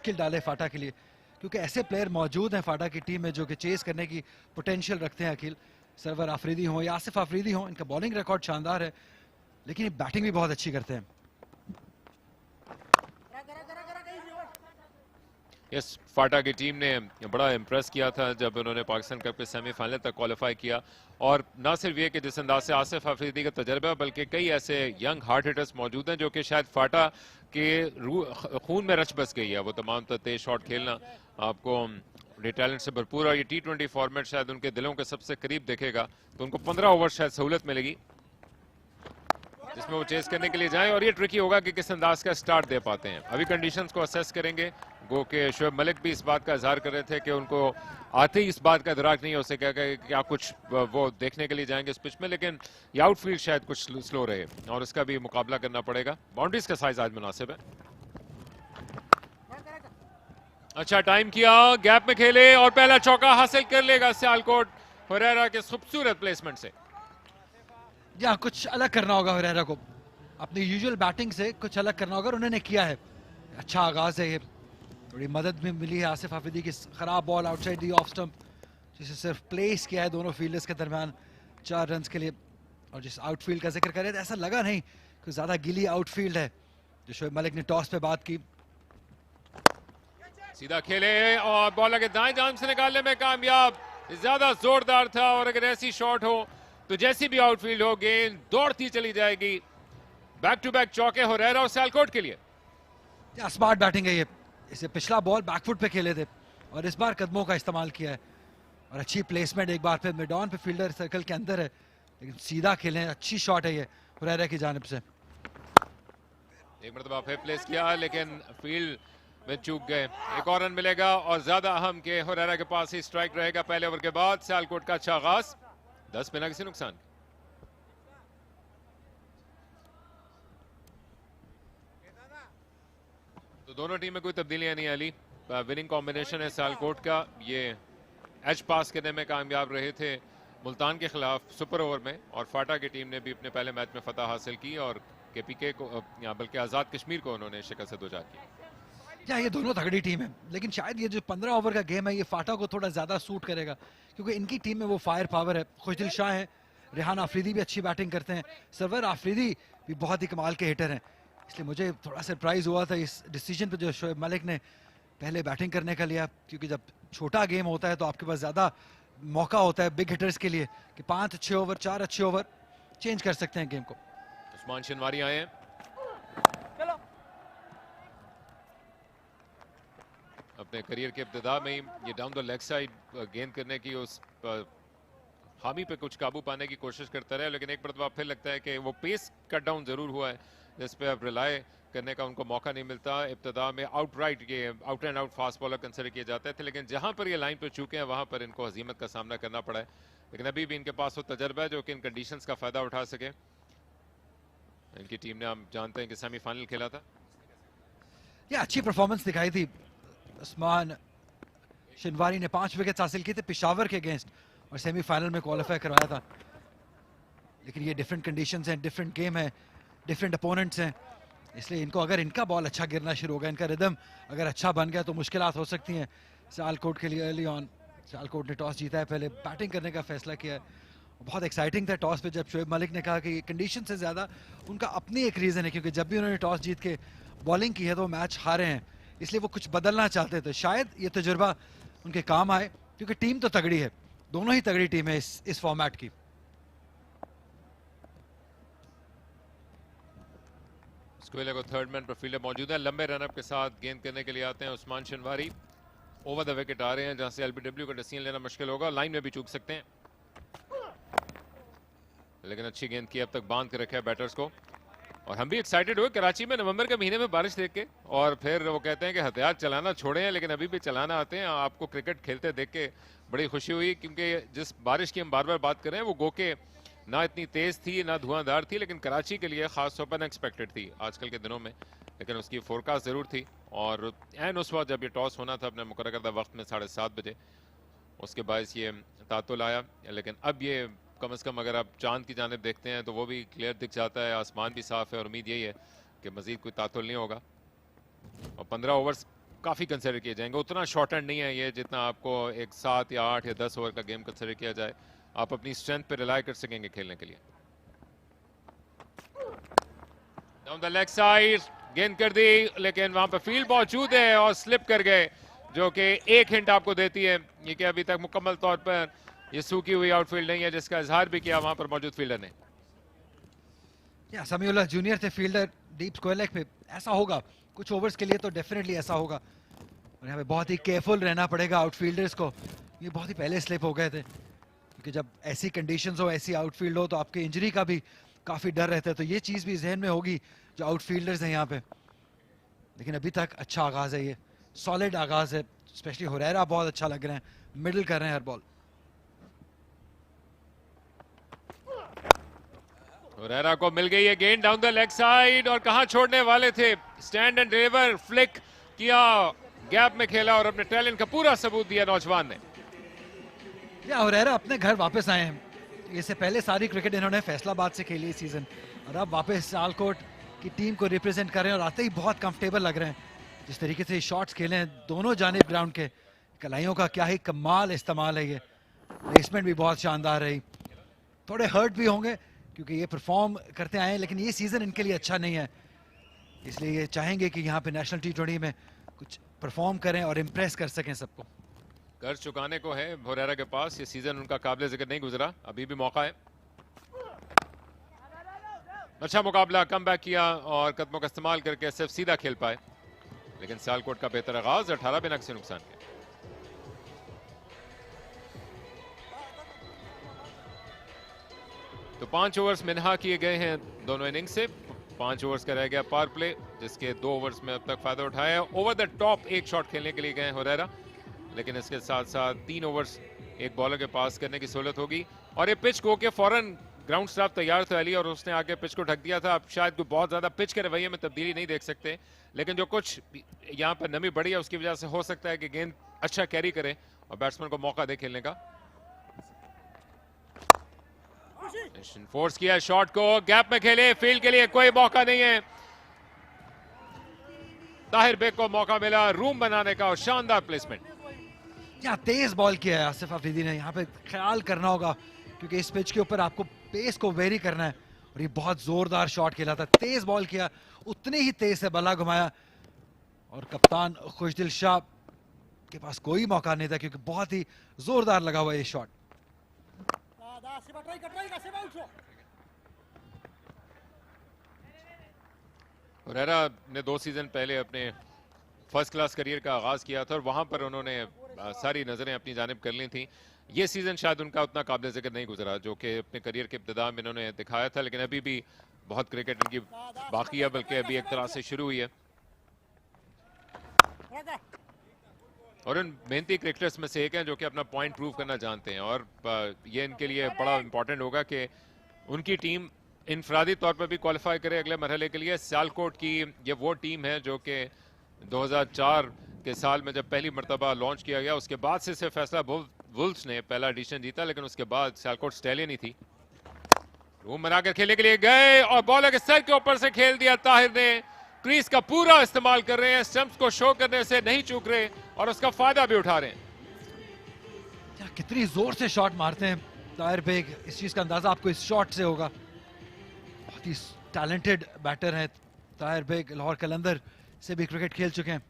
मुश्किल डाले फाटा के लिए, क्योंकि ऐसे प्लेयर मौजूद हैं फाटा की टीम में जो कि चेस करने की पोटेंशियल रखते हैं। अखिल सरवर आफरीदी हो या आसिफ आफरीदी हो, इनका बॉलिंग रिकॉर्ड शानदार है, लेकिन ये बैटिंग भी बहुत अच्छी करते हैं। इस फाटा की टीम ने बड़ा इम्प्रेस किया था जब उन्होंने पाकिस्तान कप के सेमीफाइनल तक क्वालिफाई किया, और न सिर्फ ये कि जिस अंदाज से आसिफ अफरीदी का तजर्बा, बल्कि कई ऐसे यंग हार्ड हिटर्स मौजूद हैं जो कि शायद फाटा के खून में रच बस गई है। वो तमाम तेज शॉट खेलना आपको टैलेंट से भरपूर, और ये T20 फॉर्मेट शायद उनके दिलों के सबसे करीब देखेगा, तो उनको 15 ओवर शायद सहूलत मिलेगी जिसमें वो चेस करने के लिए जाएं, और ये ट्रिकी होगा कि किस अंदाज का स्टार्ट दे पाते हैं। अभी कंडीशंस को असेस करेंगे। गो के शोएब मलिक भी इस बात का इजहार कर रहे थे कि उनको आते ही इस बात का इदराक नहीं हो सकेगा कि क्या कुछ वो देखने के लिए जाएंगे इस पिच में, लेकिन ये आउटफील्ड शायद कुछ स्लो रहे और इसका भी मुकाबला करना पड़ेगा। बाउंड्रीज का साइज आज मुनासिब है। अच्छा टाइम किया, गैप में खेले और पहला चौका हासिल कर लेगा सियालकोट हुरैरा के खूबसूरत प्लेसमेंट से। या कुछ अलग करना होगा हुरैरा को, अपनी यूजुअल बैटिंग से कुछ अलग करना होगा, उन्होंने किया है। अच्छा आगाज है, ये थोड़ी मदद भी मिली है आसिफ आफरीदी की खराब ball outside the off stump, जिसे सिर्फ प्लेस किया है दोनों फील्डर्स के दरमियान 4 रन के लिए। और जिस आउटफील्ड का जिक्र करे तो ऐसा लगा नहीं कि ज्यादा गिली आउटफील्ड है। जो शोएब मलिक ने टॉस पे बात की, सीधा खेले और बॉल के दाएं जान से निकालने में कामयाब, ज्यादा जोरदार था, और अगर ऐसी शॉट हो तो जैसी भी आउटफील्ड हो गेंद दौड़ती चली जाएगी। बैक टू बैक चौके हुरैरा और सियालकोट के लिए। स्मार्ट बैटिंग है ये, इसे पिछला बॉल बैकफुट पे खेले थे और इस बार कदमों का इस्तेमाल किया है, और अच्छी प्लेसमेंट एक बार फिर मिड ऑन पे फील्डर सर्कल के अंदर है, लेकिन सीधा खेले। अच्छी शॉट है ये हुरैरा की जानिब से। एक मरतबा फिर प्लेस किया लेकिन फील्ड में चूक गए। एक और रन मिलेगा और ज्यादा अहम के हुरैरा के पास ही स्ट्राइक रहेगा पहले ओवर के बाद। सियालकोट का अच्छा आगाज, 10 बिना किसी नुकसान। तो दोनों टीम में कोई तब्दीलियां नहीं आली। विनिंग कॉम्बिनेशन है सियालकोट का। ये एज पास करने में कामयाब रहे थे मुल्तान के खिलाफ सुपर ओवर में, और फाटा की टीम ने भी अपने पहले मैच में फतह हासिल की और KPK को बल्कि आजाद कश्मीर को उन्होंने शिकस्त से दोचार की। या ये दोनों तगड़ी टीम है, लेकिन शायद ये जो 15 ओवर का गेम है ये फाटा को थोड़ा ज्यादा सूट करेगा, क्योंकि इनकी टीम में वो फायर पावर है। खुशदिल शाह है, रेहान आफरीदी भी अच्छी बैटिंग करते हैं, सरवर आफरीदी भी बहुत ही कमाल के हिटर हैं। इसलिए मुझे थोड़ा सरप्राइज हुआ था इस डिसीजन पे जो शोएब मलिक ने पहले बैटिंग करने का लिया, क्योंकि जब छोटा गेम होता है तो आपके पास ज्यादा मौका होता है बिग हिटर्स के लिए कि 5 अच्छे ओवर 4 अच्छे ओवर चेंज कर सकते हैं गेम को। उस्मान शनवारी आए हैं। अपने करियर के इब्तिदा में ही ये डाउन द लेग साइड गेंद करने की उस हामी पे कुछ काबू पाने की कोशिश करता रहे, लेकिन एक मरतबा फिर लगता है कि वो पेस कट डाउन जरूर हुआ है जिस पे अब रिलाय करने का उनको मौका नहीं मिलता। इब्तिदा में आउटराइट ये out and out fast bowler consider किए जाते थे, लेकिन जहां पर ये लाइन पे चूके हैं वहां पर इनको हजीमत का सामना करना पड़ा है, लेकिन अभी भी इनके पास वो तजर्बा है जो कि इन कंडीशंस का फायदा उठा सके। इनकी टीम ने हम जानते हैं कि सेमीफाइनल खेला था। ये अच्छी परफॉर्मेंस दिखाई थी। उस्मान शनवारी ने 5 विकेट हासिल किए थे पेशावर के अगेंस्ट और सेमीफाइनल में क्वालिफाई करवाया था, लेकिन ये डिफरेंट कंडीशंस हैं, डिफरेंट गेम है, डिफरेंट अपोनेंट्स हैं, इसलिए इनको अगर इनका बॉल अच्छा गिरना शुरू होगा, इनका रिदम अगर अच्छा बन गया तो मुश्किलात हो सकती हैं सियालकोट के लिए। अर्ली ऑन सियालकोट ने टॉस जीता है, पहले बैटिंग करने का फैसला किया है। बहुत एक्साइटिंग था टॉस पे जब शोएब मलिक ने कहा कि कंडीशन से ज़्यादा उनका अपनी एक रीज़न है, क्योंकि जब भी उन्होंने टॉस जीत के बॉलिंग की है तो वो मैच हारे हैं, इसलिए वो कुछ बदलना चाहते थे। शायद ये तजुर्बा उनके काम आए, क्योंकि टीम तो तगड़ी है, दोनों ही तगड़ी टीम है इस फॉर्मेट की। स्क्वेला को थर्ड मैन पर फील्डर मौजूद है। लंबे रनअप के साथ गेंद करने के लिए आते हैं उस्मान शनवारी। ओवर द विकेट आ रहे हैं जहां से LBW का डिसीजन लेना मुश्किल होगा, लाइन में भी चूक सकते हैं, लेकिन अच्छी गेंद की अब तक बांध के रखा है बैटर्स को। और हम भी एक्साइटेड हुए कराची में नवंबर के महीने में बारिश देख के, और फिर वो कहते हैं कि हथियार चलाना छोड़े हैं लेकिन अभी भी चलाना आते हैं। आपको क्रिकेट खेलते देख के बड़ी खुशी हुई, क्योंकि जिस बारिश की हम बार बार बात कर रहे हैं वो गो के ना इतनी तेज थी ना धुआंधार थी, लेकिन कराची के लिए खास तौर पर अनएक्सपेक्टेड थी आजकल के दिनों में, लेकिन उसकी फोरकास्ट जरूर थी। और एन उस वक्त जब ये टॉस होना था अपने मुकर्रर करदा वक्त में 7:30 बजे, उसके बायस ये तातुल आया, लेकिन अब ये कम से कम अगर आप चांद की जानिब देखते हैं तो वो भी क्लियर दिख जाता है, आसमान भी साफ है, और उम्मीद यही है कि मजीद कोई तातुल नहीं होगा। और 15 ओवर्स काफ़ी कंसिडर किए जाएंगे। उतना शॉर्ट एंड नहीं है ये जितना आपको एक 7 या 8 या 10 ओवर का गेम कंसिडर किया जाए। आप अपनी स्ट्रेंथ पे रिलाई कर सकेंगे खेलने के लिए। डाउन द लेग साइड गेंद कर दी, लेकिन वहां पर फील्ड मौजूद है और स्लिप कर गए, जो कि एक हिंट आपको देती है ये कि अभी तक मुकम्मल तौर पर ये सूखी हुई आउटफील्ड नहीं है, जिसका इजहार भी किया वहां पर मौजूद फील्डर ने। या समीउल्लाह जूनियर थे फील्डर डीप स्क्वायर लेग पे। ऐसा होगा कुछ ओवर्स के लिए तो डेफिनेटली ऐसा होगा, और यहाँ पे बहुत ही केयरफुल रहना पड़ेगा आउटफील्डर्स को। ये बहुत ही पहले स्लिप हो गए थे, क्योंकि जब ऐसी कंडीशंस हो, ऐसी आउटफील्ड हो, तो आपके इंजरी का भी काफ़ी डर रहता है। तो ये चीज़ भी जहन में होगी जो आउटफील्डर्स हैं यहाँ पे। लेकिन अभी तक अच्छा आगाज़ है, ये सॉलिड आगाज़ है। स्पेशली हुरैरा बहुत अच्छा लग रहे हैं, मिडिल कर रहे हैं हर बॉल। हुरैरा को मिल गई है गेंद डाउन द लेग साइड, और कहां छोड़ने वाले थे। स्टैंड एंड डिलीवर फ्लिक किया, गैप में खेला और अपने टैलेंट का पूरा सबूत दिया नौजवान ने। या हुरैरा अपने घर वापस आए हैं। इससे पहले सारी क्रिकेट इन्होंने फैसलाबाद से खेली इस सीजन, और अब वापस सियालकोट की टीम को रिप्रेजेंट कर रहे हैं, और आते ही बहुत कंफर्टेबल लग रहे हैं। जिस तरीके से शॉट्स खेले हैं दोनों जानिब ग्राउंड के, कलाइयों का क्या ही कमाल इस्तेमाल है। ये प्लेसमेंट भी बहुत शानदार रही। थोड़े हर्ट भी होंगे क्योंकि ये परफॉर्म करते आए हैं, लेकिन ये सीजन इनके लिए अच्छा नहीं है, इसलिए ये चाहेंगे कि यहाँ पे नेशनल T20 में कुछ परफॉर्म करें और इम्प्रेस कर सकें सबको। कर्ज चुकाने को है हुरैरा के पास, ये सीजन उनका काबिल जिक्र नहीं गुजरा, अभी भी मौका है। अच्छा मुकाबला, कम बैक किया और कदमों का इस्तेमाल करके सिर्फ सीधा खेल पाए, लेकिन सियालकोट का बेहतर आगाज 18 बिना किसी नुकसान के। तो 5 ओवर्स मिनहा किए गए हैं दोनों इनिंग से। 5 ओवर्स का रह गया पावर प्ले, जिसके 2 ओवर्स में अब तक फायदा उठाया। ओवर द टॉप एक शॉट खेलने के लिए गए हुरैरा, लेकिन इसके साथ साथ 3 ओवर्स एक बॉलर के पास करने की सहूलत होगी। और ये पिच को के फौरन ग्राउंड स्टाफ तैयार था अली, और उसने आके पिच को ढक दिया था। अब शायद कोई बहुत ज्यादा पिच के रवैये में तब्दीली नहीं देख सकते, लेकिन जो कुछ यहाँ पर नमी बढ़ी है उसकी वजह से हो सकता है कि गेंद अच्छा कैरी करे और बैट्समैन को मौका दे खेलने का। फोर्स किया शॉट को, गैप में खेले, फील्ड के लिए कोई मौका नहीं है। ताहिर बेग को मौका मिला रूम बनाने का, और शानदार प्लेसमेंट। यहाँ तेज बॉल किया है आसिफ अफरीदी ने, यहाँ पे ख्याल करना होगा क्योंकि इस पिच के ऊपर आपको पेस को वेरी करना है, और ये बहुत जोरदार शॉट खेला था। तेज बॉल किया, उतने ही तेज से बल्ला घुमाया, और कप्तान खुशदिल शाह के पास कोई मौका नहीं था क्योंकि बहुत ही जोरदार लगा हुआ ये शॉट। हुरैरा ने 2 सीजन पहले अपने फर्स्ट क्लास करियर का आगाज किया था, और वहां पर उन्होंने सारी नजरें अपनी जानिब कर ली थी। ये सीजन शायद उनका उतना काबिल जिक्र नहीं गुजरा जो कि अपने करियर के इब्तिदा में इन्होंने दिखाया था, लेकिन अभी भी बहुत क्रिकेट इनकी बाकी है, बल्कि अभी एक तरह से शुरू हुई है। और इन मेहनती क्रिकेटर्स में से एक हैं जो कि अपना पॉइंट प्रूव करना जानते हैं, और ये इनके लिए बड़ा इंपॉर्टेंट होगा कि उनकी टीम इनफरादी तौर पर भी क्वालिफाई करे अगले मरहले के लिए। सियालकोट की ये वो टीम है जो कि 2004 के साल में जब पहली मरतबा लॉन्च किया गया, उसके बाद से सिर्फ फैसला वुल्व्स ने पहला एडिशन जीता, लेकिन उसके बाद सियालकोट स्टैलियन ही थी। रूम बनाकर खेलने के लिए गए और बॉलर के सर के ऊपर से खेल दिया ताहिर ने। क्रीज का पूरा इस्तेमाल कर रहे हैं, स्टंप्स को शो करने से नहीं चूक रहे और उसका फायदा भी उठा रहे हैं। कितनी जोर से शॉट मारते हैं ताहिर बेग, इस चीज का अंदाजा आपको इस शॉट से होगा। बहुत ही टैलेंटेड बैटर हैं ताहिर बेग, लाहौर कलंदर से भी क्रिकेट खेल चुके हैं।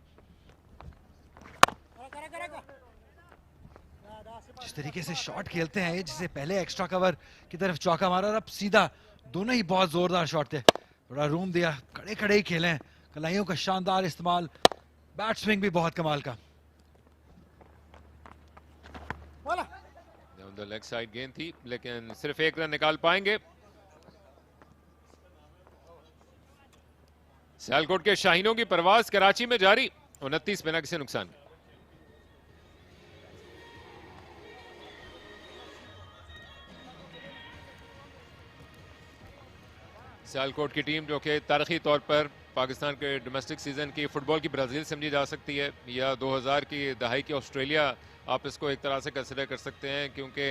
जिस तरीके से शॉट खेलते हैं, जिसे पहले एक्स्ट्रा कवर की तरफ चौका मारा और अब सीधा, दोनों ही बहुत जोरदार शॉट थे। बड़ा रूम दिया, कड़े कड़े ही खेले हैं, कलाइयों का शानदार इस्तेमाल, बैट स्विंग भी बहुत कमाल का। लेग साइड गेंद थी, लेकिन सिर्फ एक रन निकाल पाएंगे। सियालकोट के शाहीनों की परवाज कराची में जारी, 29 बिना किसी नुकसान। सियालकोट की टीम जो कि तारीखी तौर पर पाकिस्तान के डोमेस्टिक सीजन की फुटबॉल की ब्राजील समझी जा सकती है, या 2000 की दहाई की ऑस्ट्रेलिया आप इसको एक तरह से कंसिडर कर सकते हैं, क्योंकि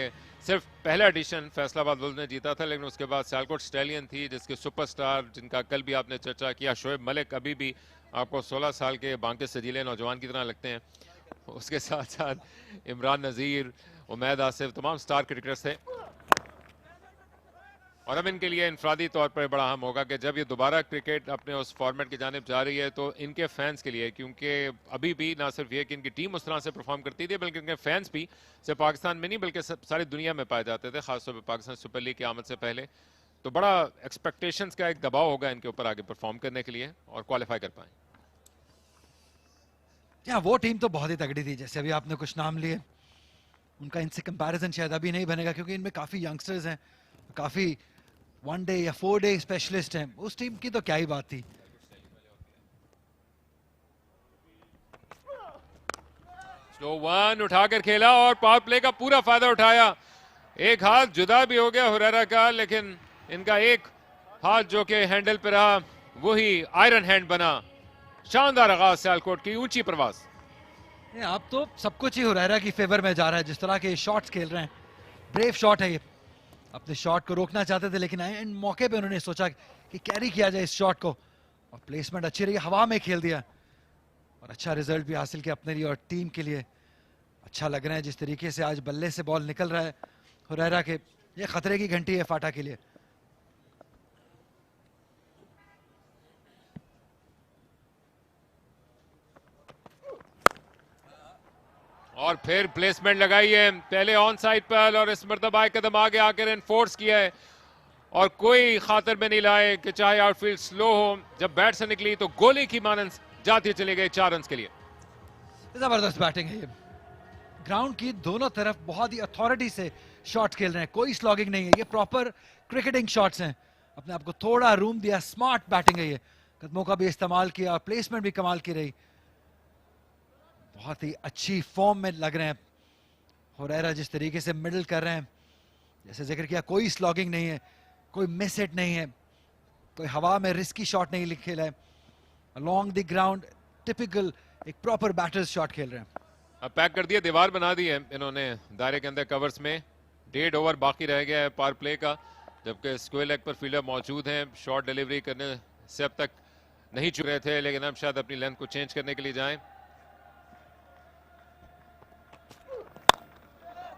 सिर्फ पहला एडिशन फैसलाबाद वुल्व्स ने जीता था, लेकिन उसके बाद सियालकोट स्टैलियन थी जिसके सुपरस्टार, जिनका कल भी आपने चर्चा किया, शोएब मलिक अभी भी आपको 16 साल के बांके सजीले नौजवान की तरह लगते हैं। उसके साथ साथ इमरान नज़ीर, उमैद आसिफ तमाम स्टार क्रिकेटर्स थे। और अब इनके लिए इनफरादी तौर पर बड़ा अहम होगा कि जब ये दोबारा क्रिकेट अपने उस फॉर्मेट की जानिब जा रही है तो इनके फैंस के लिए, क्योंकि अभी भी ना सिर्फ ये कि इनकी टीम उस तरह से परफॉर्म करती थी बल्कि इनके फैंस भी सिर्फ पाकिस्तान में नहीं बल्कि सारी दुनिया में पाए जाते थे, खासतौर पर पाकिस्तान सुपर लीग की आमद से पहले। तो बड़ा एक्सपेक्टेशंस का एक दबाव होगा इनके ऊपर आगे परफॉर्म करने के लिए और क्वालिफाई कर पाए। वो टीम तो बहुत ही तगड़ी थी, जैसे अभी आपने कुछ नाम लिए, उनका इनसे कंपैरिजन शायद अभी नहीं बनेगा क्योंकि इनमें काफी यंगस्टर्स हैं, काफी 1 डे या 4 डे स्पेशलिस्ट हैं। उस टीम की तो क्या ही बात थी। स्लो वन उठाकर खेला और पावर प्ले का पूरा फायदा उठाया। एक हाथ जुदा भी हो गया हुरैरा का, लेकिन इनका एक हाथ जो कि हैंडल पे रहा वही आयरन हैंड बना। शानदार आगाज सियालकोट की ऊंची प्रवास। आप तो सब कुछ ही हुरैरा की फेवर में जा रहा है, जिस तरह के शॉट्स खेल रहे हैं। ब्रेव शॉट है ये, अपने शॉट को रोकना चाहते थे लेकिन इन मौके पे उन्होंने सोचा कि कैरी किया जाए इस शॉट को, और प्लेसमेंट अच्छी रही, हवा में खेल दिया और अच्छा रिजल्ट भी हासिल किया अपने लिए और टीम के लिए। अच्छा लग रहा है जिस तरीके से आज बल्ले से बॉल निकल रहा है हुरैरा के। ये खतरे की घंटी है फाटा के लिए। और फिर प्लेसमेंट लगाई है पहले ऑन साइड पर और इस मरतबा एक कदम आगे आकर एनफोर्स किया है और कोई खातर में नहीं लाए कि चाहे आउटफील्ड स्लो हो। जब बैट से निकली तो गोली की मानंद जाती चले गए 4 रन के लिए। जबरदस्त बैटिंग है ये, ग्राउंड की दोनों तरफ बहुत ही अथॉरिटी से शॉट खेल रहे हैं, कोई स्लॉगिंग नहीं है, ये प्रॉपर क्रिकेटिंग शॉट्स हैं। अपने आप को थोड़ा रूम दिया, स्मार्ट बैटिंग है ये, कदमों का भी इस्तेमाल किया, प्लेसमेंट भी कमाल की रही। बहुत ही अच्छी फॉर्म में लग रहे हैं हुरैरा, जिस तरीके से मिडल कर रहे हैं, जैसे जिक्र किया, कोई स्लॉगिंग नहीं है, कोई मिस हिट नहीं है, कोई हवा में रिस्की शॉट नहीं खेला है, अलोंग द ग्राउंड टिपिकल एक प्रॉपर बैटर्स शॉट खेल रहे हैं। अब पैक कर दिया, दीवार बना दी है इन्होंने दायरे के अंदर कवर्स में। 1.5 ओवर बाकी रह गया है पावर प्ले का, जबकि स्क्वायर लेग पर फील्डर मौजूद हैं। शॉट डिलीवरी करने से अब तक नहीं चुक रहे थे, लेकिन अब शायद अपनी लेंथ को चेंज करने के लिए जाएं।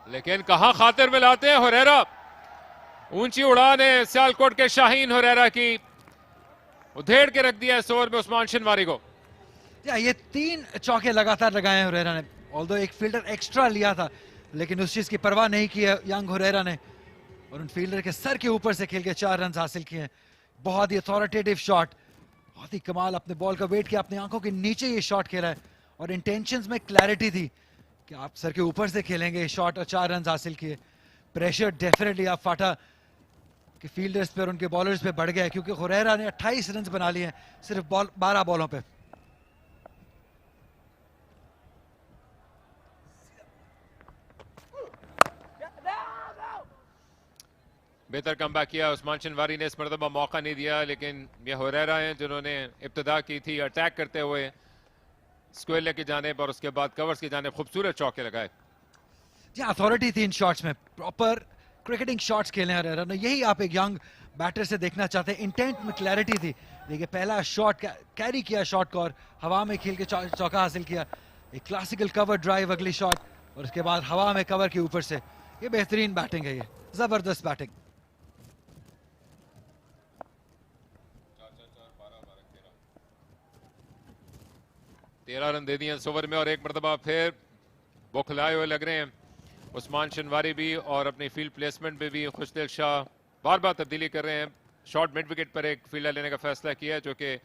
लेकिन कहां खातिर में लाते हैं हुरैरा। ऊंची उड़ान है सियालकोट के शाहीन हुरैरा की, उधेड़ के रख दिया इस ओवर में उस्मान शिनवारी को। ये 3 चौके लगातार लगाए हैं हुरैरा ने, ऑल्दो एक फील्डर एक्स्ट्रा लिया था लेकिन उस चीज की परवाह नहीं की है यंग हुरैरा ने, और उन फील्डर के सर के ऊपर से खेल के 4 रन हासिल किए हैं। बहुत ही अथॉरिटेटिव शॉट, बहुत ही कमाल, अपने बॉल का वेट किया, अपनी आंखों के नीचे ये शॉट खेला है और इंटेंशंस में क्लैरिटी थी कि आप सर के ऊपर से खेलेंगे शॉट और 4 रन हासिल किए। प्रेशर डेफिनेटली आप फाटा के फील्डर्स पे और उनके बॉलर्स पे बढ़ गया क्योंकि हुरैरा ने 28 रन बना लिए हैं सिर्फ 12 बॉलों पे। बेहतर कमबैक किया उस्मान शिनवारी ने, इस मरतबा मौका नहीं दिया, लेकिन ये हुरैरा हैं जिन्होंने इब्तिदा की थी अटैक करते हुए स्क्वायर लेग की जानिब और उसके बाद कवर्स की जानिब खूबसूरत चौके लगाए। जी अथॉरिटी थी इन शॉट्स में, प्रॉपर क्रिकेटिंग शॉट्स खेले हुरैरा ने, यही आप एक यंग बैटर से देखना चाहते हैं। इंटेंट में क्लैरिटी थी, देखिए पहला शॉट कैरी किया शॉट को और हवा में खेल के चौका हासिल किया, एक क्लासिकल कवर ड्राइव अगली शॉट और उसके बाद हवा में कवर के ऊपर से, ये बेहतरीन बैटिंग है, ये जबरदस्त बैटिंग। तेरह रन दे दिए इस ओवर में और एक मरतबा फिर बौखलाए हुए लग रहे हैं उस्मान शिनवारी भी और अपनी फील्ड प्लेसमेंट में भी खुशदिल शाह बार बार तब्दीली कर रहे हैं। शॉर्ट मिड विकेट पर एक फील्डर लेने का फैसला किया जो कि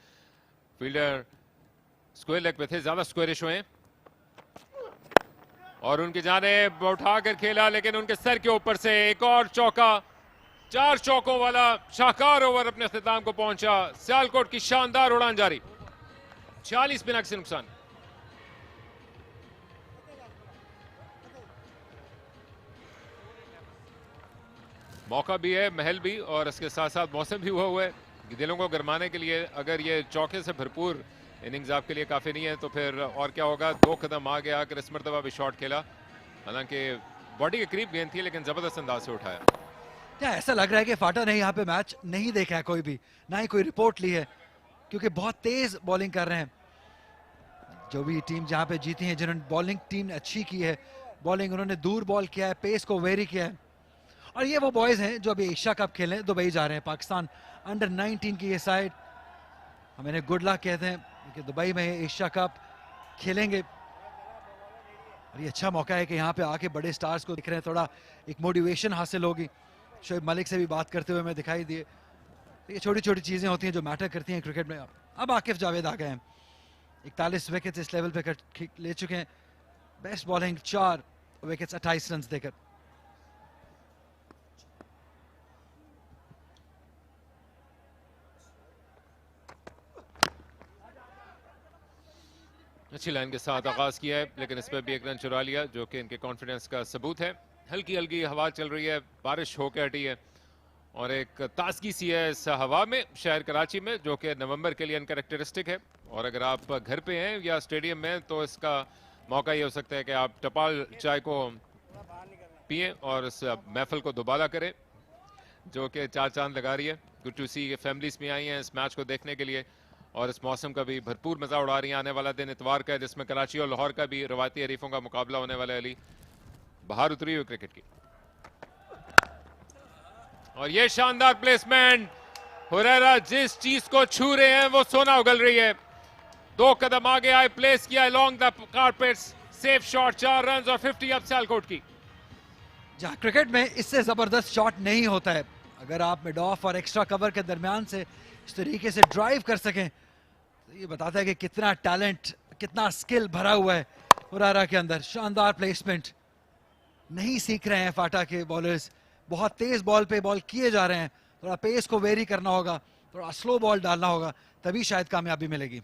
फील्डर स्क्वायर लेग पे थे, ज्यादा स्क्वायरिश हुए और उनकी जाने उठाकर खेला लेकिन उनके सर के ऊपर से एक और चौका। 4 चौकों वाला शाहकार ओवर अपने अख्तिताम को पहुंचा। सियालकोट की शानदार उड़ान जारी, 40 बिना किसी नुकसान। मौका भी है, महल भी और इसके साथ साथ मौसम भी हुआ है दिलों को गरमाने के लिए। अगर ये चौके से भरपूर इनिंग्स आपके लिए काफी नहीं है तो फिर और क्या होगा। 2 कदम आगे आकर इस मरतबा भी शॉट खेला, हालांकि बॉडी के करीब गेंद थी लेकिन जबरदस्त अंदाज से उठाया। क्या ऐसा लग रहा है कि फाटा ने यहाँ पे मैच नहीं देखा है कोई भी, ना ही कोई रिपोर्ट ली है क्योंकि बहुत तेज बॉलिंग कर रहे हैं जो भी टीम जहां पे जीती है, जिन्होंने बॉलिंग टीम ने अच्छी की है, बॉलिंग उन्होंने दूर बॉल किया है, पेस को वेरी किया है। और ये वो बॉयज हैं जो अभी एशिया कप खेलने दुबई जा रहे हैं। पाकिस्तान अंडर 19 की ये साइड, हम इन्हें गुड लक कहते हैं कि दुबई में एशिया कप खेलेंगे। और ये अच्छा मौका है कि यहाँ पे आके बड़े स्टार्स को दिख रहे हैं, थोड़ा एक मोटिवेशन हासिल होगी। शोएब मलिक से भी बात करते हुए मैं दिखाई दिए। ये छोटी छोटी चीज़ें होती हैं जो मैटर करती हैं क्रिकेट में। अब आकिफ जावेद आ गए हैं, 41 विकेट्स इस लेवल पे ले चुके हैं। बेस्ट बॉलिंग 4 विकेट्स 28 रन देकर। अच्छी लाइन के साथ आगाज किया है, लेकिन इस पर भी एक रन चुरा लिया, जो कि इनके कॉन्फिडेंस का सबूत है। हल्की हल्की हवा चल रही है, बारिश होकर हटी है और एक ताजगी सी है इस हवा में शहर कराची में, जो कि नवंबर के लिए अनकैरेक्टरिस्टिक है। और अगर आप घर पे हैं या स्टेडियम में तो इसका मौका ये हो सकता है कि आप टपाल चाय को पिएं और इस महफिल को दोबारा करें, जो कि चार चांद लगा रही है। गुड टू सी फैमिलीज भी आई हैं इस मैच को देखने के लिए और इस मौसम का भी भरपूर मजा उड़ा रही है। आने वाला दिन इतवार का है, जिसमें कराची और लाहौर का भी रवायती हरीफों का मुकाबला होने वाला है। अली बाहर उतरी हुई क्रिकेट की, और ये शानदार प्लेसमेंट, हुरैरा जिस चीज को छू रहे हैं वो सोना उगल रही है। 2 कदम आगे आए, प्लेस किया along the carpets, safe shot, 4 run और 50 अब सियालकोट की। जहां क्रिकेट में इससे जबरदस्त शॉट नहीं होता है, अगर आप मिड ऑफ और एक्स्ट्रा कवर के दरमियान से इस तरीके से ड्राइव कर सकें तो ये बताता है कि कितना टैलेंट, कितना स्किल भरा हुआ है हुरैरा के अंदर। शानदार प्लेसमेंट, नहीं सीख रहे हैं फाटा के बॉलर्स, बहुत तेज बॉल पे बॉल किए जा रहे हैं। थोड़ा पेस को वेरी करना होगा, थोड़ा स्लो बॉल डालना होगा, तभी शायद कामयाबी मिलेगी।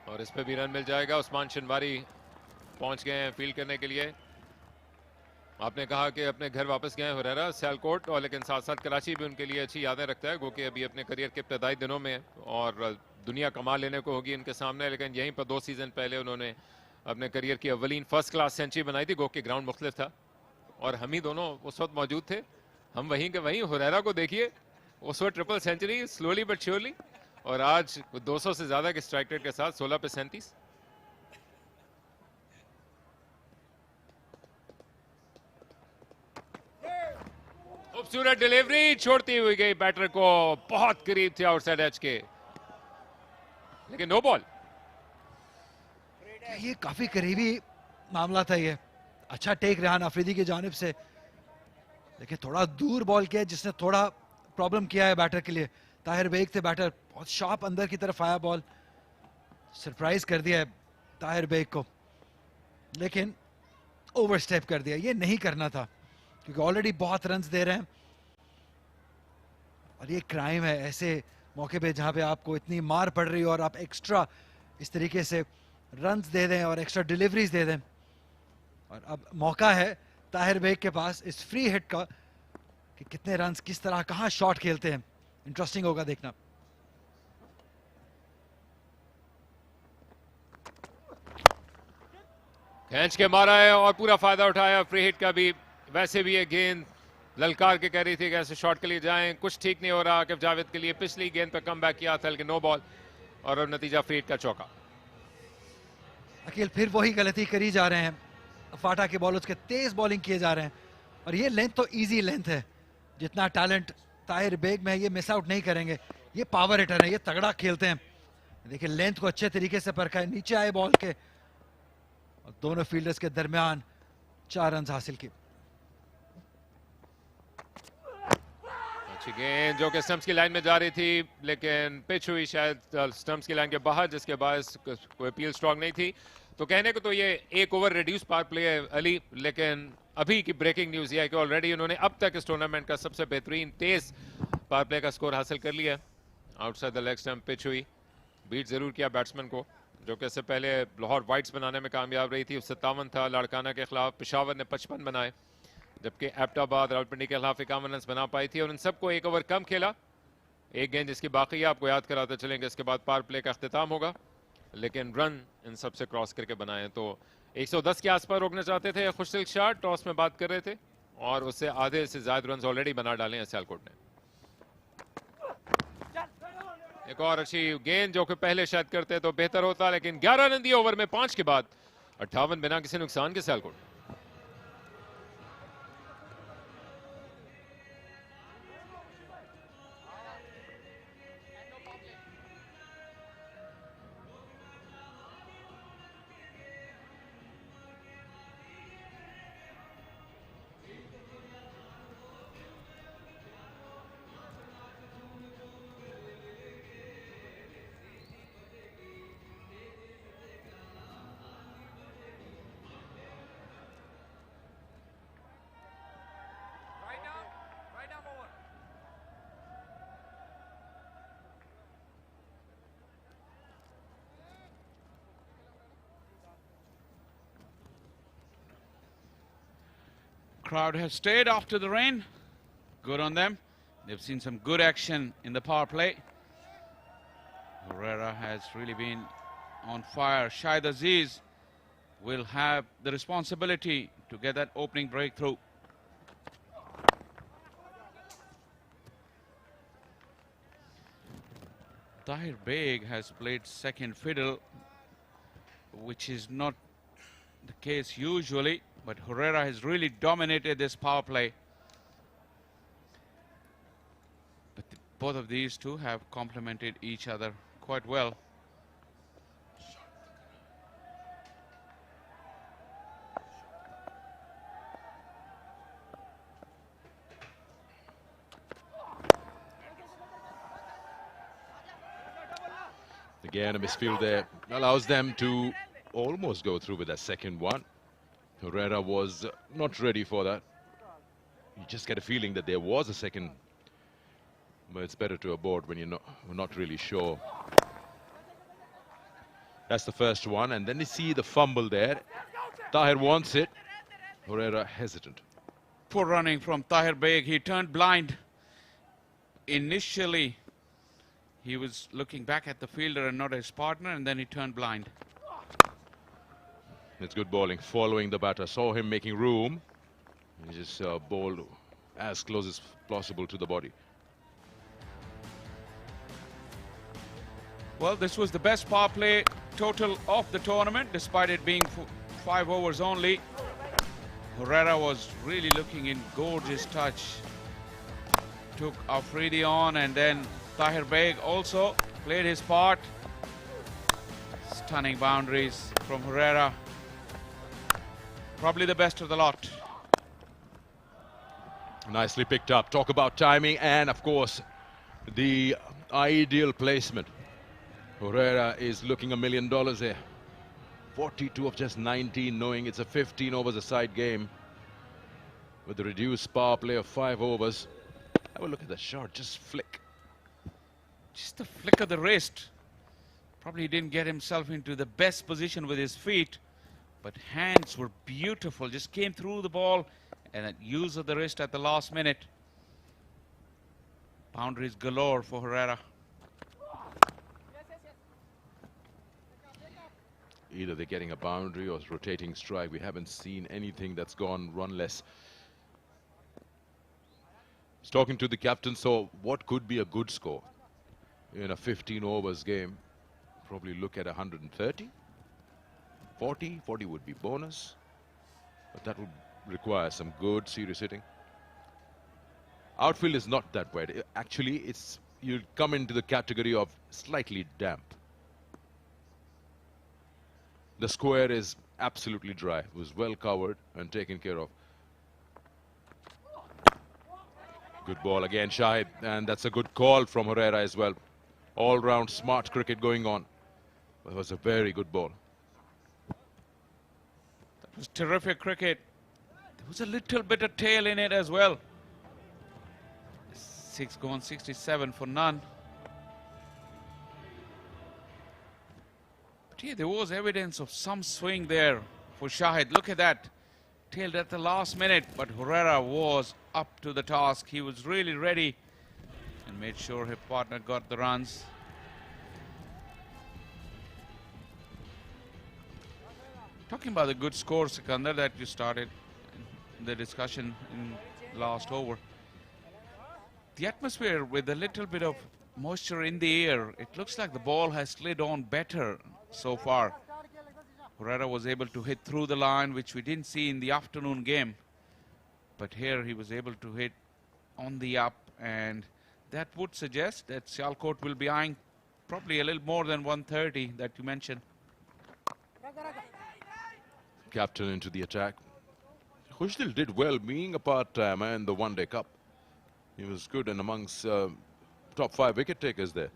और इस पे भी रन मिल जाएगा। उस्मान शिनवारी पहुंच गए हैं फील्ड करने के लिए। आपने कहा कि अपने घर वापस गए हैं हुरैरा सियालकोट, और लेकिन साथ साथ कराची भी उनके लिए अच्छी यादें रखता है, क्योंकि अभी अपने करियर के इब्तदाई दिनों में और दुनिया कमा लेने को होगी इनके सामने। लेकिन यहीं पर 2 सीजन पहले उन्होंने अपने करियर की अव्वलीन फर्स्ट क्लास सेंचुरी बनाई थी, गो कि ग्राउंड मुख्तलिफ था और हम ही दोनों उस वक्त मौजूद थे। हम वहीं के वहीं, हुरैरा को देखिए उस वक्त triple century slowly but surely, और आज 200 से ज्यादा के स्ट्राइक रेट के साथ 16 पे 37। खूबसूरत डिलीवरी छोड़ती हुई गई बैटर को, बहुत करीब थे आउटसाइड एज के, लेकिन नो बॉल। ये काफी करीबी मामला था। ये अच्छा टेक रेहान अफरीदी की जानिब से, लेकिन थोड़ा दूर बॉल किया जिसने थोड़ा प्रॉब्लम किया है बैटर के लिए। ताहिर बेग थे बैटर, बहुत शार्प अंदर की तरफ आया बॉल, सरप्राइज कर दिया है ताहिर बेग को, लेकिन ओवर स्टेप कर दिया। ये नहीं करना था क्योंकि ऑलरेडी बहुत रन्स दे रहे हैं और ये क्राइम है ऐसे मौके पे जहां पे आपको इतनी मार पड़ रही हो और आप एक्स्ट्रा इस तरीके से रन्स दे दें और एक्स्ट्रा डिलीवरीज दे दें। और अब मौका है ताहिर बेग के पास इस फ्री हिट का कि कितने रन्स, किस तरह, कहां शॉट खेलते हैं। इंटरेस्टिंग होगा देखना। खींच के मारा है और पूरा फायदा उठाया फ्री हिट का भी। वैसे भी ये गेंद ललकार के कह रही थी कि ऐसे शॉट के लिए जाएं, कुछ ठीक नहीं हो रहा आकिफ जावेद के लिए। पिछली गेंद पर कम बैक किया था लेकिन नो बॉल, और अब नतीजा फ्री हिट का चौका। अकील फिर वही गलती करी जा रहे हैं, फाटा के बॉलर्स के तेज बॉलिंग किए जा रहे हैं। और ये लेंथ तो इजी लेंथ है, जितना टैलेंट ताहिर बेग में है ये मिस आउट नहीं करेंगे। ये पावर हिटर है, ये तगड़ा खेलते हैं। देखिए लेंथ को अच्छे तरीके से परखा है, नीचे आए बॉल के और दोनों फील्डर्स के दरमियान 4 रन हासिल की। अच्छी गेंद जो कि स्टंप्स की लाइन में जा रही थी, लेकिन पिच हुई शायद स्टंप्स की लाइन के बाहर, जिसके बाद कोई अपील स्ट्रांग नहीं थी। तो कहने को तो ये 1 ओवर रिड्यूस पावर प्ले है अली, लेकिन अभी की ब्रेकिंग न्यूज ये है कि ऑलरेडी उन्होंने अब तक इस टूर्नामेंट का सबसे बेहतरीन तेज पावर प्ले का स्कोर हासिल कर लिया। Outside the leg stump pitch हुई, बीट जरूर किया बैट्समैन को, जो कि इससे पहले लाहौर वाइट्स बनाने में कामयाब रही थी। 57 था लाड़काना के खिलाफ, पेशावर ने 55 बनाए, जबकि एबटाबाद रावलपिंडी के खिलाफ 51 रन बना पाई थी और उन सबको 1 ओवर कम खेला। एक गेंद जिसकी बाकी है, आपको याद कराते चलेंगे, इसके बाद पावर प्ले का अख्तिताम होगा, लेकिन रन इन सबसे क्रॉस करके बनाए। तो 110 के आसपास रोकना चाहते थे खुशदिल शाह, टॉस में बात कर रहे थे, और उससे आधे से ज्यादा रन ऑलरेडी बना डाले हैं सियालकोट ने। एक और अच्छी गेंद जो कि पहले शायद करते तो बेहतर होता, लेकिन 11 रन दिए ओवर में 5 के बाद 58 बिना किसी नुकसान के Sialkot. Crowd have stayed after the rain. Good on them. They've seen some good action in the power play. Herrera has really been on fire. Shahid Aziz will have the responsibility to get that opening breakthrough. Tahir Beg has played second fiddle, which is not the case usually, but Herrera has really dominated this power play. But both of these two have complemented each other quite well. Again, a misfield there allows them to almost go through with that second one. Herrera was not ready for that. You just get a feeling that there was a second, but it's better to abort when you're not really sure. That's the first one, and then you see the fumble there. Tahir wants it. Herrera hesitant. Poor running from Tahir Beg. He turned blind. Initially, he was looking back at the fielder and not his partner, and then he turned blind. It's good bowling, following the batter. Saw him making room. He just bowled as close as possible to the body. Well, this was the best power play total of the tournament, despite it being 5 overs only. Herrera was really looking in gorgeous touch. Took Afridi on, and then Tahir Beg also played his part. Stunning boundaries from Herrera. Probably the best of the lot. Nicely picked up. Talk about timing and, of course, the ideal placement. Herrera is looking $1 million here. 42 of just 19, knowing it's a 15 overs a side game with the reduced power play of 5 overs. Have a look at that shot, just flick. Just a flick of the wrist. Probably didn't get himself into the best position with his feet, but hands were beautiful. Just came through the ball, and that use of the wrist at the last minute. Boundaries galore for Herrera. Either they're getting a boundary or rotating strike. We haven't seen anything that's gone runless. I was talking to the captain, so what could be a good score in a 15 overs game? Probably look at 130. 40 would be bonus, but that would require some good serious hitting. Outfield is not that wide. Actually, you'll come into the category of slightly damp. The square is absolutely dry. It was well covered and taken care of. Good ball again, Shahid, and that's a good call from Herrera as well. All-round smart cricket going on. It was a very good ball. That was terrific cricket. There was a little bit of tail in it as well. 6 gone, 67 for none. But yeah, there was evidence of some swing there for Shahid. Look at that. Tailed at the last minute, but Herrera was up to the task. He was really ready and made sure his partner got the runs. Talking about the good score, Sikandar, that you started the discussion in last over. The atmosphere with a little bit of moisture in the air. It looks like the ball has slid on better so far. Herrera was able to hit through the line, which we didn't see in the afternoon game. But here he was able to hit on the up, and that would suggest that Sialkot will be eyeing probably a little more than 130 that you mentioned. Captain into the attack. Khushdil did well being a part-timer in the one-day cup. He was good and amongst top 5 wicket takers there.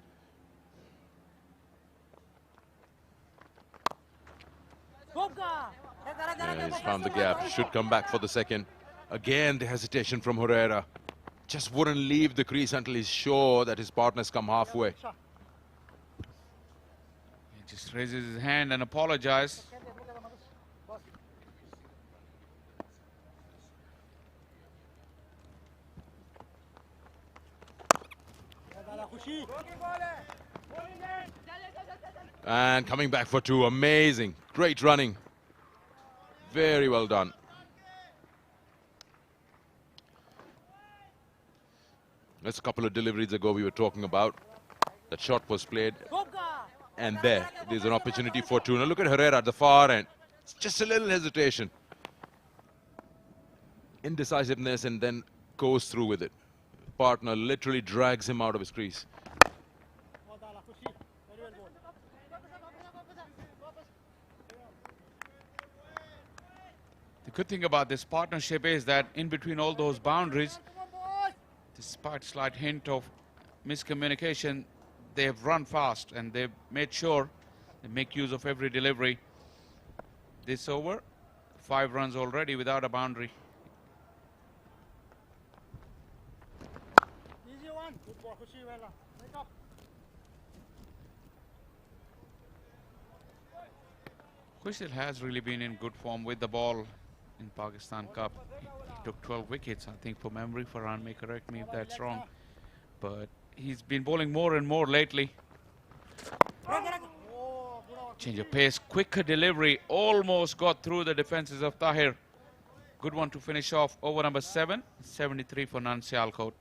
Yeah, he's found the gap. Should come back for the second. Again, the hesitation from Herrera. Just wouldn't leave the crease until he's sure that his partner's come halfway. He just raises his hand and apologizes. And coming back for 2. Amazing. Great running. Very well done. That's a couple of deliveries ago we were talking about. That shot was played. And there's an opportunity for 2. Now look at Herrera at the far end. It's just a little hesitation. Indecisiveness, and then goes through with it. Partner literally drags him out of his crease. The good thing about this partnership is that in between all those boundaries, despite slight hint of miscommunication, they have run fast and they've made sure they make use of every delivery. This over, 5 runs already without a boundary. Khushdil has really been in good form with the ball in Pakistan Cup. He took 12 wickets, I think, from memory. Farhan may correct me if that's wrong. But he's been bowling more and more lately. Change of pace, quicker delivery, almost got through the defenses of Tahir. Good one to finish off over number 7, 73 for Nan Sialkot.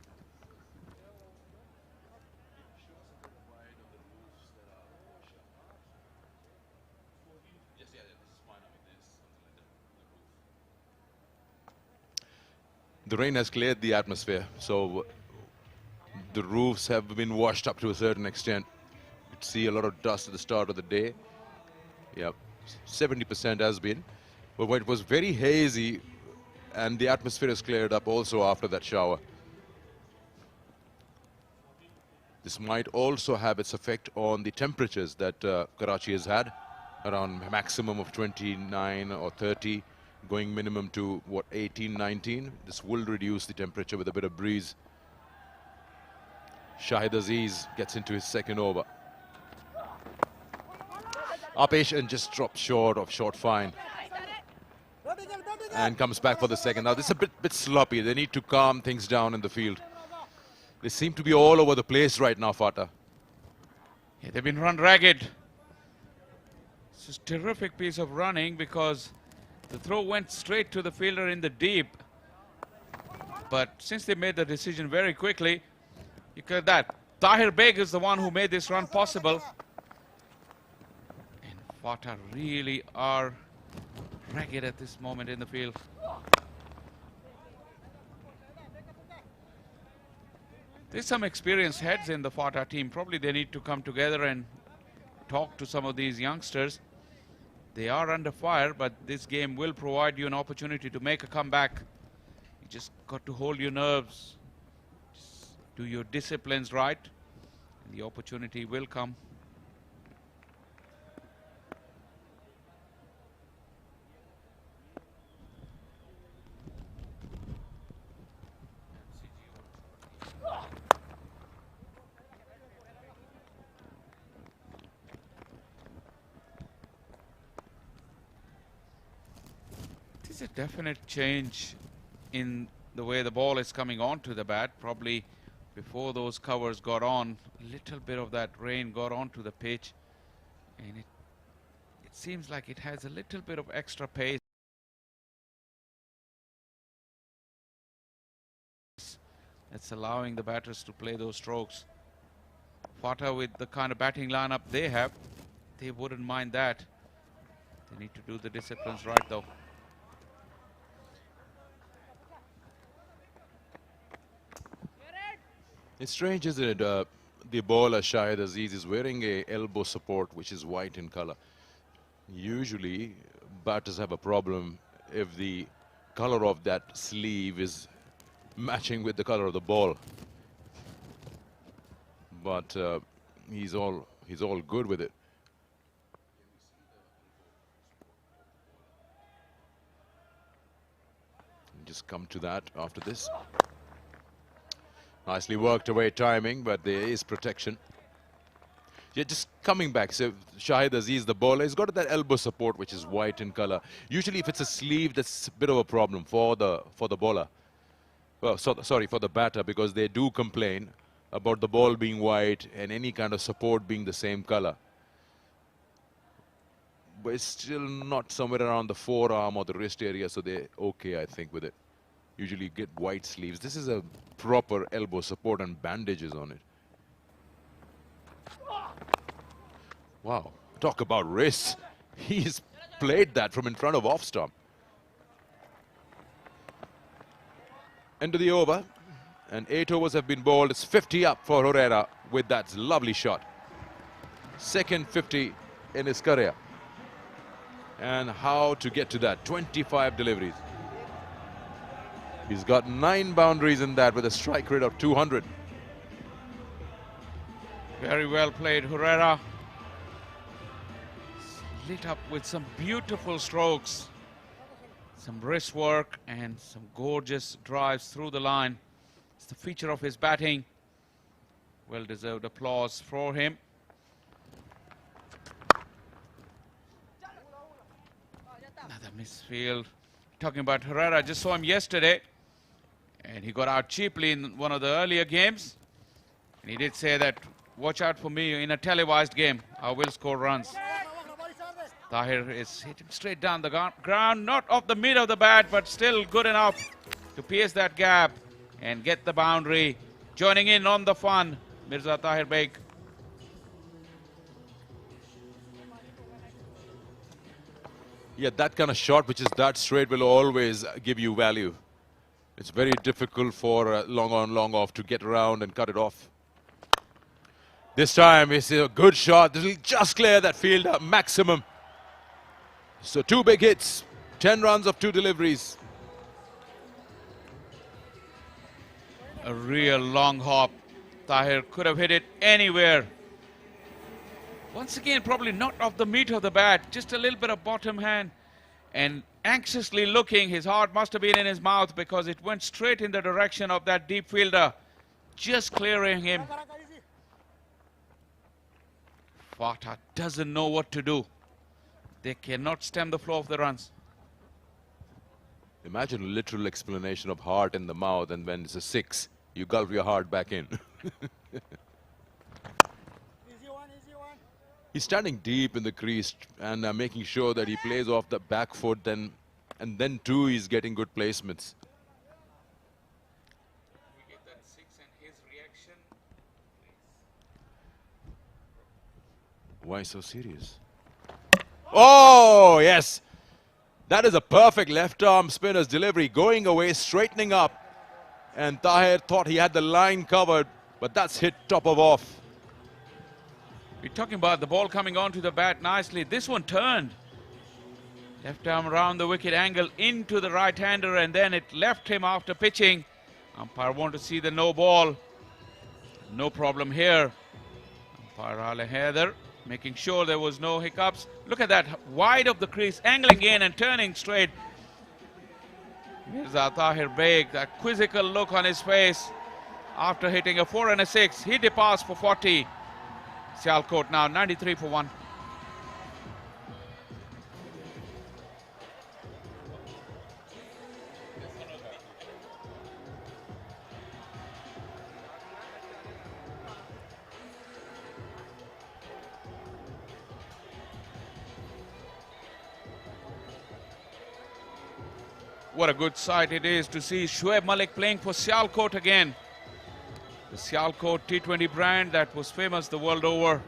The rain has cleared the atmosphere, so the roofs have been washed up to a certain extent. You could see a lot of dust at the start of the day. Yeah, 70% has been. But when it was very hazy, and the atmosphere has cleared up also after that shower. This might also have its effect on the temperatures that Karachi has had, around a maximum of 29 or 30. Going minimum to, what, 18, 19. This will reduce the temperature with a bit of breeze. Shahid Aziz gets into his second over. Apesh and just drops short of short fine. And comes back for the second. Now this is a bit sloppy. They need to calm things down in the field. They seem to be all over the place right now, FATA. Yeah, they've been run ragged. This is a terrific piece of running because the throw went straight to the fielder in the deep. But since they made the decision very quickly, you get that. Tahir Beg is the one who made this run possible. And FATA really are ragged at this moment in the field. There's some experienced heads in the FATA team. Probably they need to come together and talk to some of these youngsters. They are under fire, but this game will provide you an opportunity to make a comeback. You just got to hold your nerves, just do your disciplines right, and the opportunity will come. A definite change in the way the ball is coming onto the bat. Probably before those covers got on, a little bit of that rain got onto the pitch, and it seems like it has a little bit of extra pace. That's allowing the batters to play those strokes. FATA, with the kind of batting lineup they have, they wouldn't mind that. They need to do the disciplines right though. It's strange, isn't it? The bowler Shahid Aziz is wearing a elbow support which is white in color. Usually batters have a problem if the color of that sleeve is matching with the color of the ball. But he's all good with it. Just come to that after this. Nicely worked away timing, but there is protection. Yeah, just coming back. So Shahid Aziz, the bowler, has got that elbow support which is white in color. Usually, if it's a sleeve, that's a bit of a problem for the bowler. Well, sorry, for the batter, because they do complain about the ball being white and any kind of support being the same color. But it's still not somewhere around the forearm or the wrist area, so they're okay, I think, with it. Usually get white sleeves. This is a proper elbow support and bandages on it. Wow, talk about wrists. He's played that from in front of off stump. End of the over, and 8 overs have been bowled. It's 50 up for Herrera with that lovely shot. Second 50 in his career. And how to get to that, 25 deliveries. He's got 9 boundaries in that with a strike rate of 200. Very well played, Herrera. Lit up with some beautiful strokes, some wrist work and some gorgeous drives through the line. It's the feature of his batting. Well-deserved applause for him. Another misfield. Talking about Herrera, I just saw him yesterday, and he got out cheaply in one of the earlier games. And he did say that, watch out for me in a televised game. I will score runs. Tahir is hitting straight down the ground, not off the mid of the bat, but still good enough to pierce that gap and get the boundary. Joining in on the fun, Mirza Tahir Beg. Yeah, that kind of shot which is that straight will always give you value. It's very difficult for long on, long off to get around and cut it off. This time it's a good shot. This will just clear that fielder maximum. So 2 big hits, 10 runs of 2 deliveries. A real long hop. Tahir could have hit it anywhere. Once again, probably not off the meat of the bat, just a little bit of bottom hand. And anxiously looking, his heart must have been in his mouth because it went straight in the direction of that deep fielder, just clearing him. FATA doesn't know what to do. They cannot stem the flow of the runs. Imagine a literal explanation of heart in the mouth, and when it's a 6, you gulp your heart back in. He's standing deep in the crease and making sure that he plays off the back foot, and then too he's getting good placements. We get that 6 and his reaction. Why so serious? Oh, yes. That is a perfect left arm spinner's delivery, going away, straightening up. And Tahir thought he had the line covered, but that's hit top of off. We're talking about the ball coming onto the bat nicely. This one turned. Left arm around the wicket angle into the right-hander, and then it left him after pitching. Umpire wanted to see the no ball. No problem here. Umpire Ale Haider making sure there was no hiccups. Look at that, wide of the crease, angling in and turning straight. Mirza Tahir Beg, that quizzical look on his face after hitting a 4 and a 6. He departs for 40. Sialkot now 93 for 1. What a good sight it is to see Shoaib Malik playing for Sialkot again. The Sialkot T20 brand that was famous the world over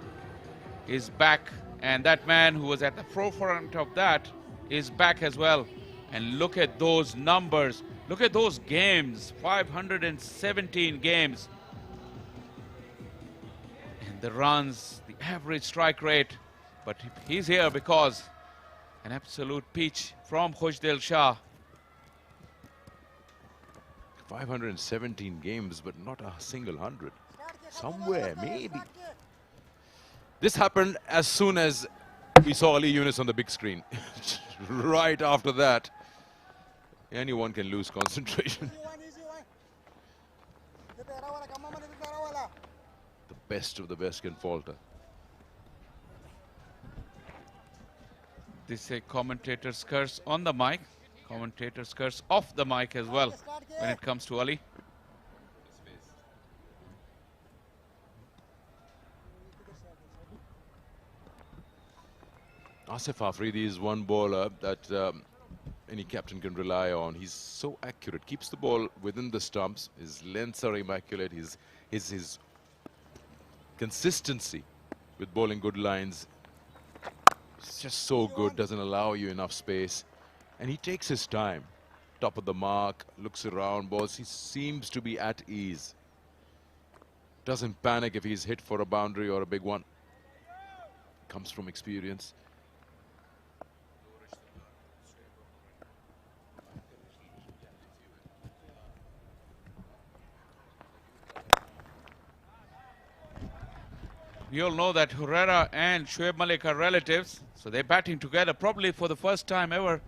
is back, and that man who was at the forefront of that is back as well. And look at those numbers, look at those games, 517 games, and the runs, the average strike rate. But he's here because an absolute peach from Khoshdil Shah. 517 games, but not a single 100. Somewhere, maybe. This happened as soon as we saw Ali Yunus on the big screen. Right after that, anyone can lose concentration. The best of the best can falter. This is a commentator's curse on the mic, commentator's curse off the mic as well when it comes to Ali. Asif Afridi is one bowler that any captain can rely on. He's so accurate, keeps the ball within the stumps. His lengths are immaculate. His consistency with bowling good lines is just so good, doesn't allow you enough space. And he takes his time. Top of the mark, looks around, balls. He seems to be at ease. Doesn't panic if he's hit for a boundary or a big one. Comes from experience. We all know that Herrera and Shoaib Malik are relatives, so they're batting together probably for the first time ever.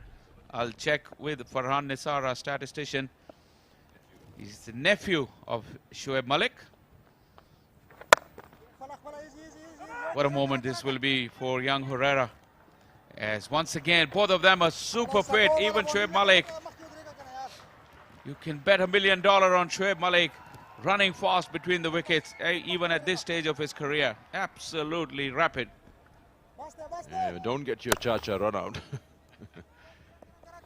I'll check with Farhan Nisar, our statistician. He's the nephew of Shoaib Malik. What a moment this will be for young Herrera, as once again both of them are super fit. Even Shoaib Malik, you can bet $1 million on Shoaib Malik running fast between the wickets, even at this stage of his career. Absolutely rapid. Yeah, don't get your cha-cha run out.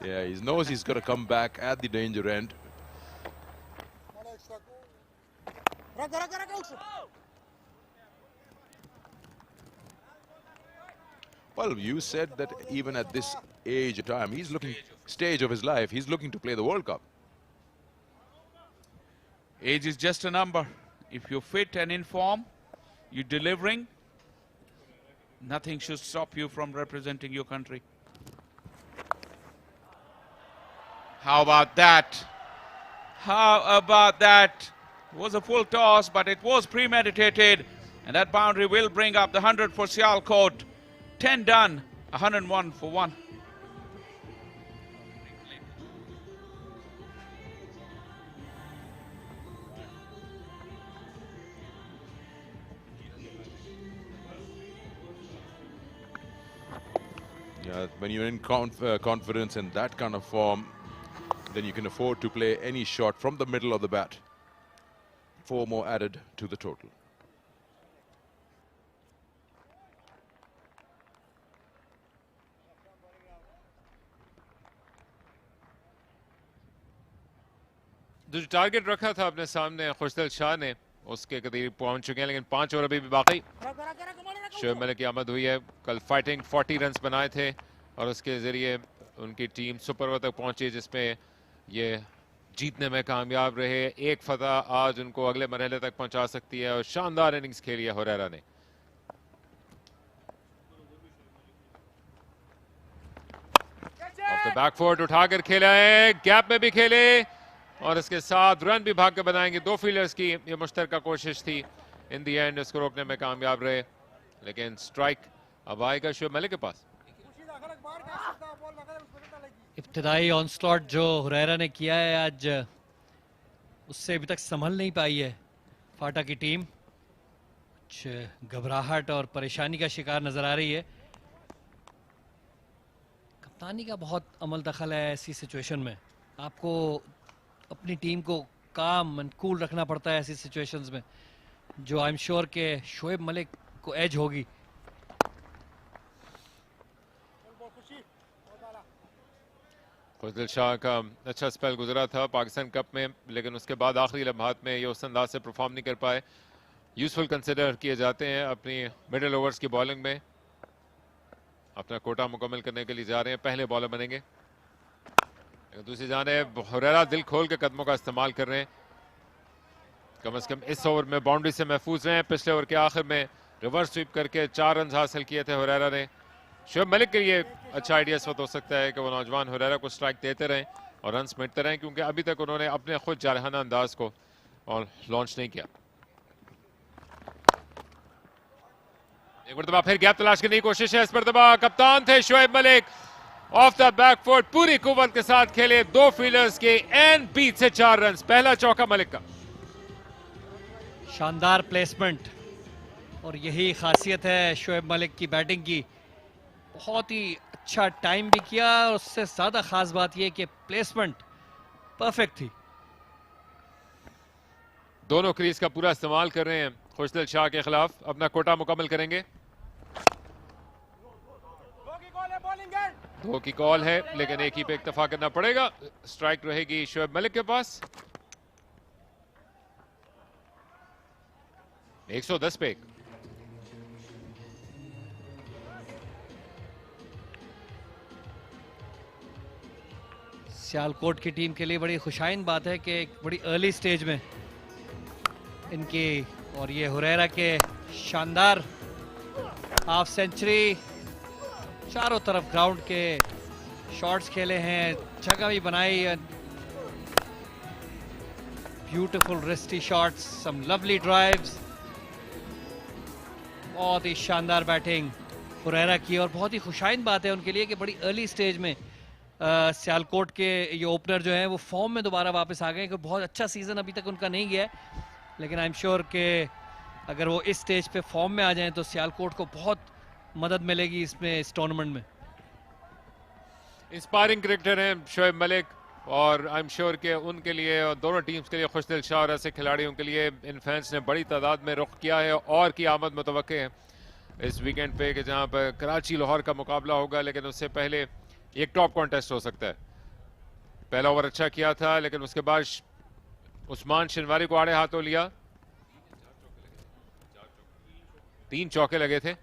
Yeah, he knows he's got to come back at the danger end. Well, you said that even at this age of time, stage of his life, he's looking to play the World Cup. Age is just a number. If you're fit and in form, you're delivering, nothing should stop you from representing your country. How about that? How about that? It was a full toss, but it was premeditated. And that boundary will bring up the 100 for Sialkot. 10 done, 101 for 1. Yeah, when you're in confidence and that kind of form, then you can afford to play any shot from the middle of the bat. 4 more added to the total. जो target रखा था अपने सामने खुशदिल शाह ने, उसके करीब पहुंच चुके हैं, लेकिन 5 ओवर अभी भी बाकी। शोएब मलिक की आमद हुई है। कल फाइटिंग 40 रन्स बनाए थे और उसके जरिए उनकी टीम सुपर ओवर तक पहुंची, जिसमें ये जीतने में कामयाब रहे। एक फतह आज उनको अगले मरहले तक पहुंचा सकती है और शानदार इनिंग्स खेली है हुरैरा ने। ऑफ द बैक फुट उठाकर खेला है, गैप में भी खेले और इसके साथ रन भी भाग के बनाएंगे। 2 फील्डर्स की ये मुश्तरका कोशिश थी। इन दी एंड इसको रोकने में कामयाब रहे, लेकिन स्ट्राइक अब आएगा शोएब मलिक के पास। इब्तिदाई ऑन स्लॉट जो हुरैरा ने किया है आज, उससे अभी तक संभल नहीं पाई है फाटा की टीम। कुछ घबराहट और परेशानी का शिकार नजर आ रही है। कप्तानी का बहुत अमल दखल है ऐसी सिचुएशन में। आपको अपनी टीम को काम एंड कूल रखना पड़ता है ऐसी सिचुएशंस में, जो आई एम श्योर के शोएब मलिक को एज होगी। खुशदिल शाह का अच्छा स्पेल गुजरा था पाकिस्तान कप में, लेकिन उसके बाद आखिरी लम्हात में ये उस अंदाज से परफॉर्म नहीं कर पाए। यूजफुल कंसिडर किए जाते हैं अपनी मिडिल ओवर्स की बॉलिंग में। अपना कोटा मुकम्मल करने के लिए जा रहे हैं, पहले बॉलर बनेंगे। दूसरी जानिब हुरैरा दिल खोल के कदमों का इस्तेमाल कर रहे हैं, कम से कम इस ओवर में बाउंड्री से महफूज रहे हैं। पिछले ओवर के आखिर में रिवर्स स्वीप करके 4 रन हासिल किए थे हुरैरा ने। शोएब मलिक के लिए अच्छा आइडिया इस वक्त हो सकता है कि वो नौजवान हुरैरा को स्ट्राइक देते रहें और रन मिटते रहें, क्योंकि अभी तक उन्होंने अपने खुद जारहाना अंदाज को और लॉन्च नहीं किया। एक मरतबा फिर गैप तलाश करने की कोशिश है, इस मरतबा कप्तान थे Shoaib Malik, of the back foot पूरी कुव्वत के साथ खेले, 2 फील्डर्स के एंड बीच से 4 रन। पहला चौका मलिक का। शानदार प्लेसमेंट, और यही खासियत है शोएब मलिक की बैटिंग की। बहुत ही अच्छा टाइम भी किया, और उससे ज्यादा खास बात यह कि प्लेसमेंट परफेक्ट थी। दोनों क्रीज का पूरा इस्तेमाल कर रहे हैं खुशदिल शाह के खिलाफ, अपना कोटा मुकम्मल करेंगे। 2 की कॉल है, लेकिन एक ही पे इक्तफा करना पड़ेगा। स्ट्राइक रहेगी शोएब मलिक के पास। 110 पे 1। सियालकोट की टीम के लिए बड़ी खुशाइन बात है कि एक बड़ी अर्ली स्टेज में इनकी, और ये हुरैरा के शानदार हाफ सेंचुरी, चारों तरफ ग्राउंड के शॉट्स खेले हैं, जगह भी बनाई, beautiful wristy shots, some lovely drives. बहुत ही शानदार बैटिंग हुरैरा की, और बहुत ही खुशाइन बात है उनके लिए कि बड़ी अर्ली स्टेज में सियालकोट के ये ओपनर जो है वो फॉर्म में दोबारा वापस आ गए। बहुत अच्छा सीजन अभी तक उनका नहीं गया है, लेकिन आई एम श्योर कि अगर वो इस स्टेज पे फॉर्म में आ जाएं तो सियालकोट को बहुत मदद मिलेगी इसमें, इस टूर्नामेंट में। इंस्पायरिंग क्रिकेटर हैं शोएब मलिक, और आई एम श्योर कि उनके लिए और दोनों टीम्स के लिए, खुशदिल शाह और ऐसे खिलाड़ियों के लिए इन फैंस ने बड़ी तादाद में रुख किया है, और की आमद मुतवक्के है इस वीकेंड पे कि जहां पर कराची लाहौर का मुकाबला होगा। लेकिन उससे पहले एक टॉप कॉन्टेस्ट हो सकता है। पहला ओवर अच्छा किया था, लेकिन उसके बाद उस्मान शिनवारी को आड़े हाथों लिया, 3 चौके लगे थे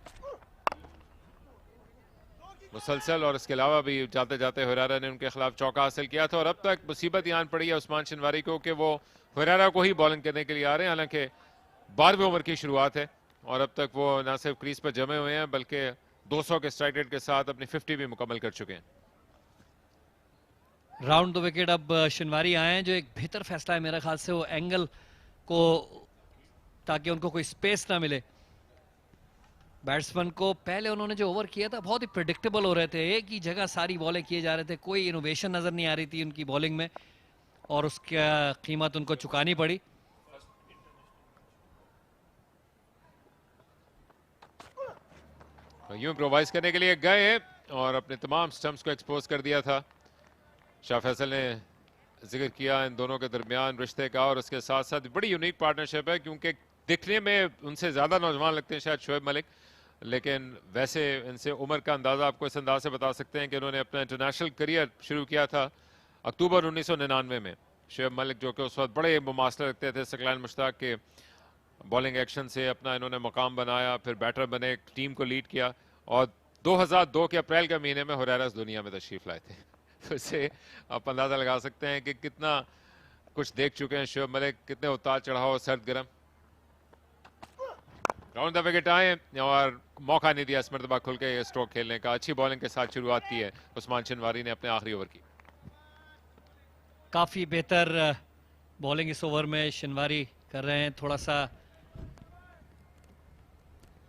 मुसलसल, और इसके अलावा भी जाते जाते हुरैरा ने उनके खिलाफ चौका हासिल किया था। और अब तक मुसीबत यान पड़ी है उस्मान शिनवारी को कि वो हुरैरा को ही बॉलिंग करने के लिए आ रहे हैं। हालांकि 12वें ओवर की शुरुआत है और अब तक वो ना सिर्फ क्रीज पर जमे हुए हैं बल्कि 200 के स्ट्राइक रेट के साथ अपनी 50 भी मुकम्मल कर चुके हैं। राउंड द विकेट अब शिनवारी आए हैं, जो एक बेहतर फैसला है मेरे ख्याल से, वो एंगल को, ताकि उनको कोई स्पेस ना मिले बैट्समैन को। पहले उन्होंने जो ओवर किया था बहुत ही प्रेडिक्टेबल हो रहे थे, एक ही जगह सारी बॉलें किए जा रहे थे, कोई इनोवेशन नजर नहीं आ रही थी उनकी बॉलिंग में, और उसका कीमत उनको चुकानी पड़ी। यूं इम्प्रोवाइज करने के लिए गए और अपने तमाम स्टंप्स को एक्सपोज कर दिया था। शाह फैसल ने जिक्र किया इन दोनों के दरमियान रिश्ते का, और उसके साथ साथ बड़ी यूनिक पार्टनरशिप है, क्योंकि दिखने में उनसे ज़्यादा नौजवान लगते हैं शायद शोएब मलिक, लेकिन वैसे इनसे उम्र का अंदाज़ा आपको इस अंदाज से बता सकते हैं कि उन्होंने अपना इंटरनेशनल करियर शुरू किया था अक्टूबर 1999 में। शोएब मलिक जो कि उस वक्त बड़े मुमासले रखते थे सकलैन मुश्ताक के बॉलिंग एक्शन से, अपना इन्होंने मकाम बनाया, फिर बैटर बने, टीम को लीड किया, और 2002 के अप्रैल के महीने में हुरैरा इस दुनिया में तशरीफ लाए थे। उससे आप अंदाज़ा लगा सकते हैं कि कितना कुछ देख चुके हैं शोएब मलिक, कितने उतार चढ़ाव, सर्द गर्म। राउंड द विकेट आए और मौका नहीं दिया इस मरतबा खुल के स्ट्रोक खेलने का। अच्छी बॉलिंग के साथ शुरुआत की है उस्मान शिनवारी ने अपने आखिरी ओवर की। काफ़ी बेहतर बॉलिंग इस ओवर में शिनवारी कर रहे हैं, थोड़ा सा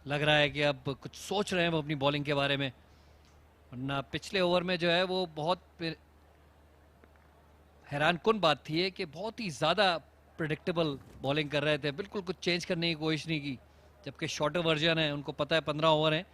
लग रहा है कि अब कुछ सोच रहे हैं वो अपनी बॉलिंग के बारे में, वरना पिछले ओवर में जो है वो बहुत हैरान कुन बात थी कि बहुत ही ज़्यादा प्रेडिक्टेबल बॉलिंग कर रहे थे, बिल्कुल कुछ चेंज करने की कोशिश नहीं की, जबकि शॉर्टर वर्जन है, उनको पता है 15 ओवर है।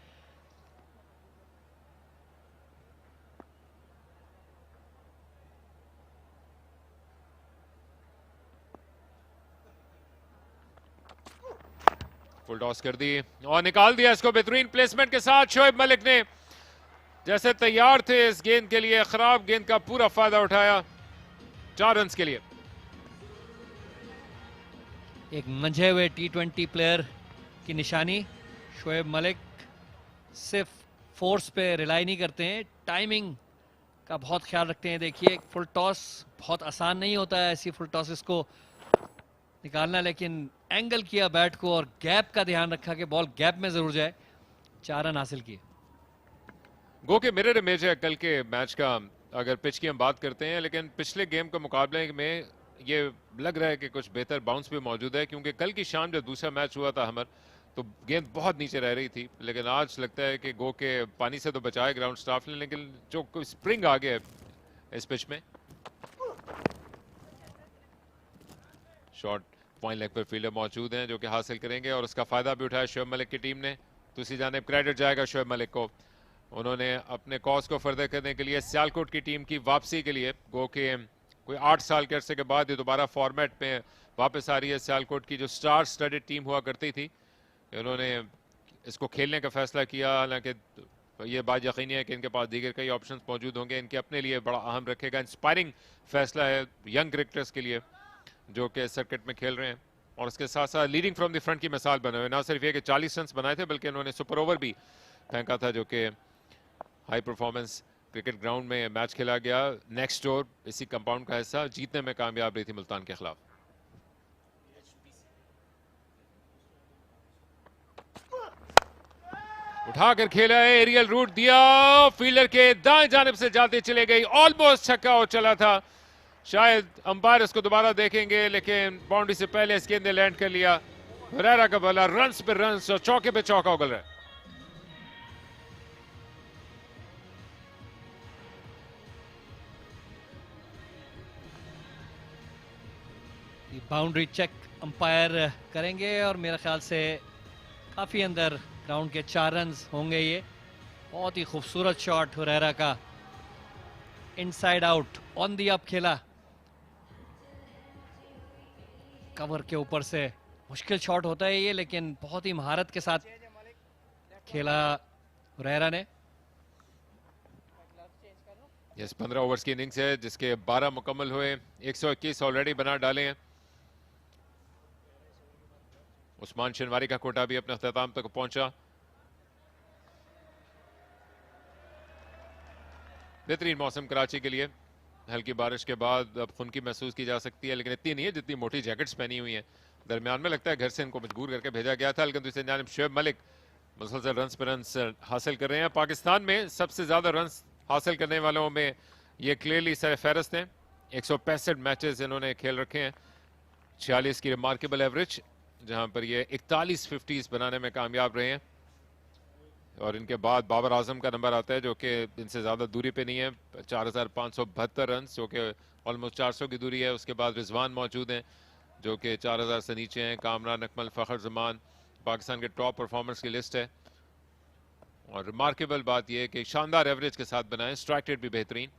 फुल टॉस कर दी और निकाल दिया इसको बेहतरीन प्लेसमेंट के साथ शोएब मलिक ने। जैसे तैयार थे इस गेंद के लिए, खराब गेंद का पूरा फायदा उठाया 4 रन के लिए। एक मंझे हुए T20 प्लेयर की निशानी। शोएब मलिक सिर्फ फोर्स पे रिलाई नहीं करते हैं, टाइमिंग का बहुत ख्याल रखते हैं। देखिए फुल टॉस बहुत आसान नहीं होता है, ऐसी फुल टॉसेस को निकालना, लेकिन एंगल किया बैट को और गैप का ध्यान रखा कि बॉल गैप में जरूर जाए। 4 रन हासिल किए। गो के मिरर इमेज है कल के मैच का अगर पिच की हम बात करते हैं, लेकिन पिछले गेम के मुकाबले में ये लग रहा है कि कुछ बेहतर बाउंस भी मौजूद है, क्योंकि कल की शाम जब दूसरा मैच हुआ था हमर तो गेंद बहुत नीचे रह रही थी, लेकिन आज लगता है कि गो के पानी से तो बचाए ग्राउंड स्टाफ ने, लेकिन जो स्प्रिंग आ गया है इस पिच में। शॉट पॉइंट लेग पर फील्डर मौजूद हैं जो कि हासिल करेंगे और उसका फायदा भी उठाया शोएब मलिक की टीम ने। दूसरी जानिब क्रेडिट जाएगा शोएब मलिक को, उन्होंने अपने कॉज को फर्दर करने के लिए सियालकोट की टीम की वापसी के लिए, गो के कोई 8 साल के अरसे के बाद ये दोबारा फॉर्मेट में वापस आ रही है सियालकोट की जो स्टार स्टडेड टीम हुआ करती थी, उन्होंने इसको खेलने का फैसला किया। हालांकि ये बात यकीनी है कि इनके पास दीगर कई ऑप्शंस मौजूद होंगे, इनके अपने लिए बड़ा अहम रखेगा। इंस्पायरिंग फैसला है यंग क्रिकेटर्स के लिए जो कि सर्किट में खेल रहे हैं और उसके साथ साथ लीडिंग फ्रॉम द फ्रंट की मिसाल बने हुए। ना सिर्फ ये कि 40 रन बनाए थे बल्कि उन्होंने सुपर ओवर भी फेंका था, जो कि हाई परफॉर्मेंस क्रिकेट ग्राउंड में मैच खेला गया। नेक्स्ट डोर इसी कंपाउंड का हिस्सा जीतने में कामयाब रही थी मुल्तान के खिलाफ। उठाकर खेला है, एरियल रूट दिया, फील्डर के दाएं जानिब से जाते चले गई, ऑलमोस्ट छक्का हो चला था। शायद अंपायर इसको दोबारा देखेंगे, लेकिन बाउंड्री से पहले इस गेंद ने लैंड कर लिया। हुरैरा का बल्ला रन्स पे रन्स और चौके पे चौका उगल रहा है। बाउंड्री चेक अंपायर करेंगे और मेरे ख्याल से काफी अंदर ग्राउंड के 4 रन होंगे। ये बहुत ही खूबसूरत शॉट हुरैरा का, inside out on the up खेला, कवर के ऊपर से। मुश्किल शॉट होता है ये, लेकिन बहुत ही महारत के साथ खेला हुरैरा ने। यस 15 ओवर्स की इनिंग्स है जिसके 12 मुकम्मल हुए, 121 ऑलरेडी बना डाले हैं। उस्मान शनवारी का कोटा भी अपने अख्ताम तक पहुंचा। बेहतरीन मौसम कराची के लिए, हल्की बारिश के बाद अब खुनकी महसूस की जा सकती है, लेकिन इतनी नहीं है जितनी मोटी जैकेट्स पहनी हुई हैं। दरमियान में लगता है घर से इनको मजबूर करके भेजा गया था, लेकिन दूसरी जानिब शोएब मलिक मुसलसल रन पर रन हासिल कर रहे हैं। पाकिस्तान में सबसे ज्यादा रन हासिल करने वालों में ये क्लियरली सर फहरस्त हैं। 165 मैचेस इन्होंने खेल रखे हैं, 46 की रिमार्केबल एवरेज, जहां पर ये 41 50s बनाने में कामयाब रहे हैं। और इनके बाद बाबर आजम का नंबर आता है जो कि इनसे ज़्यादा दूरी पे नहीं है, 4572 रन, जो कि ऑलमोस्ट 400 की दूरी है। उसके बाद रिजवान मौजूद हैं जो कि 4000 से नीचे हैं। कामरान अकमल, फ़खर जमान पाकिस्तान के टॉप परफॉर्मर्स की लिस्ट है। और रिमार्केबल बात यह है कि शानदार एवरेज के साथ बनाए, स्ट्राइक रेट भी बेहतरीन।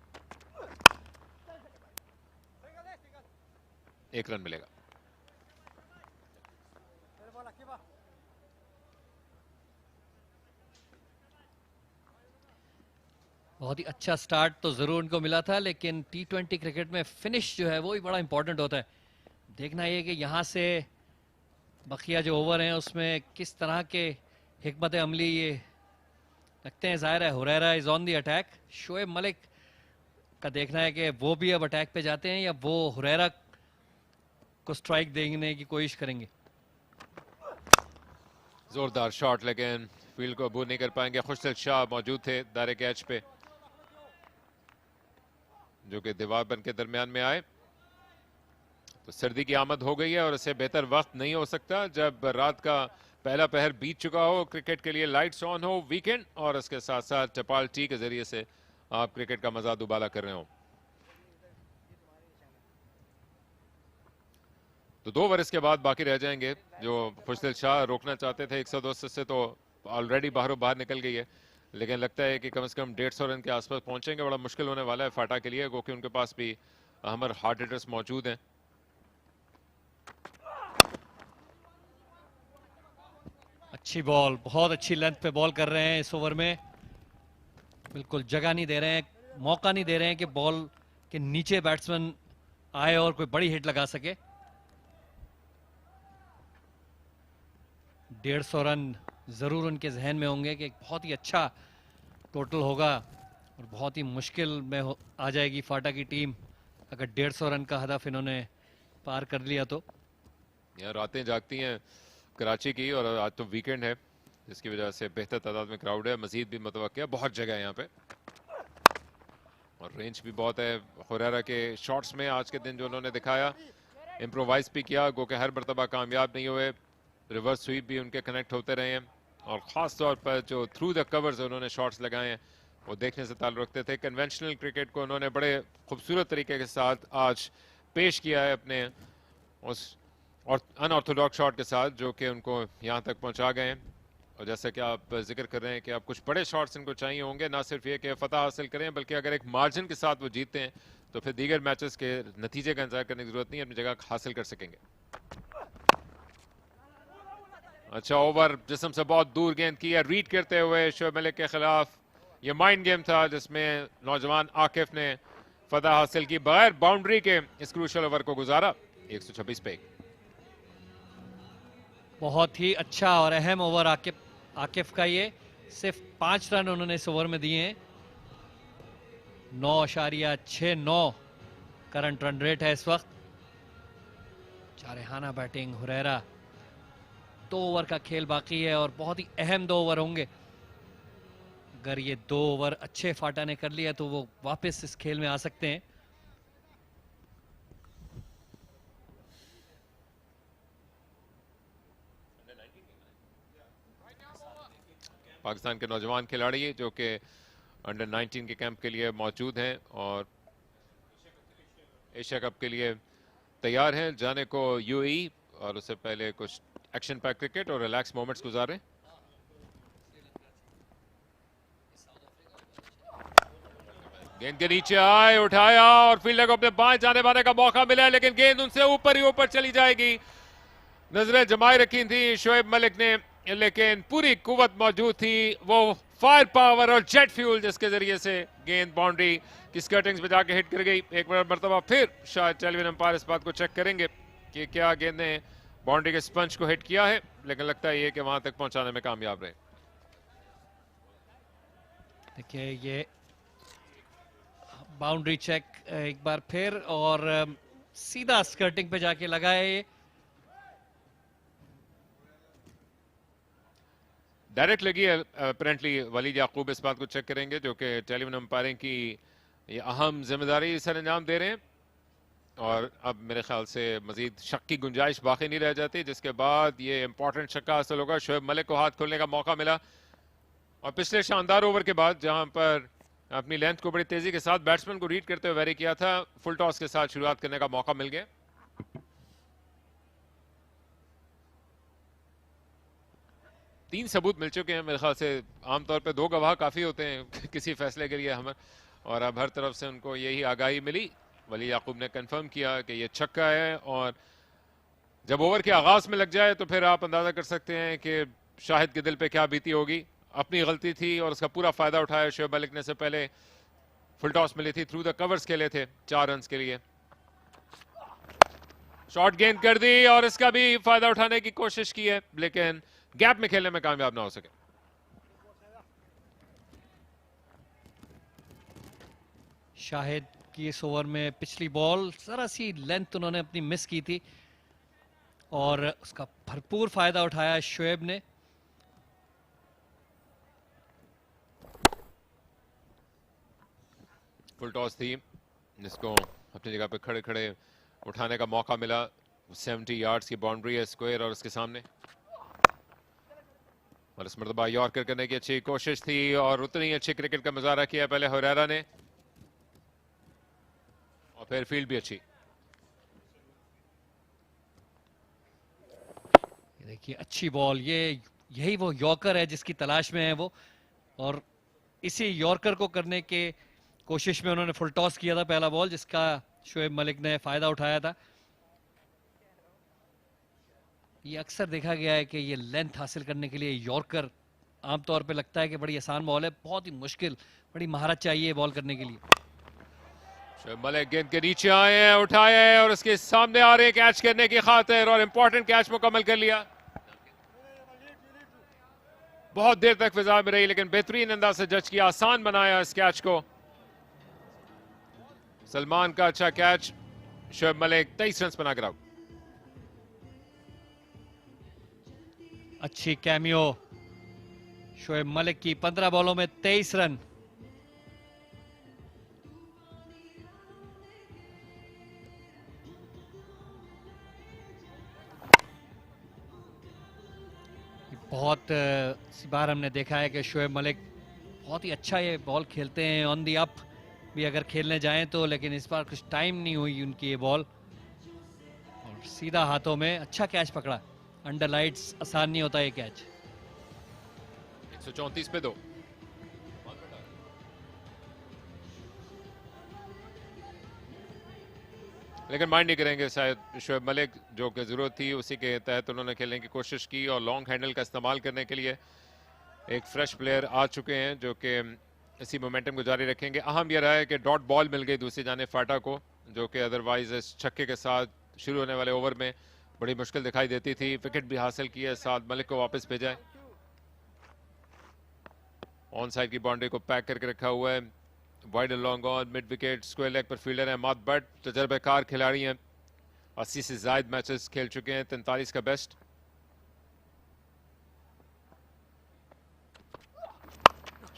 1 रन मिलेगा। बहुत ही अच्छा स्टार्ट तो जरूर उनको मिला था, लेकिन T20 क्रिकेट में फिनिश जो है वो ही बड़ा इंपॉर्टेंट होता है। देखना ये कि यहाँ से बकिया जो ओवर हैं उसमें किस तरह के हिकमत अमली ये लगते हैं। जाहिर है Huraira is on the attack, Shoaib Malik का देखना है कि वो भी अब अटैक पे जाते हैं या वो हुरैरा को स्ट्राइक देने की कोशिश करेंगे। जोरदार शॉट, लेकिन फील्ड को अबूर नहीं कर पाएंगे। खुशदिल शाह मौजूद थे दायरे कैच पे, जो कि दीवार बन के दरमियान में आए। तो सर्दी की आमद हो गई है और इससे बेहतर वक्त नहीं हो सकता जब रात का पहला पहर बीत चुका हो, क्रिकेट के लिए लाइट्स ऑन हो, वीकेंड, और इसके साथ साथ टपाल टी के जरिए से आप क्रिकेट का मजा दुबाला कर रहे हो। तो 2 ओवर के बाद बाकी रह जाएंगे जो खुशदिल शाह रोकना चाहते थे। 102 से तो ऑलरेडी बाहर निकल गई है, लेकिन लगता है कि कम से कम 150 रन के आसपास पहुंचेंगे। बड़ा मुश्किल होने वाला है फाटा के लिए, क्योंकि उनके पास भी हमर हार्ड हिटर्स मौजूद हैं। अच्छी बॉल, बहुत अच्छी लेंथ पे बॉल कर रहे हैं इस ओवर में। बिल्कुल जगह नहीं दे रहे हैं, मौका नहीं दे रहे हैं कि बॉल के नीचे बैट्समैन आए और कोई बड़ी हिट लगा सके। 150 रन जरूर उनके जहन में होंगे कि बहुत ही अच्छा टोटल होगा और बहुत ही मुश्किल में आ जाएगी फाटा की टीम अगर 150 रन का हदफ इन्होंने पार कर लिया तो। यार रातें जागती हैं कराची की, और आज तो वीकेंड है जिसकी वजह से बेहतर तादाद में क्राउड है, मजीद भी मुतवक्किल है, बहुत जगह है यहाँ पे और रेंज भी बहुत है। हुरैरा के शॉट्स में आज के दिन जो उन्होंने दिखाया, इम्प्रोवाइज भी किया, गो के हर मरतबा कामयाब नहीं हुए, रिवर्स स्वीप भी उनके कनेक्ट होते रहे हैं और ख़ास तौर पर जो थ्रू द कवर्स उन्होंने शॉट्स लगाए हैं वो देखने से ताल्लुक़ रखते थे। कन्वेंशनल क्रिकेट को उन्होंने बड़े खूबसूरत तरीके के साथ आज पेश किया है अपने उस और अनऑर्थोडॉक्स शॉट के साथ जो कि उनको यहाँ तक पहुँचा गए हैं। और जैसा कि आप जिक्र कर रहे हैं कि आप कुछ बड़े शॉट्स इनको चाहिए होंगे, ना सिर्फ ये कि फतह हासिल करें बल्कि अगर एक मार्जिन के साथ वो जीतते हैं तो फिर दीगर मैचेस के नतीजे का इंतजार करने की जरूरत नहीं, अपनी जगह हासिल कर सकेंगे। अच्छा ओवर जिस्म से बहुत दूर गेंद की है, रीड करते हुए शोएब मलिक के खिलाफ ये माइंड गेम था जिसमें नौजवान आकिफ ने फतह हासिल की, बगैर बाउंड्री के इस क्रूशल ओवर को गुजारा 126 पे। बहुत ही अच्छा और अहम ओवर आकिफ का, ये सिर्फ 5 रन उन्होंने इस ओवर में दिए हैं। 9.69 करंट रन रेट है इस वक्त। जारहाना बैटिंग हुरैरा, 2 ओवर का खेल बाकी है और बहुत ही अहम 2 ओवर होंगे। अगर ये 2 ओवर अच्छे फाटा ने कर लिया तो वो वापस इस खेल में आ सकते हैं। पाकिस्तान के नौजवान खिलाड़ी जो कि अंडर 19 के कैंप के लिए मौजूद हैं और एशिया कप के लिए तैयार हैं जाने को यूएई, और उससे पहले कुछ एक्शन पैक क्रिकेट और रिलैक्स मोमेंट्स गुजारे। गेंद के नीचे आए, उठाया और फील्डर को अपने बाएं जाने बाने का मौका मिला, लेकिन गेंद उनसे ऊपर ही ऊपर चली जाएगी। नजरें जमाई रखी थी शोएब मलिक ने, लेकिन पूरी कुव्वत मौजूद थी, वो फायर पावर और जेट फ्यूल जिसके जरिए से गेंद बाउंड्री की स्कर्टिंग्स पे जाके हिट कर गई। एक बार मरतबा फिर शायद टेलीविजन अंपायर इस बात को चेक करेंगे कि क्या गेंद ने बाउंड्री के स्पंज को हिट किया है, लेकिन लगता है ये कि वहां तक पहुंचाने में कामयाब रहे। देखिए ये बाउंड्री चेक एक बार फिर और सीधा स्कर्टिंग पे जाके लगा है ये। डायरेक्ट लगी है अपेरेंटली। वलीद याकूब इस बात को चेक करेंगे जो कि टेलीविजन अंपायरिंग की ये अहम जिम्मेदारी सर अंजाम दे रहे हैं, और अब मेरे ख्याल से मजीद शक की गुंजाइश बाकी नहीं रह जाती, जिसके बाद ये इंपॉर्टेंट छक्का हासिल होगा। शोएब मलिक को हाथ खोलने का मौका मिला और पिछले शानदार ओवर के बाद जहां पर अपनी लेंथ को बड़ी तेजी के साथ बैट्समैन को रीड करते हुए वेरी किया था, फुल टॉस के साथ शुरुआत करने का मौका मिल गया। तीन सबूत मिल चुके हैं मेरे ख्याल से। आमतौर पे 2 गवाह काफी होते हैं किसी फैसले के लिए हमें, और अब हर तरफ से उनको यही आगाही मिली। वली याकूब ने कंफर्म किया कि ये छक्का है, और जब ओवर के आगाज में लग जाए तो फिर आप अंदाजा कर सकते हैं कि शाहिद के दिल पे क्या बीती होगी। अपनी गलती थी और उसका पूरा फायदा उठाया शोएब मलिक ने। से पहले फुल टॉस मिली थी, थ्रू द कवर्स खेले थे 4 रन के लिए। शॉर्ट गेंद कर दी और इसका भी फायदा उठाने की कोशिश की है, लेकिन गैप में खेलने में कामयाब ना हो सके। शाहिद की इस ओवर में पिछली बॉल जरा सी लेंथ उन्होंने अपनी मिस की थी और उसका भरपूर फायदा उठाया शोएब ने। फुल टॉस थी जिसको अपनी जगह पे खड़े खड़े उठाने का मौका मिला। 70 यार्ड्स की बाउंड्री है स्क्वायर और उसके सामने, और इस मरतबा यॉर्कर करने की अच्छी कोशिश थी और उतनी ही अच्छी क्रिकेट का मुजाहरा किया पहले हुरैरा ने, और फिर फील्ड भी अच्छी। देखिए अच्छी बॉल, यही वो यॉर्कर है जिसकी तलाश में है वो, और इसी यॉर्कर को करने के कोशिश में उन्होंने फुल टॉस किया था पहला बॉल, जिसका शोएब मलिक ने फायदा उठाया था। ये अक्सर देखा गया है कि ये लेंथ हासिल करने के लिए यॉर्कर आमतौर पे लगता है कि बड़ी आसान बॉल है, बहुत ही मुश्किल बड़ी महारत चाहिए बॉल करने के लिए। शोएब मलिक गेंद के नीचे आए हैं, उठाए हैं और उसके सामने आ रहे हैं कैच करने की खातिर और इंपॉर्टेंट कैच मुकम्मल कर लिया। बहुत देर तक फिजा में रही लेकिन बेहतरीन अंदाज से जज किया, आसान बनाया इस कैच को। सलमान का अच्छा कैच, शोएब मलिक 23 रन बनाकर आउट। अच्छी कैमियो शोएब मलिक की, 15 बॉलों में 23 रन। बहुत सी बार हमने देखा है कि शोएब मलिक बहुत ही अच्छा ये बॉल खेलते हैं, ऑन दी अप भी अगर खेलने जाएं तो, लेकिन इस बार कुछ टाइम नहीं हुई उनकी ये बॉल और सीधा हाथों में अच्छा कैच पकड़ा। अंडर लाइट्स आसान नहीं होता ये कैच। 134 पे 2। लेकिन माइंड नहीं करेंगे शायद शोएब मलिक, जो कि जरूरत थी उसी के तहत उन्होंने खेलने की कोशिश की और लॉन्ग हैंडल का इस्तेमाल करने के लिए एक फ्रेश प्लेयर आ चुके हैं जो कि इसी मोमेंटम को जारी रखेंगे। अहम यह रहा है कि डॉट बॉल मिल गई दूसरी जाने फाटा को, जो कि अदरवाइज इस छक्के के साथ शुरू होने वाले ओवर में बड़ी मुश्किल दिखाई देती थी। विकेट भी हासिल की है, साथ मलिक को वापस भेजा है। ऑन साइड की बाउंड्री को पैक करके रखा हुआ है। Wide long on, mid wicket, square leg पर फील्डर है मात बट, तजर्बेकार खिलाड़ी हैं, 80 से ज्यादा मैचेस खेल चुके हैं, 43 का बेस्ट।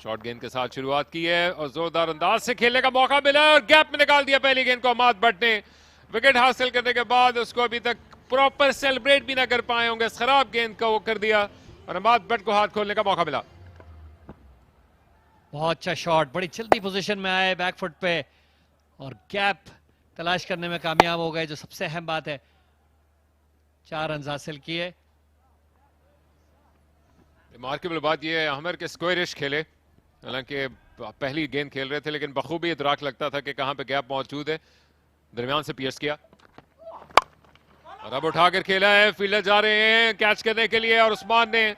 शॉर्ट गेंद के साथ शुरुआत की है और जोरदार अंदाज से खेलने का मौका मिला और गैप में निकाल दिया पहली गेंद को अमाद भट्ट ने। विकेट हासिल करने के बाद उसको अभी तक प्रॉपर सेलिब्रेट भी ना कर पाए होंगे, खराब गेंद का वो कर दिया और अमाद भट्ट को हाथ खोलने का मौका मिला। बहुत अच्छा शॉट, बड़ी जल्दी पोजीशन में आए बैक फुट पे और गैप तलाश करने में कामयाब हो गए, जो सबसे अहम बात है। 4 रन हासिल किए। रिमार्केबल बात यह है आमिर के स्क्वायरिश खेले, हालांकि पहली गेंद खेल रहे थे लेकिन बखूबी इदराक लगता था कि कहां पे गैप मौजूद है। दरमियान से पियर्स किया और अब उठाकर खेला है, फील्डर जा रहे हैं कैच करने के लिए और उस्मान ने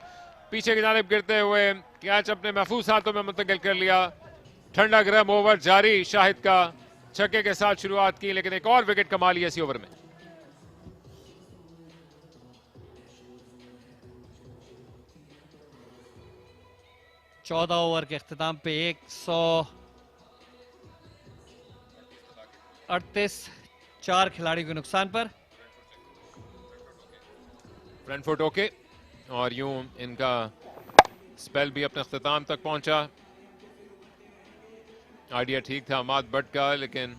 पीछे की जानिब गिरते हुए कैच अपने महफूज हाथों में मुंतकिल कर लिया। ठंडा गर्म ओवर जारी, शाहिद का छक्के के साथ शुरुआत की लेकिन एक और विकेट कमा लिया इसी ओवर में। चौदह ओवर के अख्तिताम पे 138, 4 खिलाड़ियों के नुकसान पर। फ्रंट फुट ओके और यूं इनका स्पेल भी अपने अख्तिताम तक पहुंचा। आइडिया ठीक था अमाद भट्ट का लेकिन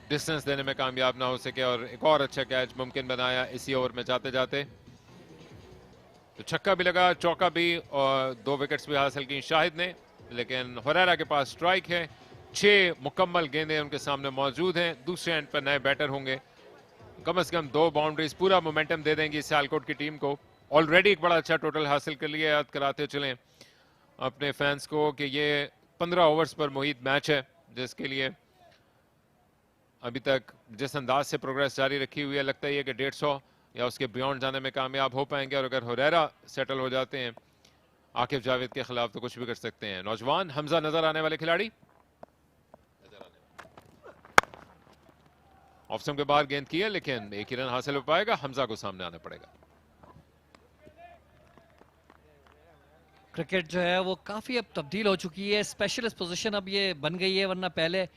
डिस्टेंस देने में कामयाब ना हो सके और एक और अच्छा कैच मुमकिन बनाया इसी ओवर में जाते जाते। तो छक्का भी लगा, चौका भी और 2 विकेट्स भी हासिल की शाहिद ने, लेकिन हुरैरा के पास स्ट्राइक है। 6 मुकम्मल गेंदें उनके सामने मौजूद हैं। दूसरे एंड पर नए बैटर होंगे, कम से कम 2 बाउंड्रीज पूरा मोमेंटम दे देंगी सियालकोट की टीम को। ऑलरेडी एक बड़ा अच्छा टोटल हासिल कर लिया। याद कराते चलें अपने फैंस को कि ये 15 ओवर्स पर मुहित मैच है, जिसके लिए अभी तक जिस अंदाज से प्रोग्रेस जारी रखी हुई है, लगता ही है कि 150 या उसके बियॉन्ड जाने में कामयाब हो पाएंगे। और अगर हुरैरा सेटल हो जाते हैं आकिब जावेद के खिलाफ तो कुछ भी कर सकते हैं। नौजवान हमजा नजर आने वाले खिलाड़ी, ऑफ स्टंप के बाहर गेंद की है लेकिन एक ही रन हासिल हो पाएगा, हमजा को सामने आना पड़ेगा। क्रिकेट जो है वो काफी अब तब्दील हो चुकी है, स्पेशलिस्ट पोजीशन अब ये बन गई है, वरना पहले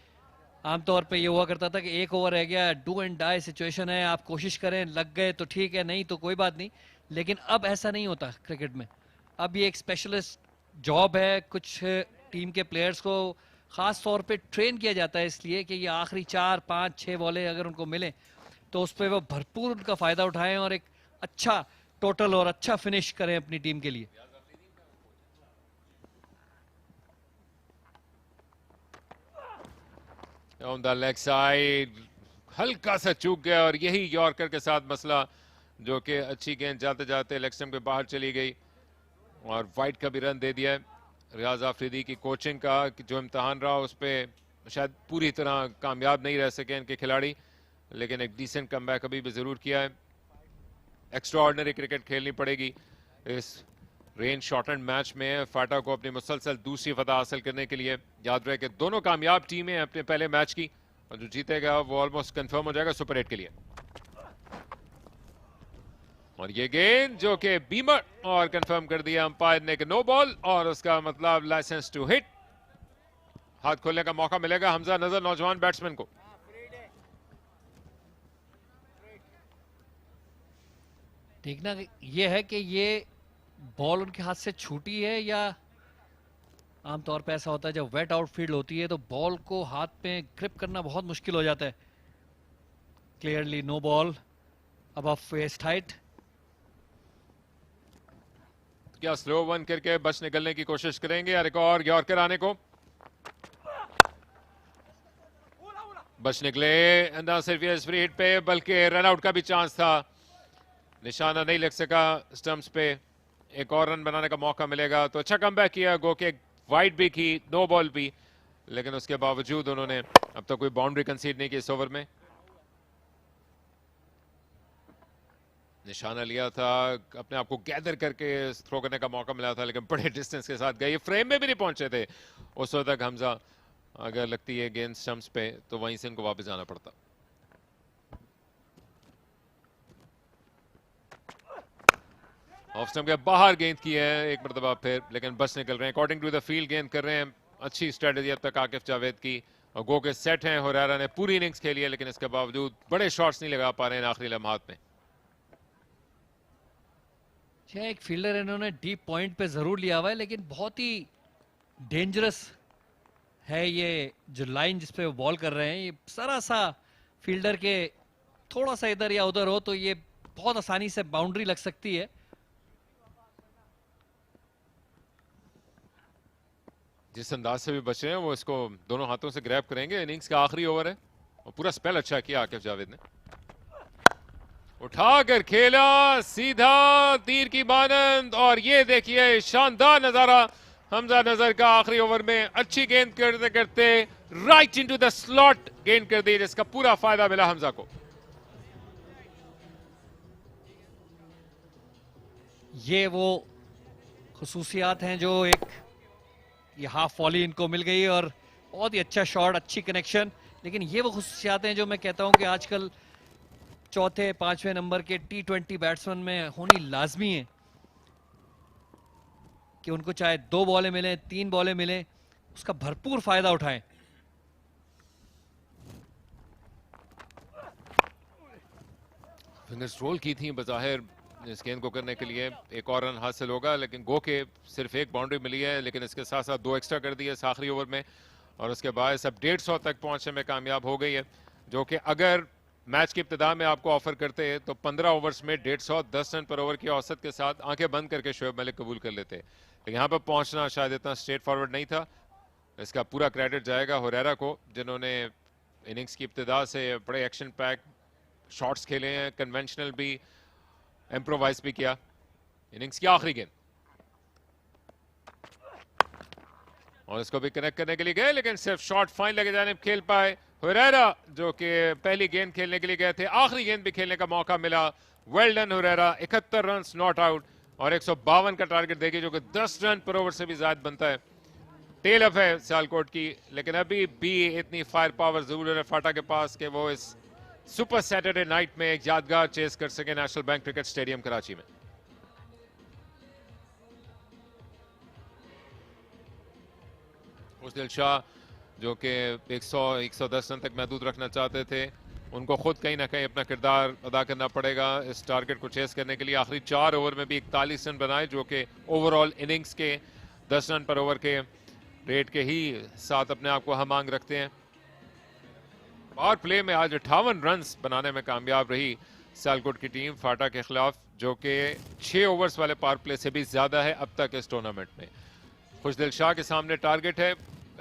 आमतौर पे ये हुआ करता था कि 1 ओवर रह गया, डू एंड डाई सिचुएशन है, आप कोशिश करें, लग गए तो ठीक है, नहीं तो कोई बात नहीं। लेकिन अब ऐसा नहीं होता क्रिकेट में, अब ये एक स्पेशलिस्ट जॉब है। कुछ टीम के प्लेयर्स को ख़ास तौर पे ट्रेन किया जाता है इसलिए कि ये आखिरी 4, 5, 6 बॉलें अगर उनको मिले तो उस पर वो भरपूर उनका फ़ायदा उठाएं और एक अच्छा टोटल और अच्छा फिनिश करें अपनी टीम के लिए। ऑन द लेग साइड हल्का सा चूक गया और यही यॉर्कर के साथ मसला, जो कि अच्छी गेंद जाते जाते लेग स्टंप के बाहर चली गई और वाइड का भी रन दे दिया है। रियाज आफरीदी की कोचिंग का जो इम्तहान रहा उस पर शायद पूरी तरह कामयाब नहीं रह सके इनके खिलाड़ी, लेकिन एक डिसेंट कमबैक अभी भी जरूर किया है। एक्स्ट्रा ऑर्डिनरी क्रिकेट खेलनी पड़ेगी इस रेंज शॉर्टेंड मैच में फाटा को अपनी मुसलसल दूसरी फतह हासिल करने के लिए। याद रहे कि दोनों कामयाब टीमें अपने पहले मैच की, और जो जीतेगा वो ऑलमोस्ट कंफर्म हो जाएगा सुपर 8 के लिए। और ये गेंद जो कि बीमर और कंफर्म कर दिया अंपायर ने कि नो बॉल, और उसका मतलब लाइसेंस टू हिट। हाथ खोलने का मौका मिलेगा हमजा नजर नौजवान बैट्समैन को। देखना ये है कि ये बॉल उनके हाथ से छूटी है, या आमतौर पे ऐसा होता है जब वेट आउटफील्ड होती है तो बॉल को हाथ में ग्रिप करना बहुत मुश्किल हो जाता है। Clearly no ball above waist height. क्या स्लो वन करके बच निकलने की कोशिश करेंगे, या एक और यॉर्कर आने को बच निकले। ना सिर्फ ये फ्री हिट पे बल्कि रन आउट का भी चांस था, निशाना नहीं लग सका स्टंप्स पे। एक और रन बनाने का मौका मिलेगा तो अच्छा कमबैक किया, गो के वाइड भी की, नो बॉल भी, लेकिन उसके बावजूद उन्होंने अब तक कोई बाउंड्री कंसीड नहीं की इस ओवर में। निशाना लिया था, अपने आप को गैदर करके थ्रो करने का मौका मिला था, लेकिन बड़े डिस्टेंस के साथ गए, फ्रेम में भी नहीं पहुंचे थे उस वक्त तक हमजा। अगर लगती है गेंद स्टंप्स पे तो वहीं से इनको वापस जाना पड़ता। ऑफ स्टंप के बाहर गेंद की है एक मरतबा फिर, लेकिन बच निकल रहे हैं। अकॉर्डिंग टू द फील्ड गेंद कर रहे हैं। अच्छी स्ट्रेटेजी अब तक आकिफ जावेद की, और गो के सेट हैं। हुरैरा ने पूरी इनिंग्स खेली है, लेकिन इसके बावजूद बड़े शॉट्स नहीं लगा पा रहे हैं आखिरी लम्हात में। एक फील्डर इन्होंने डीप पॉइंट पे जरूर लिया हुआ है, लेकिन बहुत ही डेंजरस है ये जो लाइन जिसपे वो बॉल कर रहे हैं। ये सारा सा फील्डर के थोड़ा सा इधर या उधर हो तो ये बहुत आसानी से बाउंड्री लग सकती है। जिस अंदाज से भी बच रहे हैं वो इसको दोनों हाथों से ग्रैब करेंगे। इनिंग्स का आखिरी ओवर है और पूरा स्पेल अच्छा किया आकिफ जावेद ने, उठाकर खेला सीधा तीर की मानंद। और ये देखिए शानदार नजारा हमजा नजर का आखिरी ओवर में, अच्छी गेंद करते करते राइट इनटू द स्लॉट गेंद कर दी, जिसका पूरा फायदा मिला हमजा को। ये वो खुसूसियात हैं जो एक ये हाफ वॉली इनको मिल गई और बहुत ही अच्छा शॉट, अच्छी कनेक्शन। लेकिन ये वो खुसूसियात हैं जो मैं कहता हूं कि आजकल चौथे पांचवें नंबर के T20 बैट्समैन में होनी लाजमी है, कि उनको चाहे 2 बॉलें मिले 3 बॉलें मिले उसका भरपूर फायदा उठाएं। फिंगर्स रोल की थी बज़ाहिर इस गेंद को करने के लिए। एक और रन हासिल होगा, लेकिन गो के सिर्फ एक बाउंड्री मिली है, लेकिन इसके साथ साथ 2 एक्स्ट्रा कर दिए इस आखिरी ओवर में, और उसके बाद सब 150 तक पहुंचने में कामयाब हो गई है, जो कि अगर मैच की इब्तिदा में आपको ऑफर करते हैं तो 15 ओवर्स में 150 10 रन पर ओवर की औसत के साथ आंखें बंद करके शोएब मलिक कबूल कर लेते। लेकिन यहाँ पर पहुंचना शायद इतना स्ट्रेट फॉरवर्ड नहीं था। इसका पूरा क्रेडिट जाएगा हुरैरा को, जिन्होंने इनिंग्स की इब्तिदा से बड़े एक्शन पैक शॉट्स खेले हैं, कन्वेंशनल भी, इम्प्रोवाइज भी किया। इनिंग्स की आखिरी गेंद और इसको भी कनेक्ट करने के लिए गए, लेकिन सिर्फ शॉट फाइन लगे जाने खेल पाए हुरैरा, जो कि पहली गेंद खेलने के लिए गए थे। आखिरी गेंद भी खेलने का मौका मिला। Well done Huraira, 71 run not out और 152 का टारगेट देगी, जो कि 10 रन पर ओवर से भी ज्यादा बनता है। टेल अप है सियालकोट की, लेकिन अभी भी इतनी फायर पावर जरूर है फाटा के पास कि वो इस सुपर सैटरडे नाइट में एक यादगार चेस कर सके national bank cricket stadium Karachi में। उस शाह जो कि 100-110 रन तक महदूद रखना चाहते थे, उनको खुद कहीं ना कहीं अपना किरदार अदा करना पड़ेगा इस टारगेट को चेस करने के लिए। आखिरी 4 ओवर में भी 41 रन बनाए, जो कि ओवरऑल इनिंग्स के 10 रन पर ओवर के रेट के ही साथ अपने आप को हम आंग रखते हैं। पावर प्ले में आज 58 रन बनाने में कामयाब रही सियालकोट की टीम फाटा के खिलाफ, जो कि 6 ओवर्स वाले पावर प्ले से भी ज्यादा है अब तक इस टूर्नामेंट में। खुशदिल शाह के सामने टारगेट है,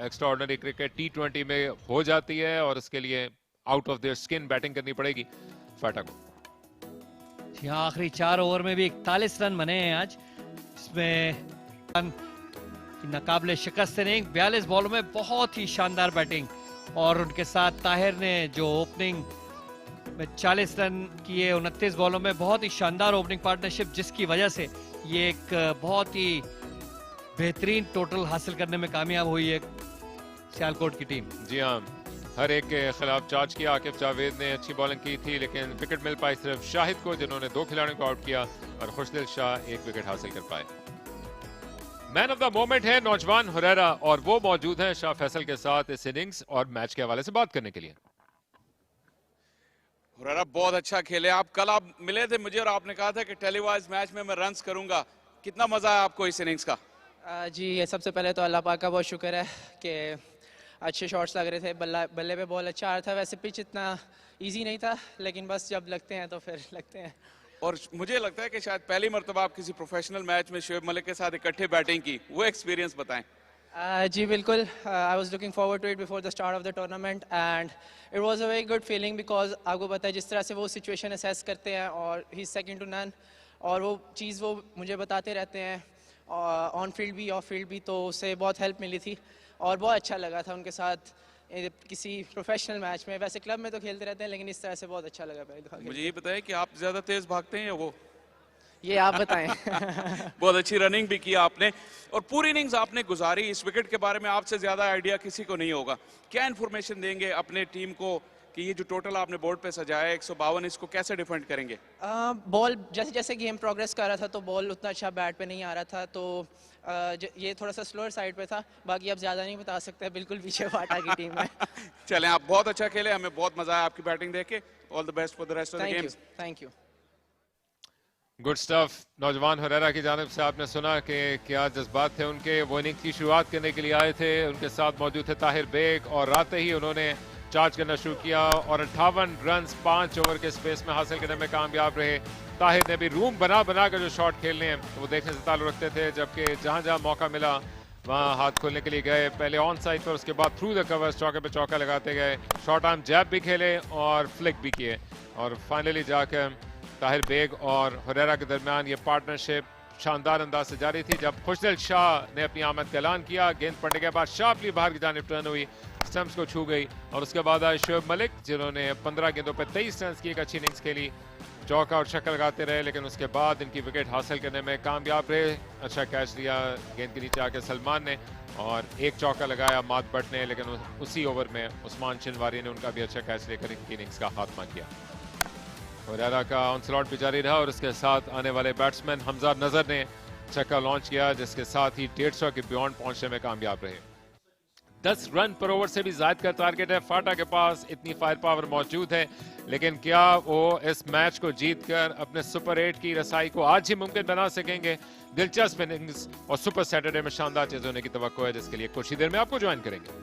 एक्स्ट्रा ऑर्डिनरी क्रिकेट T20 में हो जाती है और इसके लिए out of their skin batting करनी पड़ेगी फाटा को। यहाँ आखिरी 4 ओवर में भी 41 रन बने हैं आज, इसमें नाकाबिले शिकस्त इनिंग, 42 बॉलों में बहुत ही शानदार बैटिंग, और उनके साथ ताहिर ने जो ओपनिंग में 40 रन किए 29 बॉलों में, बहुत ही शानदार ओपनिंग पार्टनरशिप, जिसकी वजह से ये एक बहुत ही बेहतरीन टोटल हासिल करने में कामयाब हुई है सियालकोट की टीम। जी हाँ, हर एक के खिलाफ चार्ज किया। आकिब जावेद ने अच्छी बॉलिंग की थी, लेकिन विकेट मिल पाई सिर्फ शाहिद को, जिन्होंने 2 खिलाड़ियों को आउट किया, और खुशदिल शाह 1 विकेट हासिल कर पाए। मैन ऑफ द मोमेंट है नौजवान हुरैरा, और वो मौजूद हैं शाह फैसल के साथ इस इनिंग्स और मैच के हवाले से बात करने के लिए। हुरैरा बहुत अच्छा खेले। आप मिले थे मुझे और आपने कहा था कि टेलीवाइज मैच में मैं रन्स करूंगा। कितना मजा है आपको इस इनिंग्स का? जी, ये सबसे पहले तो अल्लाह पाक का बहुत शुक्र है कि अच्छे शॉट्स लग रहे थे। बल्ले पे बॉल अच्छा आ रहा था। वैसे पिच इतना इजी नहीं था, लेकिन बस जब लगते हैं तो फिर लगते हैं। और मुझे लगता है कि शायद पहली मर्तबा आप किसी प्रोफेशनल मैच में शोएब मलिक के साथ इकट्ठे बैटिंग की, वो एक्सपीरियंस बताएं। जी बिल्कुल, I was looking forward to it before the start of the tournament and it was a very good feeling because आपको पता है जिस तरह से वो सिचुएशन असेस करते हैं और he is second to none, और वो चीज़ वो मुझे बताते रहते हैं ऑन फील्ड भी ऑफ फील्ड भी, तो उससे बहुत हेल्प मिली थी और बहुत अच्छा लगा था उनके साथ किसी प्रोफेशनल मैच में। वैसे क्लब में तो खेलते रहते हैं, लेकिन इस तरह से बहुत अच्छा लगा पहली दफा। मुझे ये बताएं कि आप ज्यादा तेज भागते हैं या वो? ये आप बताएं। बहुत अच्छी रनिंग भी की आपने और पूरी इनिंग्स आपने गुजारी। इस विकेट के बारे में आपसे ज्यादा आइडिया किसी को नहीं होगा। क्या इन्फॉर्मेशन देंगे अपने टीम को कि ये जो टोटल आपने बोर्ड पे सजाया है 152, इसको कैसे डिफेंड करेंगे? बॉल जैसे जैसे गेम प्रोग्रेस कर रहा था तो बॉल उतना अच्छा बैट पे नहीं आ रहा था, तो ये थोड़ा सा स्लोअर साइड पे था। बाकी अब ज़्यादा नहीं बता सकते, बिल्कुल पीछे फाटा की टीम है। चलें, आप बहुत अच्छा खेले, हमें बहुत मजा आया आपकी बैटिंग देख के। All the best for the rest of the games. Thank you. Good stuff. नौजवान हुरैरा की जानिब से आपने सुना कि क्या जज्बात थे उनके। वो इनिंग्स की शुरुआत करने के लिए आए थे, उनके साथ मौजूद थे ताहिर बेग, और आते ही उन्होंने चार्ज करना शुरू किया और 58 रन 5 ओवर के स्पेस में हासिल करने में कामयाब रहे। ताहिर ने भी रूम बना बना कर जो शॉट खेलने हैं वो देखने से ताल्लुक रखते थे, जबकि जहां जहां मौका मिला वहां हाथ खोलने के लिए गए। पहले ऑन साइड पर, उसके बाद थ्रू द कवर्स चौके पे चौका लगाते गए, शॉर्ट आर्म जैब भी खेले और फ्लिक भी किए, और फाइनली जाकर ताहिर बेग और हुरैरा के दरमियान ये पार्टनरशिप शानदार अंदाज से जारी थी। जब खुशदिल शाह ने अपनी आमद का ऐलान किया, गेंद पड़ने के बाद शार्पली बाहर की जानिब टर्न हुई, स्टंप्स को छू गई, और उसके बाद आए शोएब मलिक, जिन्होंने 15 गेंदों पर 23 रन की एक अच्छी इनिंग्स खेली। चौका और छक्का लगाते रहे, लेकिन उसके बाद इनकी विकेट हासिल करने में कामयाब रहे। अच्छा कैच लिया गेंद के नीचे आके सलमान ने, और एक चौका लगाया मात बट ने, लेकिन उसी ओवर में उस्मान शिनवारी ने उनका भी अच्छा कैच लेकर इनकी इनिंग्स का खात्मा किया। हुरैरा का ऑनस्लॉट भी जारी रहा, और इसके साथ आने वाले बैट्समैन हमजा नजर ने छक्का लॉन्च किया, जिसके साथ ही 150 के बियॉन्ड पहुंचने में कामयाब रहे। 10 रन पर ओवर से भी ज्यादा का टारगेट है। फाटा के पास इतनी फायर पावर मौजूद है, लेकिन क्या वो इस मैच को जीतकर अपने सुपर 8 की रसाई को आज ही मुमकिन बना सकेंगे? दिलचस्प इनिंग्स और सुपर सैटरडे में शानदार चीज होने की तवक्को है, जिसके लिए कुछ ही देर में आपको ज्वाइन करेंगे।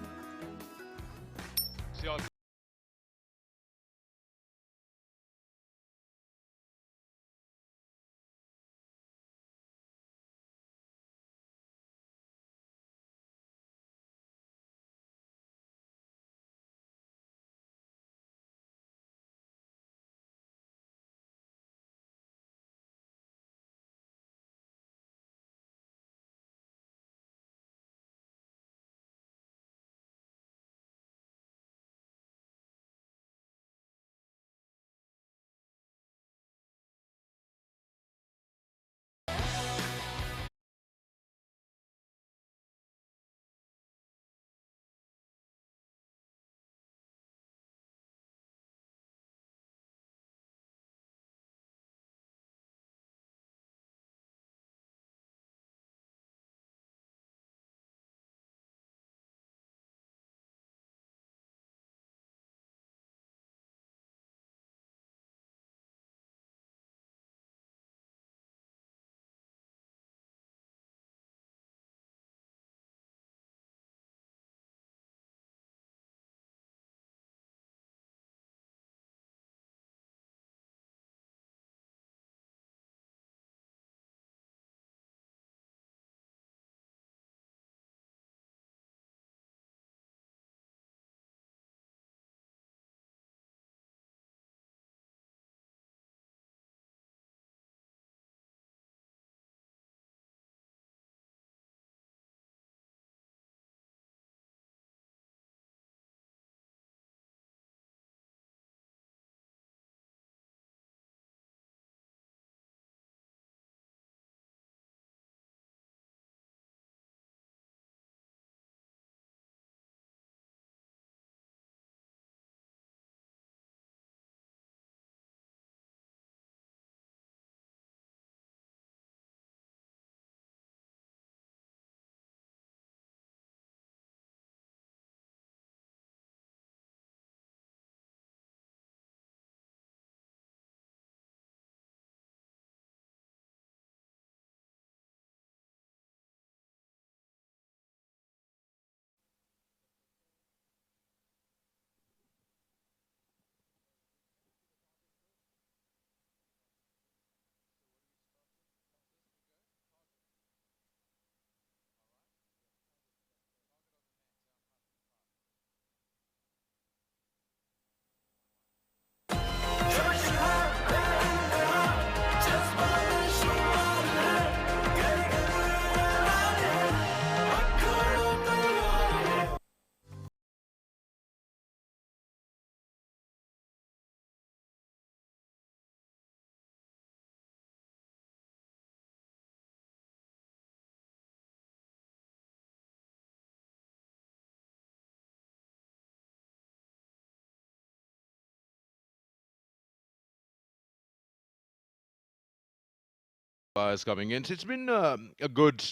Is coming in. So it's been a good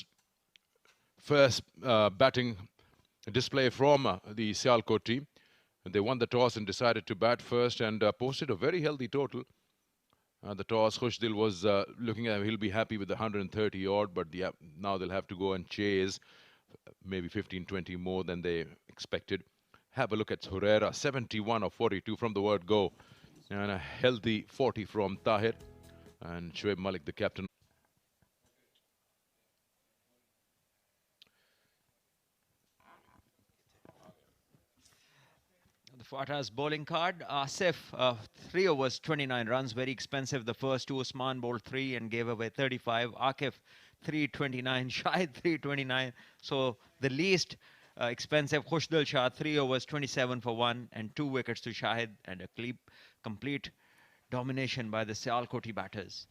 first batting display from the Sialkot team. They won the toss and decided to bat first and posted a very healthy total. The toss, Khushdil was looking at, he'll be happy with the 130 odd, but yeah, now they'll have to go and chase maybe 15-20 more than they expected. Have a look at Herrera, 71 of 42 from the word go, and a healthy 40 from Tahir, and Shoaib Malik, the captain. The FATA's bowling card. Asif, 3 overs, 29 runs, very expensive. The first two, Usman bowled 3 and gave away 35. Akif, 329. Shahid, 329. So the least expensive, Khushdil Shah, 3 overs, 27 for 1 and 2 wickets to Shahid, and a complete domination by the Sialkoti batters.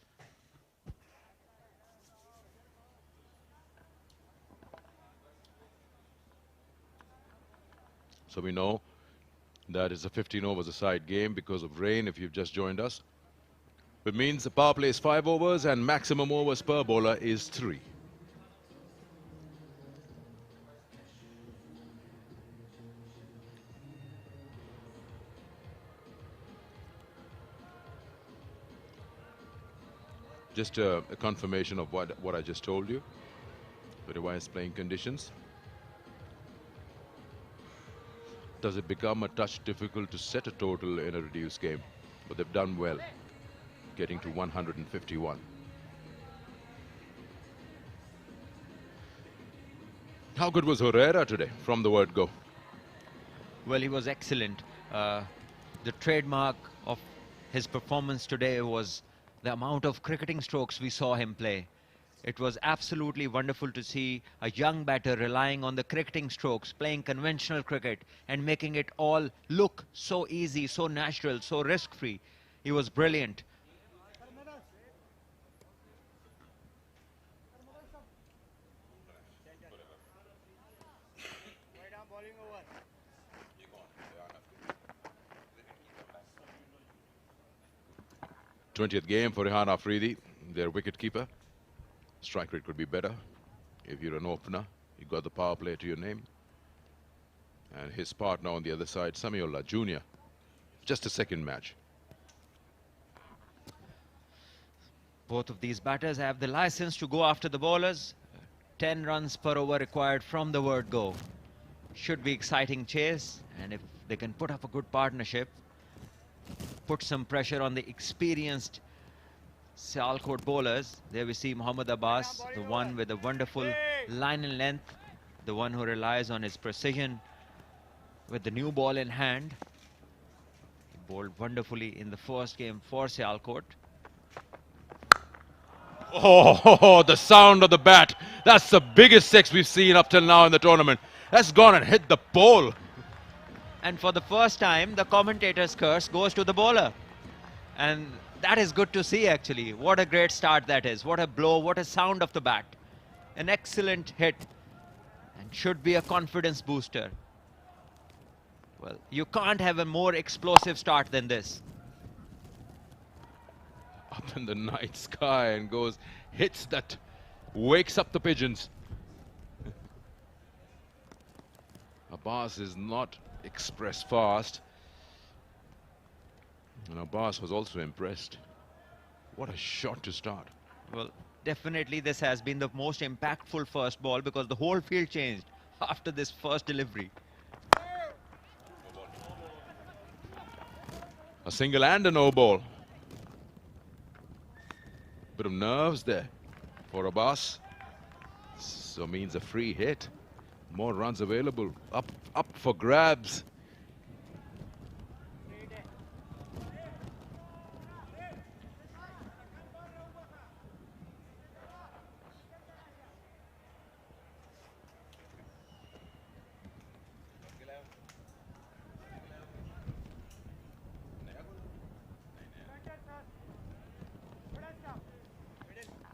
So we know that is a 15 overs a side game because of rain if you've just joined us. It means the power play is 5 overs and maximum overs per bowler is 3. Just a confirmation of what I just told you. The revised playing conditions. Does it become a touch difficult to set a total in a reduced game? But they've done well, getting to 151. How good was Herrera today from the word go? Well, he was excellent. The trademark of his performance today was the amount of cricketing strokes we saw him play. It was absolutely wonderful to see a young batter relying on the cricketing strokes, playing conventional cricket and making it all look so easy, so natural, so risk-free. He was brilliant. th game for Rehan Afridi, their wicket-keeper. Strike rate could be better. If you're an opener, you got the power play to your name. And his partner on the other side, Samiullah Jr. Just a second match. Both of these batters have the license to go after the bowlers. 10 runs per over required from the word go. Should be exciting chase, and if they can put up a good partnership, put some pressure on the experienced Sialkot bowlers. There we see Mohammad Abbas, the one with a wonderful line and length, the one who relies on his precision with the new ball in hand. He bowled wonderfully in the first game for Sialkot. Oh, the sound of the bat. That's the biggest six we've seen up till now in the tournament. That's gone and hit the pole. And for the first time, the commentator's curse goes to the bowler. And that is good to see, actually. What a great start that is. What a blow, what a sound of the bat. An excellent hit. And should be a confidence booster. Well, you can't have a more explosive start than this. Up in the night sky and goes, hits that, wakes up the pigeons. Abbas is not express fast. And Abbas was also impressed. What a shot to start. Well, definitely this has been the most impactful first ball because the whole field changed after this first delivery. A single and a no ball. Bit of nerves there for Abbas. So means a free hit. More runs available. Up for grabs.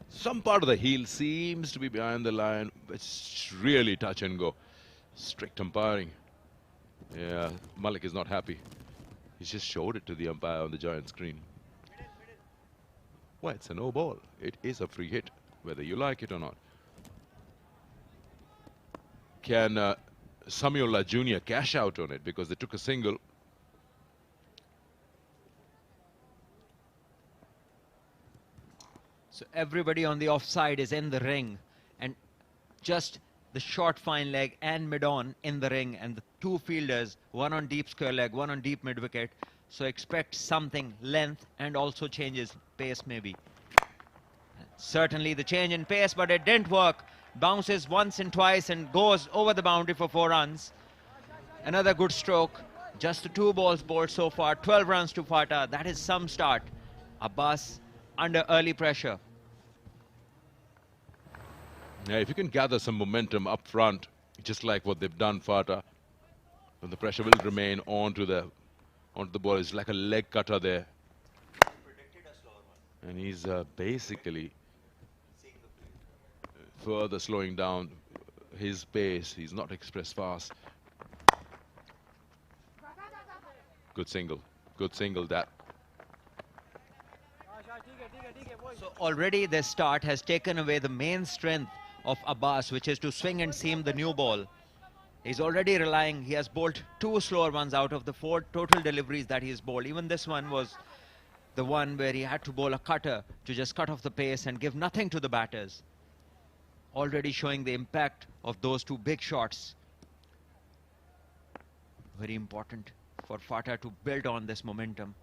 Some part of the heel seems to be behind the line. It's really touch and go. Strict umpiring. Yeah, Malik is not happy. He's just showed it to the umpire on the giant screen. Well, it's a no ball. It is a free hit, whether you like it or not. Can Samuel Jr. cash out on it because they took a single? So everybody on the offside is in the ring, and just the short fine leg and mid-on in the ring, and the two fielders, one on deep square leg, one on deep mid-wicket. So expect something, length, and also changes pace maybe. Certainly the change in pace, but it didn't work. Bounces once and twice and goes over the boundary for 4 runs. Another good stroke. Just the 2 balls bowled so far. 12 runs to FATA. That is some start. Abbas under early pressure. Yeah, if you can gather some momentum up front, just like what they've done, FATA, then the pressure will remain onto the ball. It's like a leg cutter there. And he's basically further slowing down his pace. He's not express fast. Good single that. So already this start has taken away the main strength of Abbas, which is to swing and seam the new ball. He's already relying, he has bowled 2 slower ones out of the 4 total deliveries that he's bowled. Even this one was the one where he had to bowl a cutter to just cut off the pace and give nothing to the batters. Already showing the impact of those 2 big shots. Very important for FATA to build on this momentum.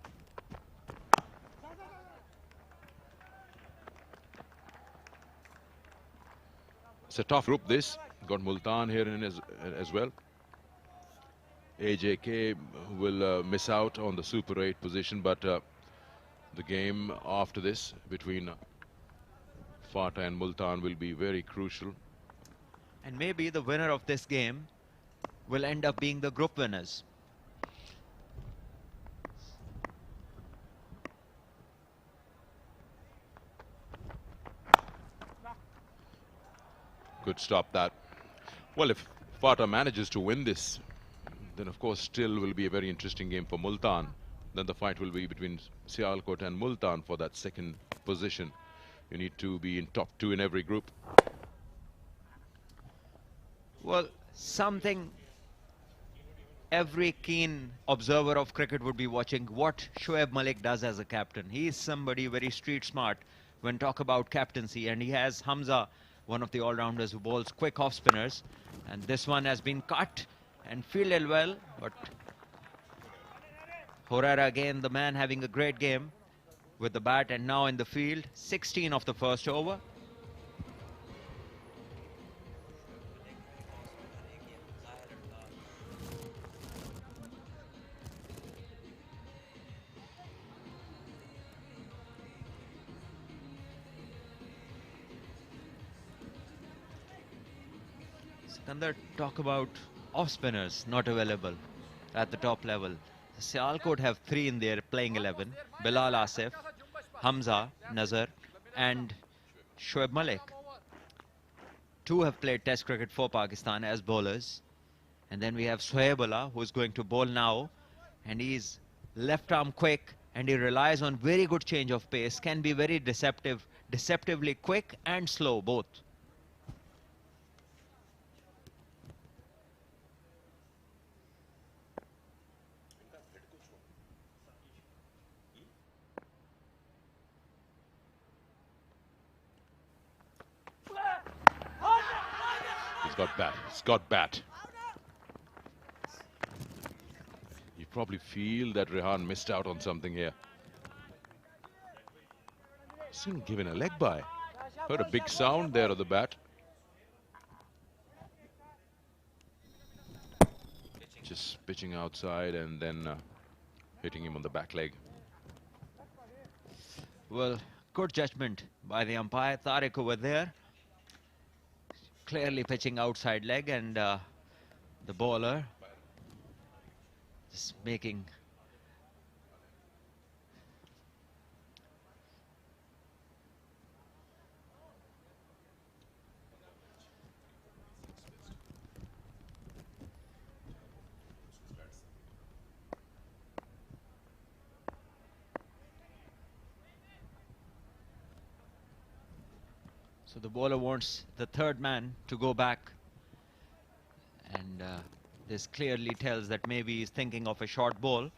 It's a tough group this. Got Multan here in as well. AJK will miss out on the Super 8 position, but the game after this between FATA and Multan will be very crucial. And maybe the winner of this game will end up being the group winners. Good stop that. Well, if FATA manages to win this, then of course still will be a very interesting game for Multan. Then the fight will be between Sialkot and Multan for that second position. You need to be in top 2 in every group. Well, something every keen observer of cricket would be watching, what Shoaib Malik does as a captain. He is somebody very street smart when talk about captaincy, and he has Hamza, one of the all-rounders who bowls quick off-spinners, and this one has been cut and fielded well, but Herrera again, the man having a great game with the bat, and now in the field, 16 of the first over. Sikandar, talk about off-spinners not available at the top level. Sialkot have 3 in their playing 11. Bilal Asif, Hamza, Nazar and Shoaib Malik. 2 have played Test cricket for Pakistan as bowlers. And then we have Sohaibullah, who is going to bowl now. And he's left arm quick, and he relies on very good change of pace. Can be very deceptively quick and slow both. He's got bat. You probably feel that Rehan missed out on something here. Soon given a leg by. Heard a big sound there of the bat. Just pitching outside and then hitting him on the back leg. Well, good judgment by the umpire. Tariq over there. Clearly pitching outside leg, and the bowler just making So the bowler wants the third man to go back, and this clearly tells that maybe he's thinking of a short ball.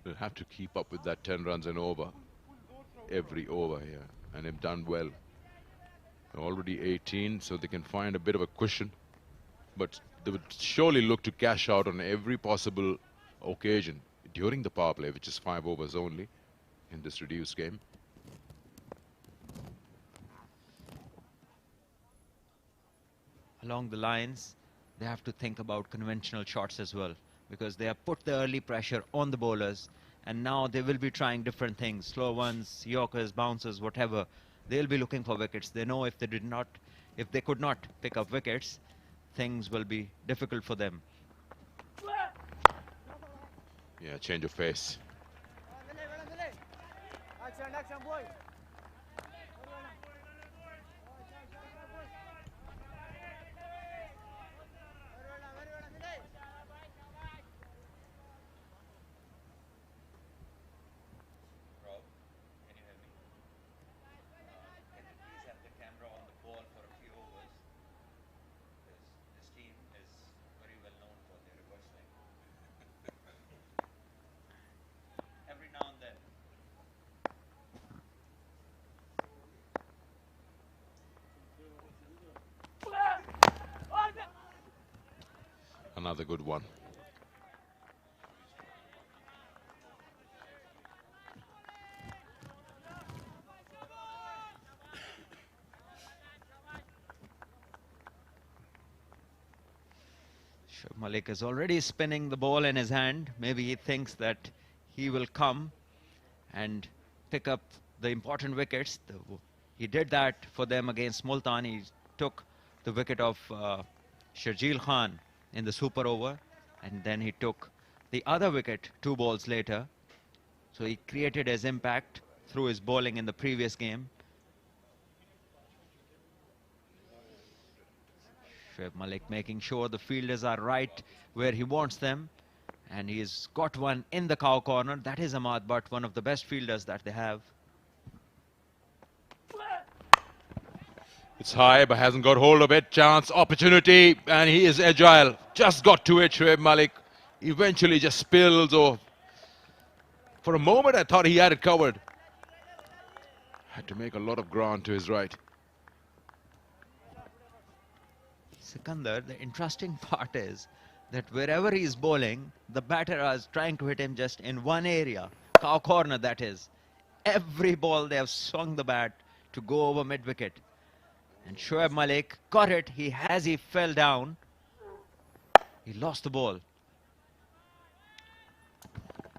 They'll have to keep up with that 10 runs and over every over here, and they've done well. They're already 18, so they can find a bit of a cushion, but they would surely look to cash out on every possible occasion during the power play, which is 5 overs only in this reduced game. Along the lines, they have to think about conventional shots as well, because they have put the early pressure on the bowlers, and now they will be trying different things, slow ones, yorkers, bouncers, whatever. They'll be looking for wickets. They know if they could not pick up wickets, things will be difficult for them. Yeah, change of pace. Another good one. Shoaib Malik is already spinning the ball in his hand. Maybe he thinks that he will come and pick up the important wickets. He did that for them against Multan. He took the wicket of Sharjeel Khan in the super over, and then he took the other wicket 2 balls later. So he created his impact through his bowling in the previous game. Shoaib Malik making sure the fielders are right where he wants them, and he's got one in the cow corner. That is Ahmad Butt, one of the best fielders that they have. It's high, but hasn't got hold of it. Chance, opportunity, and he is agile. Just got to it, Shoaib Malik. Eventually just spills, or for a moment I thought he had it covered. Had to make a lot of ground to his right. Sikandar, the interesting part is that wherever he's bowling, the batter is trying to hit him just in one area, cow corner that is. Every ball they have swung the bat to go over mid-wicket. And Shoaib Malik got it. He fell down. He lost the ball.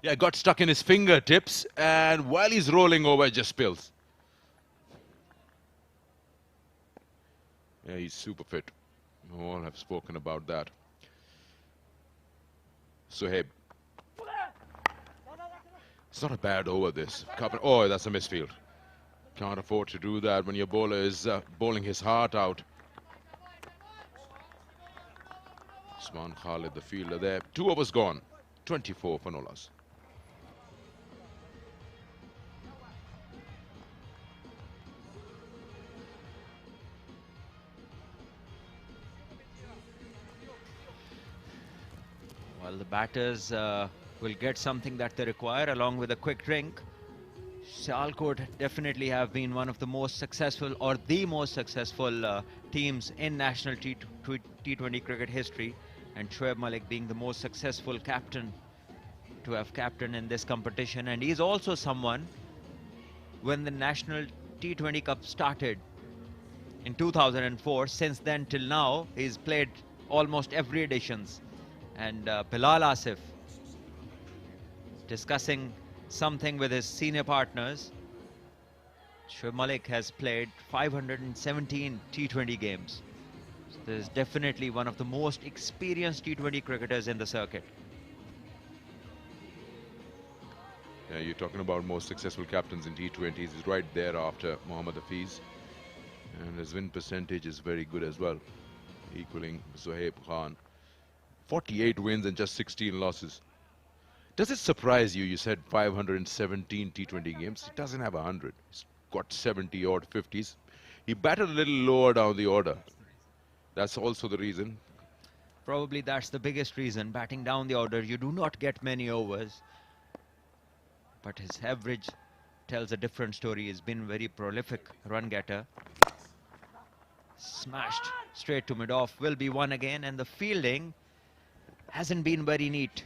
Yeah, got stuck in his fingertips, and while he's rolling over, it just spills. Yeah, he's super fit. We all have spoken about that. Sohaib. It's not a bad over, this. Oh, that's a misfield. Can't afford to do that when your bowler is bowling his heart out. Usman Khalid, the fielder there. 2 overs gone. 24 for Nolas. Well, the batters will get something that they require along with a quick drink. Sialkot definitely have been one of the most successful, or the most successful teams in national T20 cricket history, and Shoaib Malik being the most successful captain to have captained in this competition. And he's also someone, when the national T20 Cup started in 2004, since then till now he's played almost every editions. And Bilal Asif discussing something with his senior partners. Shoaib Malik has played 517 T20 games. So this is definitely one of the most experienced T20 cricketers in the circuit. Yeah, you're talking about most successful captains in T20s. He's right there after Mohammad Hafiz. And his win percentage is very good as well. equaling Zohaib Khan. 48 wins and just 16 losses. Does it surprise you? You said 517 T20 games. He doesn't have 100. He's got 70 odd 50s. He batted a little lower down the order. That's also the reason. Probably that's the biggest reason. Batting down the order, you do not get many overs. But his average tells a different story. He's been very prolific run getter. Smashed straight to mid-off. Will be one again. And the fielding hasn't been very neat.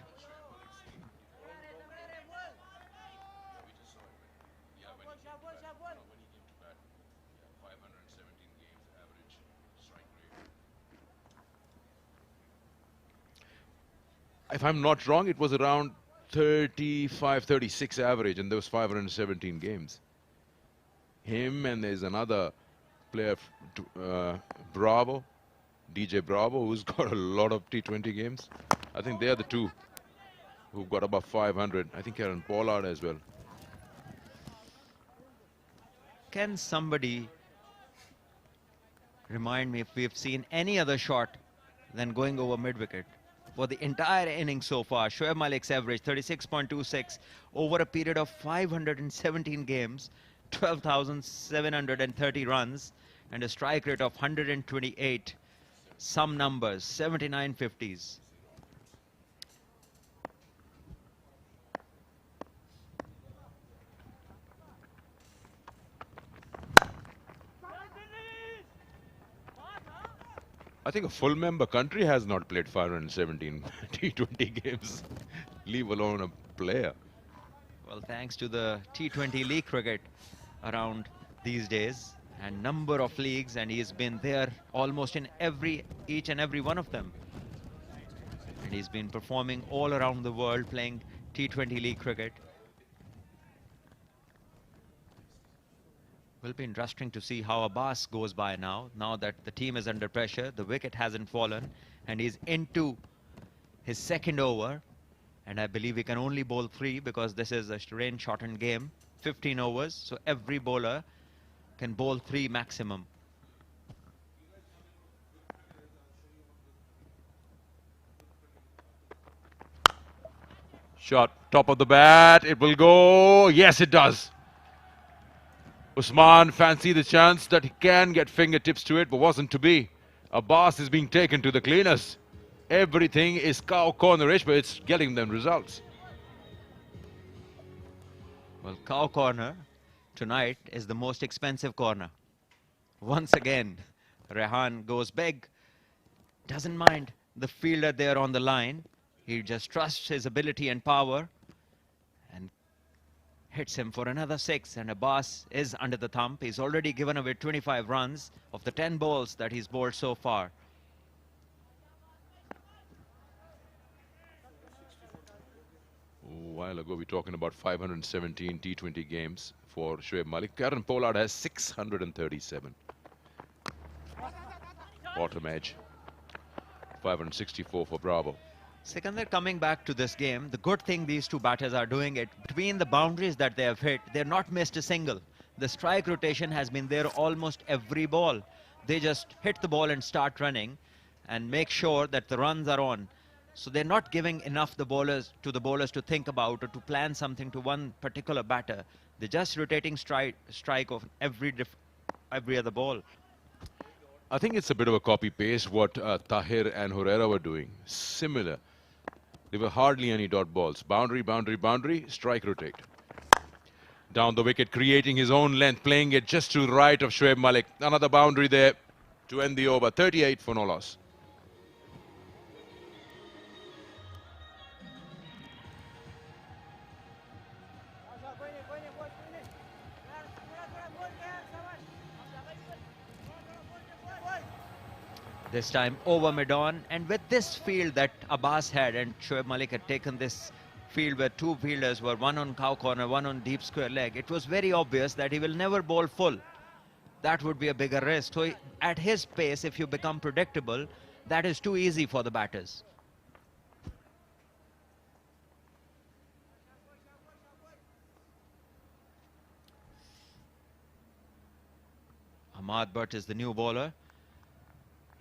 If I'm not wrong, it was around 35, 36 average in those 517 games. Him and there's another player, Bravo, DJ Bravo, who's got a lot of T20 games. I think they are the two who've got above 500. I think Aaron Pollard as well. Can somebody remind me if we've seen any other shot than going over mid-wicket? For the entire inning so far, Shoaib Malik's average 36.26 over a period of 517 games, 12,730 runs, and a strike rate of 128. Some numbers, 79 50s. I think a full member country has not played 517 T20 games, leave alone a player. Well, thanks to the T20 league cricket around these days and number of leagues, and he's been there almost in each and every one of them. And he's been performing all around the world playing T20 league cricket. Will be interesting to see how Abbas goes by now that the team is under pressure. The wicket hasn't fallen and he's into his second over. And I believe he can only bowl 3 because this is a rain-shortened game. 15 overs, so every bowler can bowl 3 maximum. Shot, top of the bat, it will go. Yes, it does. Usman fancied the chance that he can get fingertips to it, but wasn't to be. Abbas is being taken to the cleaners. Everything is cow cornerish, but it's getting them results. Well, cow corner tonight is the most expensive corner. Once again, Rehan goes big. Doesn't mind the fielder there on the line. He just trusts his ability and power. And hits him for another 6, and Abbas is under the thump. He's already given away 25 runs of the 10 balls that he's bowled so far. A while ago, we were talking about 517 T20 games for Shoaib Malik. Aaron Pollard has 637. Bottom edge. 564 for Bravo. Sikandar, coming back to this game, the good thing these two batters are doing it, between the boundaries that they have hit, they're not missed a single. The strike rotation has been there almost every ball. They just hit the ball and start running and make sure that the runs are on. So they're not giving enough to the bowlers to think about or to plan something to one particular batter. They're just rotating strike of every other ball. I think it's a bit of a copy-paste what Tahir and Herrera were doing. Similar. There were hardly any dot balls. Boundary, boundary, boundary, strike, rotate. Down the wicket, creating his own length, playing it just to the right of Shoaib Malik. Another boundary there to end the over. 38 for no loss. This time over mid-on, and with this field that Abbas had, and Shoaib Malik had taken this field where 2 fielders were, one on cow corner, one on deep square leg, it was very obvious that he will never bowl full. That would be a bigger risk. So at his pace, if you become predictable, that is too easy for the batters. Ahmad Butt is the new bowler.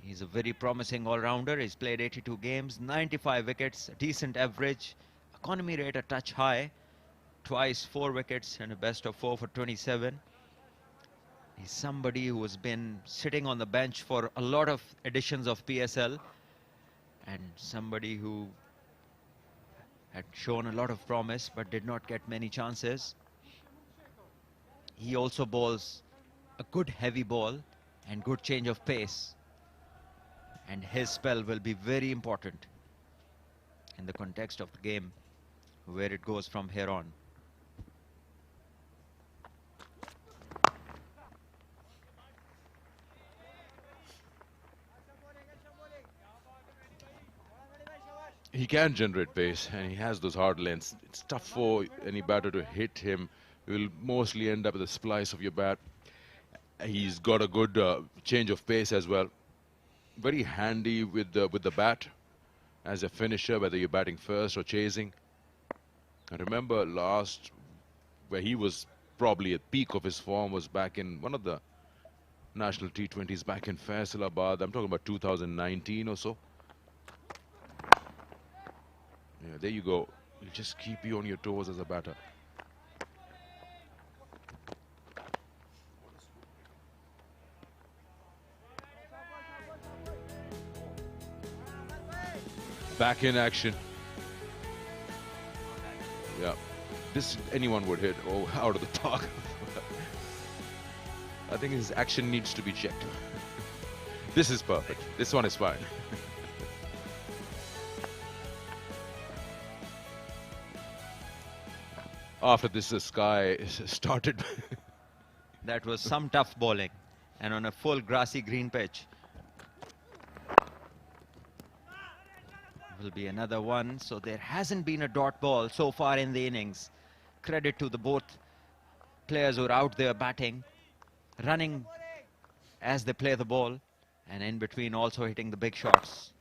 He's a very promising all-rounder. He's played 82 games, 95 wickets, a decent average, economy rate a touch high, twice 4 wickets and a best of 4 for 27. He's somebody who has been sitting on the bench for a lot of editions of PSL, and somebody who had shown a lot of promise but did not get many chances. He also bowls a good heavy ball and good change of pace, and his spell will be very important in the context of the game where it goes from here on. He can generate pace and he has those hard lengths. It's tough for any batter to hit him. He will mostly end up with a splice of your bat. He's got a good change of pace as well. Very handy with the bat as a finisher, whether you're batting first or chasing. I remember last where he was probably at peak of his form was back in one of the national T20s back in Faisalabad. I'm talking about 2019 or so. Yeah, there you go. It'll just keep you on your toes as a batter. Back in action. Yeah, this anyone would hit out of the park. I think his action needs to be checked. This is perfect. This one is fine. After this, the sky started. That was some tough bowling, and on a full grassy green pitch. Will be another one, so there hasn't been a dot ball so far in the innings. Credit to the both players who are out there batting, running as they play the ball, and in between also hitting the big shots.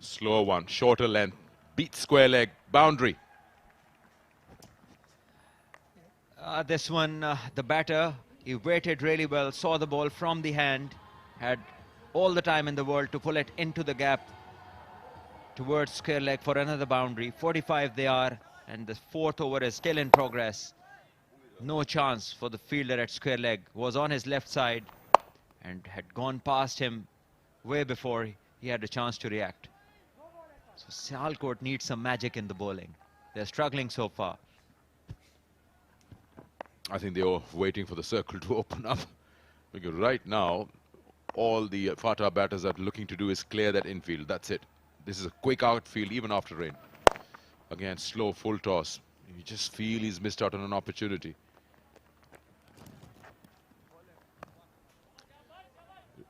Slow one, shorter length, beat square leg, boundary. This one, the batter, he waited really well, saw the ball from the hand, had all the time in the world to pull it into the gap towards square leg for another boundary. 45 they are, and the 4th over is still in progress. No chance for the fielder at square leg. Was on his left side and had gone past him way before he had a chance to react. So Sialkot needs some magic in the bowling. They're struggling so far. I think they were waiting for the circle to open up. Because right now, all the FATA batters are looking to do is clear that infield. That's it. This is a quick outfield even after rain. Again, slow full toss. You just feel he's missed out on an opportunity.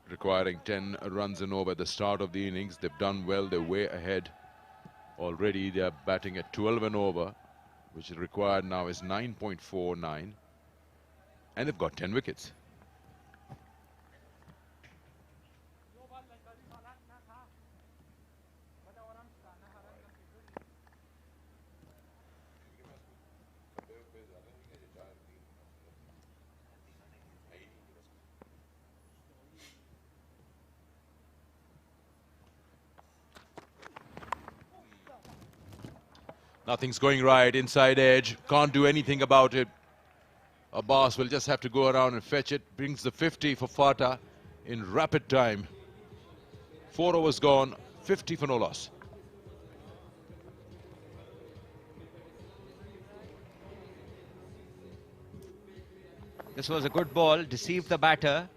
Requiring 10 runs and over at the start of the innings. They've done well. They're way ahead. Already they are batting at 12 and over, which is required now is 9.49. And they've got 10 wickets. Nothing's going right, inside edge, can't do anything about it. Abbas will just have to go around and fetch it. Brings the 50 for FATA in rapid time. 4 overs gone, 50 for no loss. This was a good ball, deceived the batter,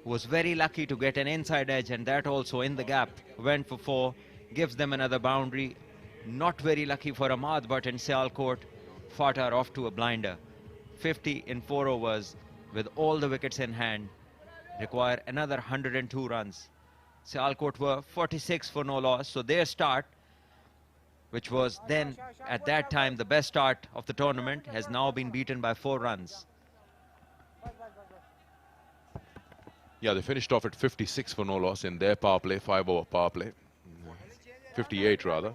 who was very lucky to get an inside edge, and that also in the gap. Went for 4, gives them another boundary. Not very lucky for Ahmad, but in Sialkot, FATA are off to a blinder. 50 in 4 overs with all the wickets in hand. Require another 102 runs. Sialkot were 46 for no loss, so their start which was then at that time the best start of the tournament, has now been beaten by 4 runs. Yeah, they finished off at 56 for no loss in their power play, 5-over power play. 58 rather.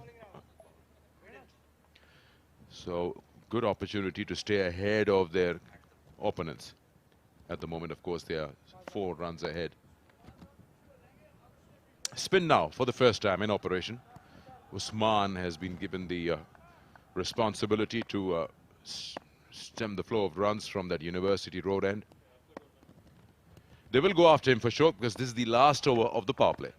So good opportunity to stay ahead of their opponents. At the moment, of course, they are 4 runs ahead. Spin now for the first time in operation. Usman has been given the responsibility to stem the flow of runs from that University Road end. They will go after him for sure because this is the last over of the power play.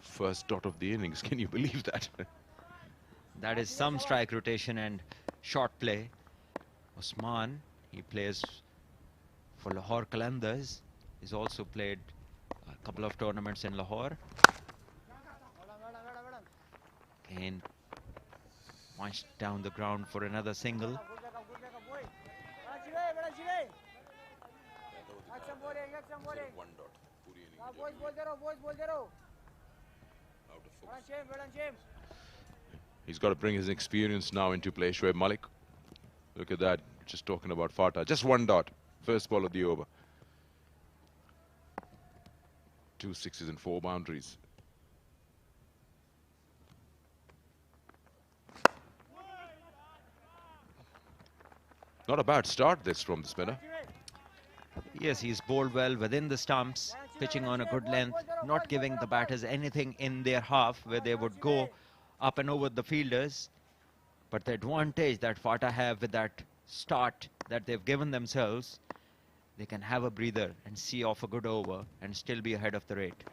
First dot of the innings, can you believe that? That is some strike rotation and short play. Usman, he plays for Lahore Qalandars. He's also played a couple of tournaments in Lahore. And punched down the ground for another single. He's got to bring his experience now into play. Shoaib Malik. Look at that. Just talking about FATA. Just 1 dot. First ball of the over. 2 sixes and 4 boundaries. Not a bad start this from the spinner. Yes, he's bowled well within the stumps, pitching on a good length, not giving the batters anything in their half where they would go up and over the fielders. But the advantage that FATA have with that start that they've given themselves, they can have a breather and see off a good over and still be ahead of the rate.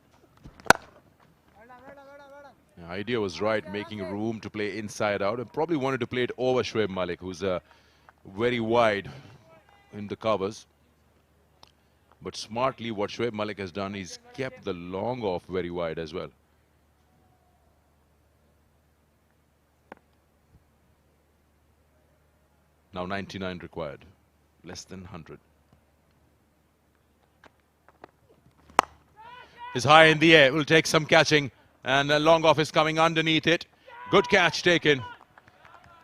The idea was right, making room to play inside out, and probably wanted to play it over Shoaib Malik, who's very wide in the covers. But smartly, what Shoaib Malik has done is kept the long off very wide as well. Now 99 required, less than 100. Is high in the air, will take some catching, and a long off is coming underneath it. Good catch taken.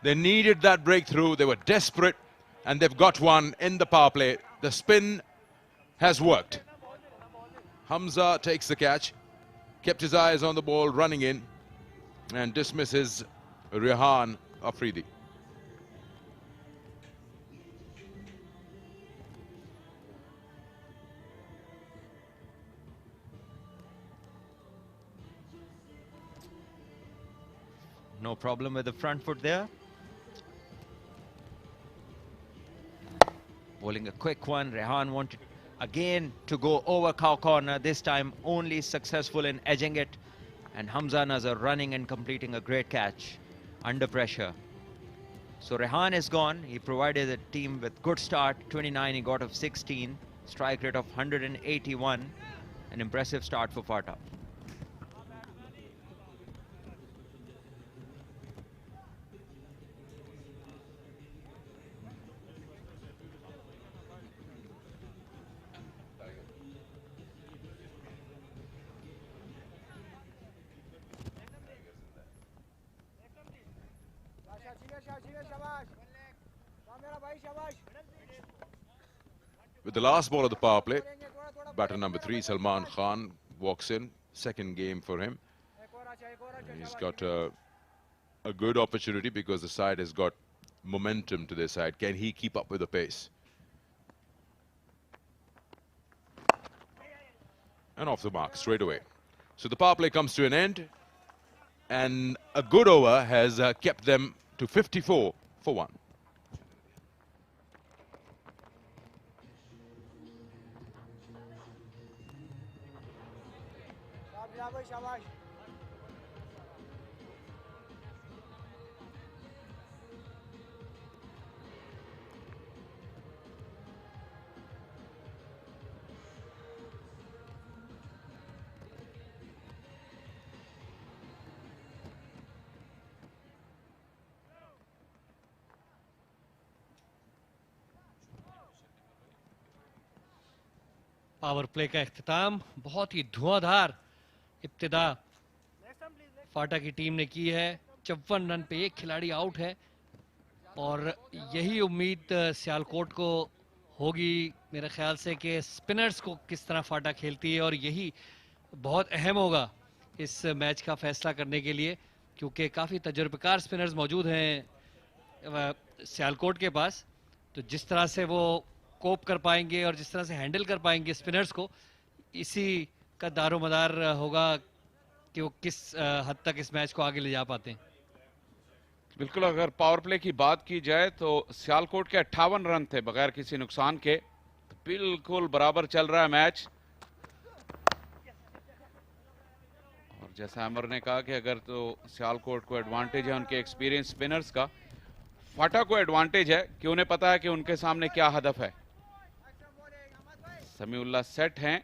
They needed that breakthrough, they were desperate, and they've got one in the power play. The spin has worked. Hamza takes the catch, kept his eyes on the ball, running in, and dismisses Rehan Afridi. No problem with the front foot there. Bowling a quick one. Rehan wanted again to go over cow corner, this time only successful in edging it. And Hamza Nazar running and completing a great catch under pressure. So Rehan is gone. He provided the team with good start. 29 he got of 16. Strike rate of 181. An impressive start for FATA. With the last ball of the power play, batter number 3, Salman Khan, walks in. Second game for him. He's got a good opportunity because the side has got momentum to their side. Can he keep up with the pace? And off the mark straight away. So the power play comes to an end, and a good over has kept them to 54 for 1. Power play का इख्तिताम, बहुत ही धुआंधार इब्तिदा फाटा की team ने की है। 54 run पे एक खिलाड़ी out है और यही उम्मीद सियालकोट को होगी मेरे ख्याल से कि स्पिनर्स को किस तरह फाटा खेलती है, और यही बहुत अहम होगा इस मैच का फैसला करने के लिए, क्योंकि काफ़ी तजुर्बेकार स्पिनर्स मौजूद हैं सियालकोट के पास। तो जिस तरह से वो कोप कर पाएंगे और जिस तरह से हैंडल कर पाएंगे स्पिनर्स को, इसी का दारोमदार होगा कि वो किस हद तक इस मैच को आगे ले जा पाते हैं। बिल्कुल, अगर पावर प्ले की बात की जाए तो सियालकोट के 58 रन थे बगैर किसी नुकसान के। तो बिल्कुल बराबर चल रहा है मैच। और जैसा अमर ने कहा कि अगर तो सियालकोट को एडवांटेज है उनके एक्सपीरियंस स्पिनर्स का, फाटा को एडवांटेज है कि उन्हें पता है कि उनके सामने क्या हदफ है। समीउल्लाह सेट हैं,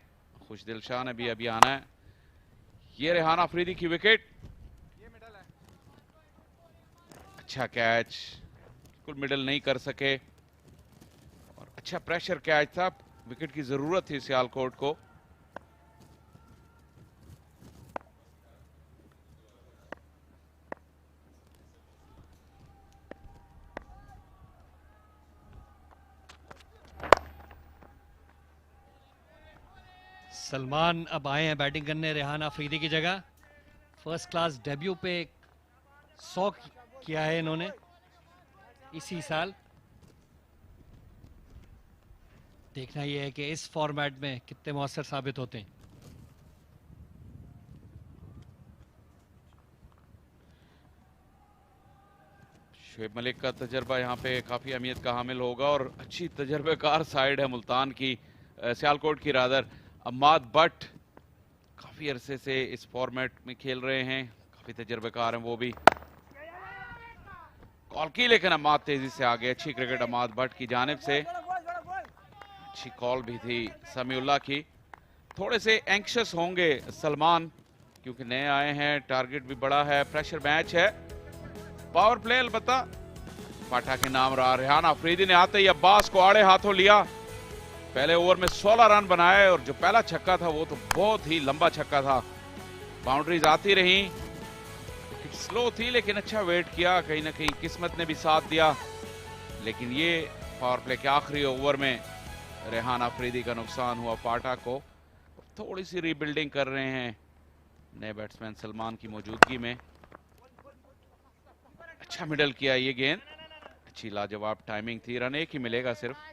खुशदिल शाह ने भी अभी आना है। ये रेहान अफरीदी की विकेट, अच्छा कैच, बिल्कुल मिडल नहीं कर सके और अच्छा प्रेशर कैच था। विकेट की जरूरत थी सियालकोट को। सलमान अब आए हैं बैटिंग करने रेहान अफरीदी की जगह। फर्स्ट क्लास डेब्यू पे 100 किया है इन्होंने इसी साल। देखना यह है कि इस फॉर्मेट में कितने मौसर साबित होते हैं। शुएब मलिक का तजर्बा यहाँ पे काफी अहमियत का हामिल होगा और अच्छी तजर्बेकार साइड है मुल्तान की, सियालकोट की रादर। अम्माद बट काफी अरसे से इस फॉर्मेट में खेल रहे हैं, काफी तजर्बेकार हैं वो भी। कॉल की लेकिन अम्माद तेजी से आगे। अच्छी क्रिकेट अम्माद बट की जानिब से, अच्छी कॉल भी थी समीउल्लाह की। थोड़े से एंक्शस होंगे सलमान क्योंकि नए आए हैं, टारगेट भी बड़ा है, प्रेशर मैच है। पावर प्ले अलबत्ता फाटा के नाम रहा। रेहान अफरीदी ने आते ही अब्बास को आड़े हाथों लिया, पहले ओवर में 16 रन बनाए और जो पहला छक्का था वो तो बहुत ही लंबा छक्का था। बाउंड्रीज आती रही, स्लो थी लेकिन अच्छा वेट किया, कहीं ना कहीं किस्मत ने भी साथ दिया। लेकिन ये पावर प्ले के आखिरी ओवर में रेहान अफरीदी का नुकसान हुआ फाटा को। थोड़ी सी रीबिल्डिंग कर रहे हैं नए बैट्समैन सलमान की मौजूदगी में। अच्छा मिडल किया ये गेंद, अच्छी लाजवाब टाइमिंग थी। रन एक ही मिलेगा सिर्फ।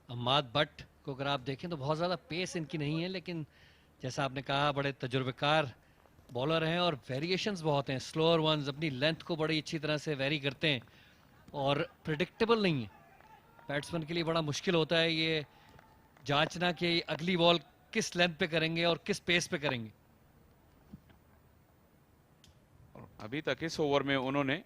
अम्माद बट को अगर आप देखें तो बहुत ज़्यादा पेस इनकी नहीं है, लेकिन जैसा आपने कहा बड़े तजुर्बेकार बॉलर हैं और वेरिएशंस बहुत हैं। स्लोअर वंस अपनी लेंथ को बड़ी अच्छी तरह से वेरी करते हैं और प्रिडिक्टेबल नहीं है। बैट्समैन के लिए बड़ा मुश्किल होता है ये जांचना कि अगली बॉल किस लेंथ पे करेंगे और किस पेस पे करेंगे। अभी तक इस ओवर में उन्होंने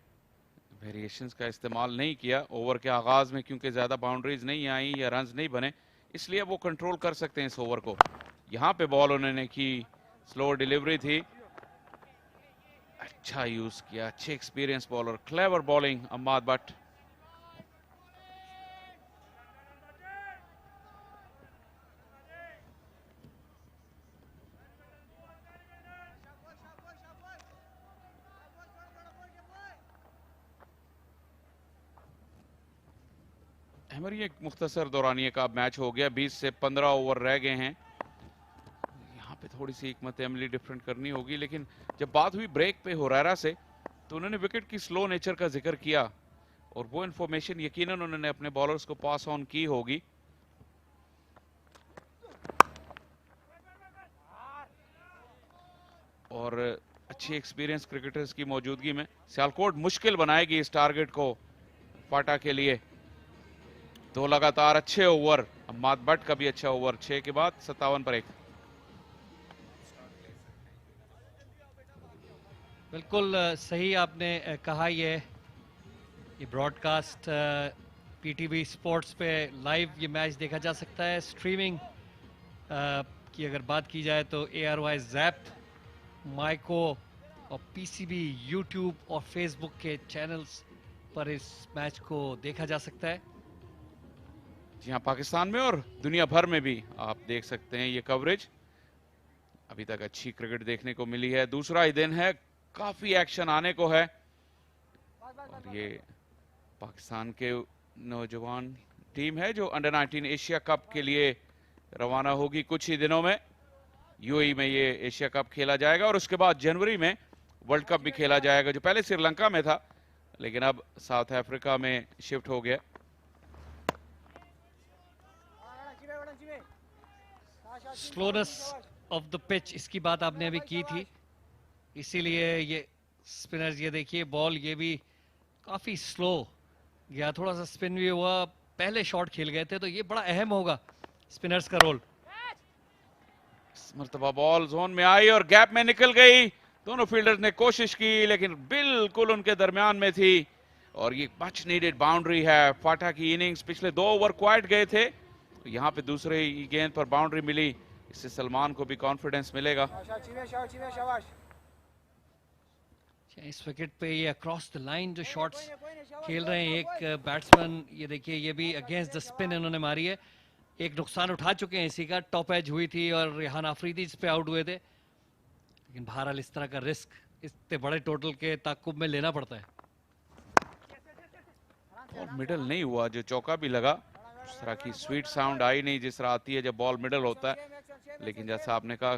वेरिएशंस का इस्तेमाल नहीं किया। ओवर के आगाज में क्योंकि ज्यादा बाउंड्रीज नहीं आई या रन्स नहीं बने, इसलिए वो कंट्रोल कर सकते हैं इस ओवर को। यहाँ पे बॉल उन्होंने की, स्लो डिलीवरी थी, अच्छा यूज किया, अच्छे experience bowler, clever bowling Ammad but. हमारी एक मुख्तसर दौरानिए का मैच हो गया, 20 से 15 ओवर रह गए हैं। यहाँ पे थोड़ी सी हिकमत अमली डिफरेंट करनी होगी। लेकिन जब बात हुई ब्रेक पे हुरैरा से तो उन्होंने विकेट की स्लो नेचर का जिक्र किया और वो इन्फॉर्मेशन यकीनन उन्होंने अपने बॉलर्स को पास ऑन की होगी। और अच्छी एक्सपीरियंस क्रिकेटर्स की मौजूदगी में सियालकोट मुश्किल बनाएगी इस टारगेट को फाटा के लिए। दो लगातार अच्छे ओवर, अम्माद बट का भी अच्छा ओवर, 6 के बाद 57 पर 1। बिल्कुल सही आपने कहा। ये ब्रॉडकास्ट पीटीवी स्पोर्ट्स पे लाइव ये मैच देखा जा सकता है। स्ट्रीमिंग की अगर बात की जाए तो ARY ज़ैप, माइको और PCB, यूट्यूब और फेसबुक के चैनल्स पर इस मैच को देखा जा सकता है। जी हाँ, पाकिस्तान में और दुनिया भर में भी आप देख सकते हैं ये कवरेज। अभी तक अच्छी क्रिकेट देखने को मिली है। दूसरा ही दिन है, काफी एक्शन आने को है और ये पाकिस्तान के नौजवान टीम है जो अंडर 19 एशिया कप के लिए रवाना होगी कुछ ही दिनों में। यूएई में ये एशिया कप खेला जाएगा और उसके बाद जनवरी में वर्ल्ड कप भी खेला जाएगा, जो पहले श्रीलंका में था लेकिन अब साउथ अफ्रीका में शिफ्ट हो गया। स्लोनेस ऑफ द पिच, इसकी बात आपने अभी की थी, इसीलिए ये स्पिनर्स, ये देखिए बॉल ये भी काफी स्लो गया, थोड़ा सा स्पिन भी हुआ, पहले शॉट खेल गए थे, तो ये बड़ा अहम होगा स्पिनर्स का रोल। इस मर्तबा बॉल जोन में आई और गैप में निकल गई। दोनों फील्डर्स ने कोशिश की लेकिन बिल्कुल उनके दरमियान में थी और ये मच नीडेड बाउंड्री है। फाटा की इनिंग्स पिछले 2 ओवर क्वाइट गए थे, यहाँ पे दूसरे ही गेंद पर बाउंड्री मिली, इससे सलमान को भी कॉन्फिडेंस मिलेगा। इस विकेट पे ये अक्रॉस द लाइन जो शॉट्स खेल रहे हैं एक बैट्समैन, ये देखिए ये भी अगेंस्ट द स्पिन इन्होंने मारी है। एक नुकसान उठा चुके हैं इसी का, टॉप एज हुई थी और रेहान आफरीदी इस पे आउट हुए थे, लेकिन बहरहाल इस तरह का रिस्क इतने बड़े टोटल के ताकुब में लेना पड़ता है। और मिडल नहीं हुआ, जो चौका भी लगा उस तरह की स्वीट साउंड आई नहीं जिस तरह आती है जब बॉल मिडल होता है, लेकिन जैसा आपने कहा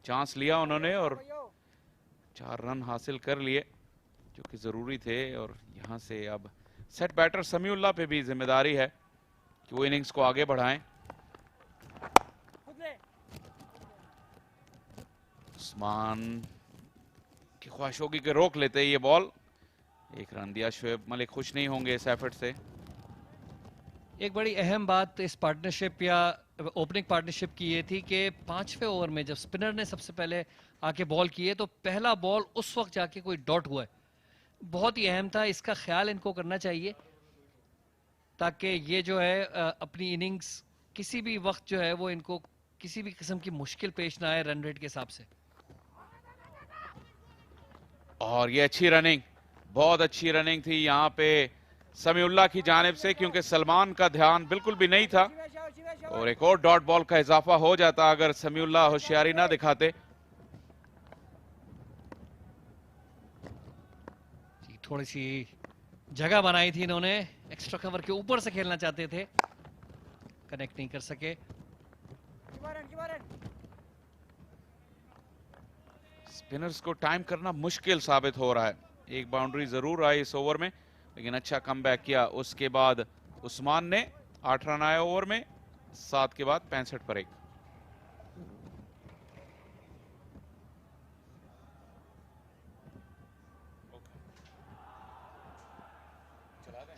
चांस लिया उन्होंने और 4 रन हासिल कर लिए जो कि जरूरी थे। और यहां से अब सेट बैटर समीउल्लाह पे भी जिम्मेदारी है कि वो इनिंग्स को आगे बढ़ाएं। उस्मान की ख्वाहिश होगी कि रोक लेते ये बॉल, 1 रन दिया। शोएब मलिक खुश नहीं होंगे इस एफर्ट से। एक बड़ी अहम बात इस पार्टनरशिप या ओपनिंग पार्टनरशिप की ये थी कि 5वें ओवर में जब स्पिनर ने सबसे पहले आके बॉल किए तो पहला बॉल उस वक्त जाके कोई डॉट हुआ है, बहुत ही अहम था। इसका ख्याल इनको करना चाहिए ताकि ये जो है अपनी इनिंग्स किसी भी वक्त जो है वो इनको किसी भी किस्म की मुश्किल पेश ना आए रन रेट के हिसाब से। और ये अच्छी रनिंग, बहुत अच्छी रनिंग थी यहाँ पे समीउल्लाह की जानिब से, क्योंकि सलमान का ध्यान बिल्कुल भी नहीं था और एक और डॉट बॉल का इजाफा हो जाता अगर समीउल्लाह होशियारी ना दिखाते। थोड़ी सी जगह बनाई थी इन्होंने, एक्स्ट्रा कवर के ऊपर से खेलना चाहते थे, कनेक्ट नहीं कर सके। स्पिनर्स को टाइम करना मुश्किल साबित हो रहा है। एक बाउंड्री जरूर आई इस ओवर में लेकिन अच्छा कमबैक किया। उसके बाद उस्मान ने 8 रन आए ओवर में, 7 के बाद 65 पर 1।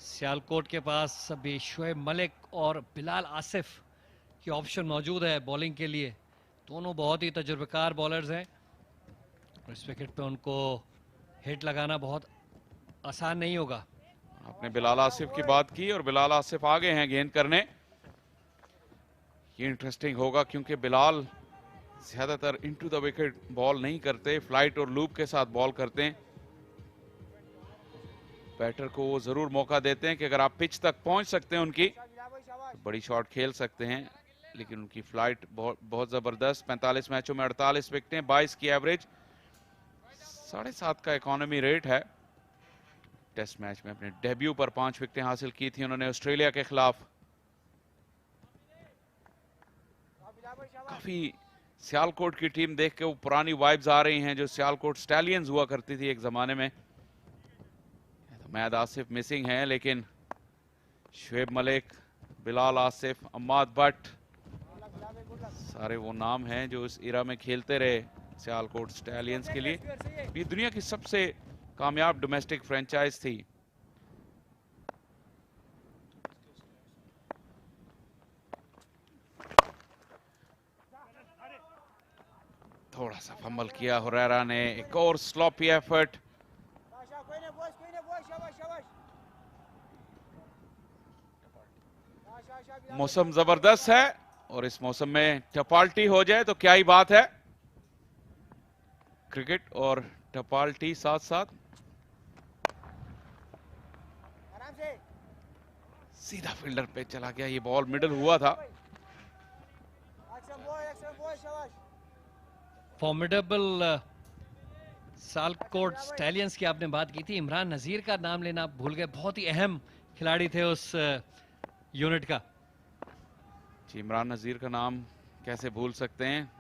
सियालकोट के पास अभी शोएब मलिक और बिलाल आसिफ की ऑप्शन मौजूद है बॉलिंग के लिए, दोनों बहुत ही तजुर्बेकार बॉलर्स हैं और इस विकेट पे उनको हिट लगाना बहुत आसान नहीं होगा। आपने बिलाल आसिफ की बात की और बिलाल आसिफ आगे हैं गेंद करने। ये इंटरेस्टिंग होगा क्योंकि बिलाल ज्यादातर इनटू द विकेट बॉल नहीं करते, फ्लाइट और लूप के साथ बॉल करते हैं। बैटर को वो जरूर मौका देते हैं कि अगर आप पिच तक पहुंच सकते हैं उनकी तो बड़ी शॉट खेल सकते हैं, लेकिन उनकी फ्लाइट बहुत जबरदस्त। 45 मैचों में 48 विकेटें, 22 की एवरेज, 7.5 का इकोनॉमी रेट है। टेस्ट मैच में अपने डेब्यू पर 5 विकेटें हासिल की थी उन्होंने ऑस्ट्रेलिया के खिलाफ। काफी सियालकोट की टीम देख के वो पुरानी वाइब्स आ रही हैं जो सियालकोट स्टैलियंस हुआ करती थी एक जमाने में। मैद आसिफ मिसिंग हैं लेकिन शोएब मलिक, बिलाल आसिफ, अम्माद भट्ट, सारे वो नाम हैं जो इस इरा में खेलते रहे सियालकोट स्टैलियंस के लिए। ये दुनिया की सबसे कामयाब डोमेस्टिक फ्रेंचाइज थी। थोड़ा सा फंबल किया हुरैरा ने, एक और स्लॉपी एफर्ट। मौसम जबरदस्त है और इस मौसम में टपाल्टी हो जाए तो क्या ही बात है। क्रिकेट और टपाल्टी साथ साथ। सीधा फील्डर पे चला गया, ये बॉल मिडल हुआ था। फॉर्मिडेबल सियालकोट स्टैलियंस की आपने बात की थी, इमरान नजीर का नाम लेना आप भूल गए, बहुत ही अहम खिलाड़ी थे उस यूनिट का। जी, इमरान नजीर का नाम कैसे भूल सकते हैं।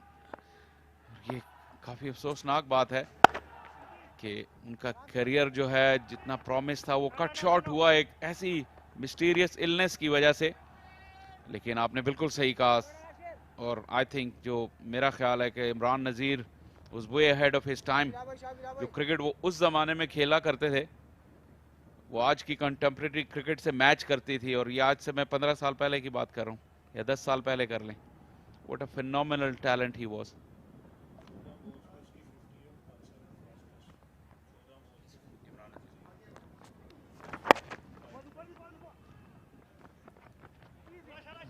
ये काफी अफसोसनाक बात है कि उनका करियर जो है जितना प्रॉमिस था वो कट शॉर्ट हुआ एक ऐसी मिस्टीरियस इलनेस की वजह से। लेकिन आपने बिल्कुल सही कहा, और आई थिंक जो मेरा ख्याल है कि इमरान नजीर was way ahead of his time। जो क्रिकेट वो उस जमाने में खेला करते थे वो आज की कंटेम्प्रेरी क्रिकेट से मैच करती थी, और ये आज से मैं 15 साल पहले की बात कर रहा हूँ या 10 साल पहले कर लें। What a phenomenal talent he was।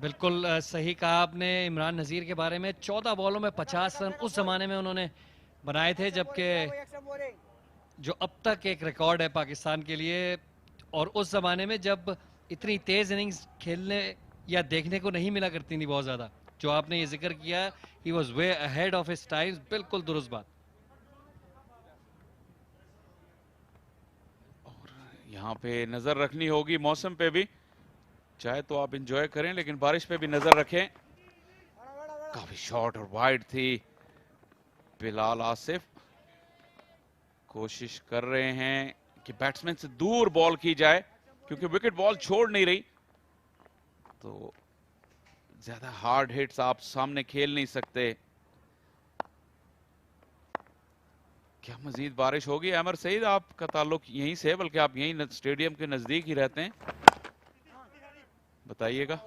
बिल्कुल सही कहा आपने इमरान नजीर के बारे में। 14 बॉलों में 50 रन उस जमाने में उन्होंने बनाए थे, जबकि जो अब तक एक रिकॉर्ड है पाकिस्तान के लिए, और उस जमाने में जब इतनी तेज इनिंग्स खेलने या देखने को नहीं मिला करती थी बहुत ज्यादा। जो आपने ये जिक्र किया, he was way ahead of his times, बिल्कुल दुरुस्त बात। और यहाँ पे नजर रखनी होगी मौसम पे भी, चाहे तो आप एंजॉय करें लेकिन बारिश पे भी नजर रखें। काफी शॉर्ट और वाइड थी। बिलाल आसिफ कोशिश कर रहे हैं कि बैट्समैन से दूर बॉल की जाए, क्योंकि विकेट बॉल छोड़ नहीं रही, तो ज्यादा हार्ड हिट्स आप सामने खेल नहीं सकते। क्या मजीद बारिश होगी? अमर सईद, आपका ताल्लुक यहीं से है, बल्कि आप यहीं स्टेडियम के नजदीक ही रहते हैं, बताइएगा।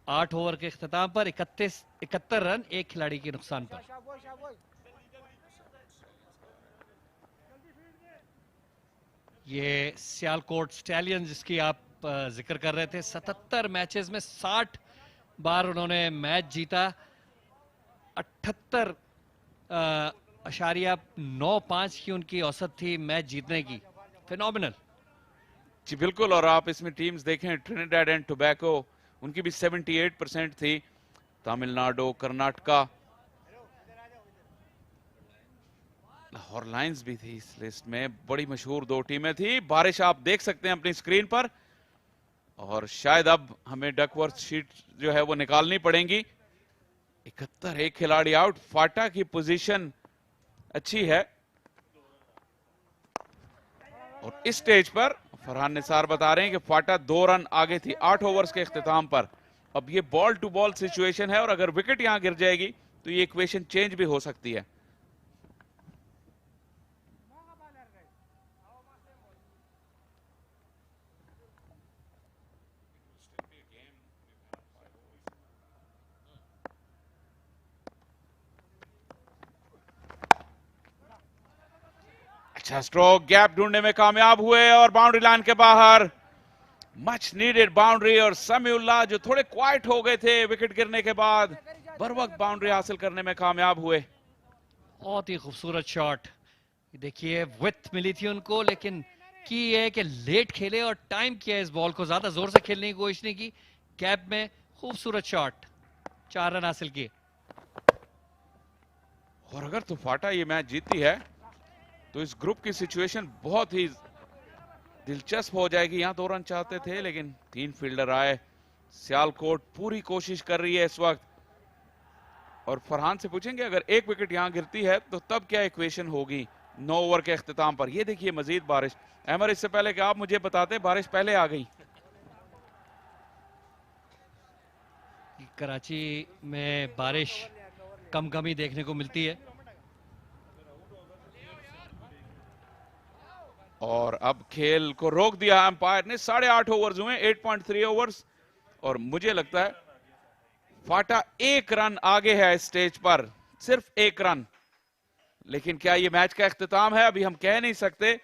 8 ओवर के इख्तिताम पर 71 रन एक खिलाड़ी के नुकसान पर। ये सियालकोट स्टैलियंस जिसकी आप जिक्र कर रहे थे, 77 मैचेस में 60 बार उन्होंने मैच जीता, 78.95 की उनकी औसत थी मैच जीतने की। फिनोमिनल। जी बिल्कुल, और आप इसमें टीम्स देखें, ट्रिनिडाड एंड टोबैको, उनकी भी 78% थी। तमिलनाडु, कर्नाटका, लाहौर लायंस भी थी इस लिस्ट में। बड़ी मशहूर 2 टीमें थी। बारिश आप देख सकते हैं अपनी स्क्रीन पर, और शायद अब हमें डकवर्थ शीट जो है वो निकालनी पड़ेगी। 71, एक खिलाड़ी आउट। फाटा की पोजीशन अच्छी है, और इस स्टेज पर फरहान निसार बता रहे हैं कि फाटा 2 रन आगे थी 8 ओवर्स के इख्तिताम पर। अब ये बॉल टू बॉल सिचुएशन है, और अगर विकेट यहां गिर जाएगी तो ये इक्वेशन चेंज भी हो सकती है। अच्छा स्ट्रोक, गैप ढूंढने में कामयाब हुए, और बाउंड्री लाइन के बाहर मच नीडेड बाउंड्री। और समीउल्लाह जो थोड़े क्वाइट हो गए थे विकेट गिरने के बाद, बर वक्त बाउंड्री हासिल करने में कामयाब हुए। बहुत ही खूबसूरत शॉट। देखिए विथ मिली थी उनको, लेकिन की है कि लेट खेले और टाइम किया, इस बॉल को ज्यादा जोर से खेलने की कोशिश नहीं की। गैप में खूबसूरत शॉट, 4 रन हासिल किए। और अगर तो फाटा ये मैच जीतती है तो इस ग्रुप की सिचुएशन बहुत ही दिलचस्प हो जाएगी। यहां 2 रन चाहते थे लेकिन 3 फील्डर आए। सियालकोट पूरी कोशिश कर रही है इस वक्त, और फरहान से पूछेंगे अगर एक विकेट यहां गिरती है तो तब क्या इक्वेशन होगी 9 ओवर के इख्तिताम पर। ये देखिए मजीद बारिश। अहमद, इससे पहले कि आप मुझे बताते, बारिश पहले आ गई। कराची में बारिश कम कम ही देखने को मिलती है। और अब खेल को रोक दिया अंपायर ने। 8.5 ओवर्स हुए, 8.3 ओवर्स, और मुझे लगता है फाटा 1 रन आगे है इस स्टेज पर, सिर्फ 1 रन। लेकिन क्या ये मैच का इख्तिताम है, अभी हम कह नहीं सकते।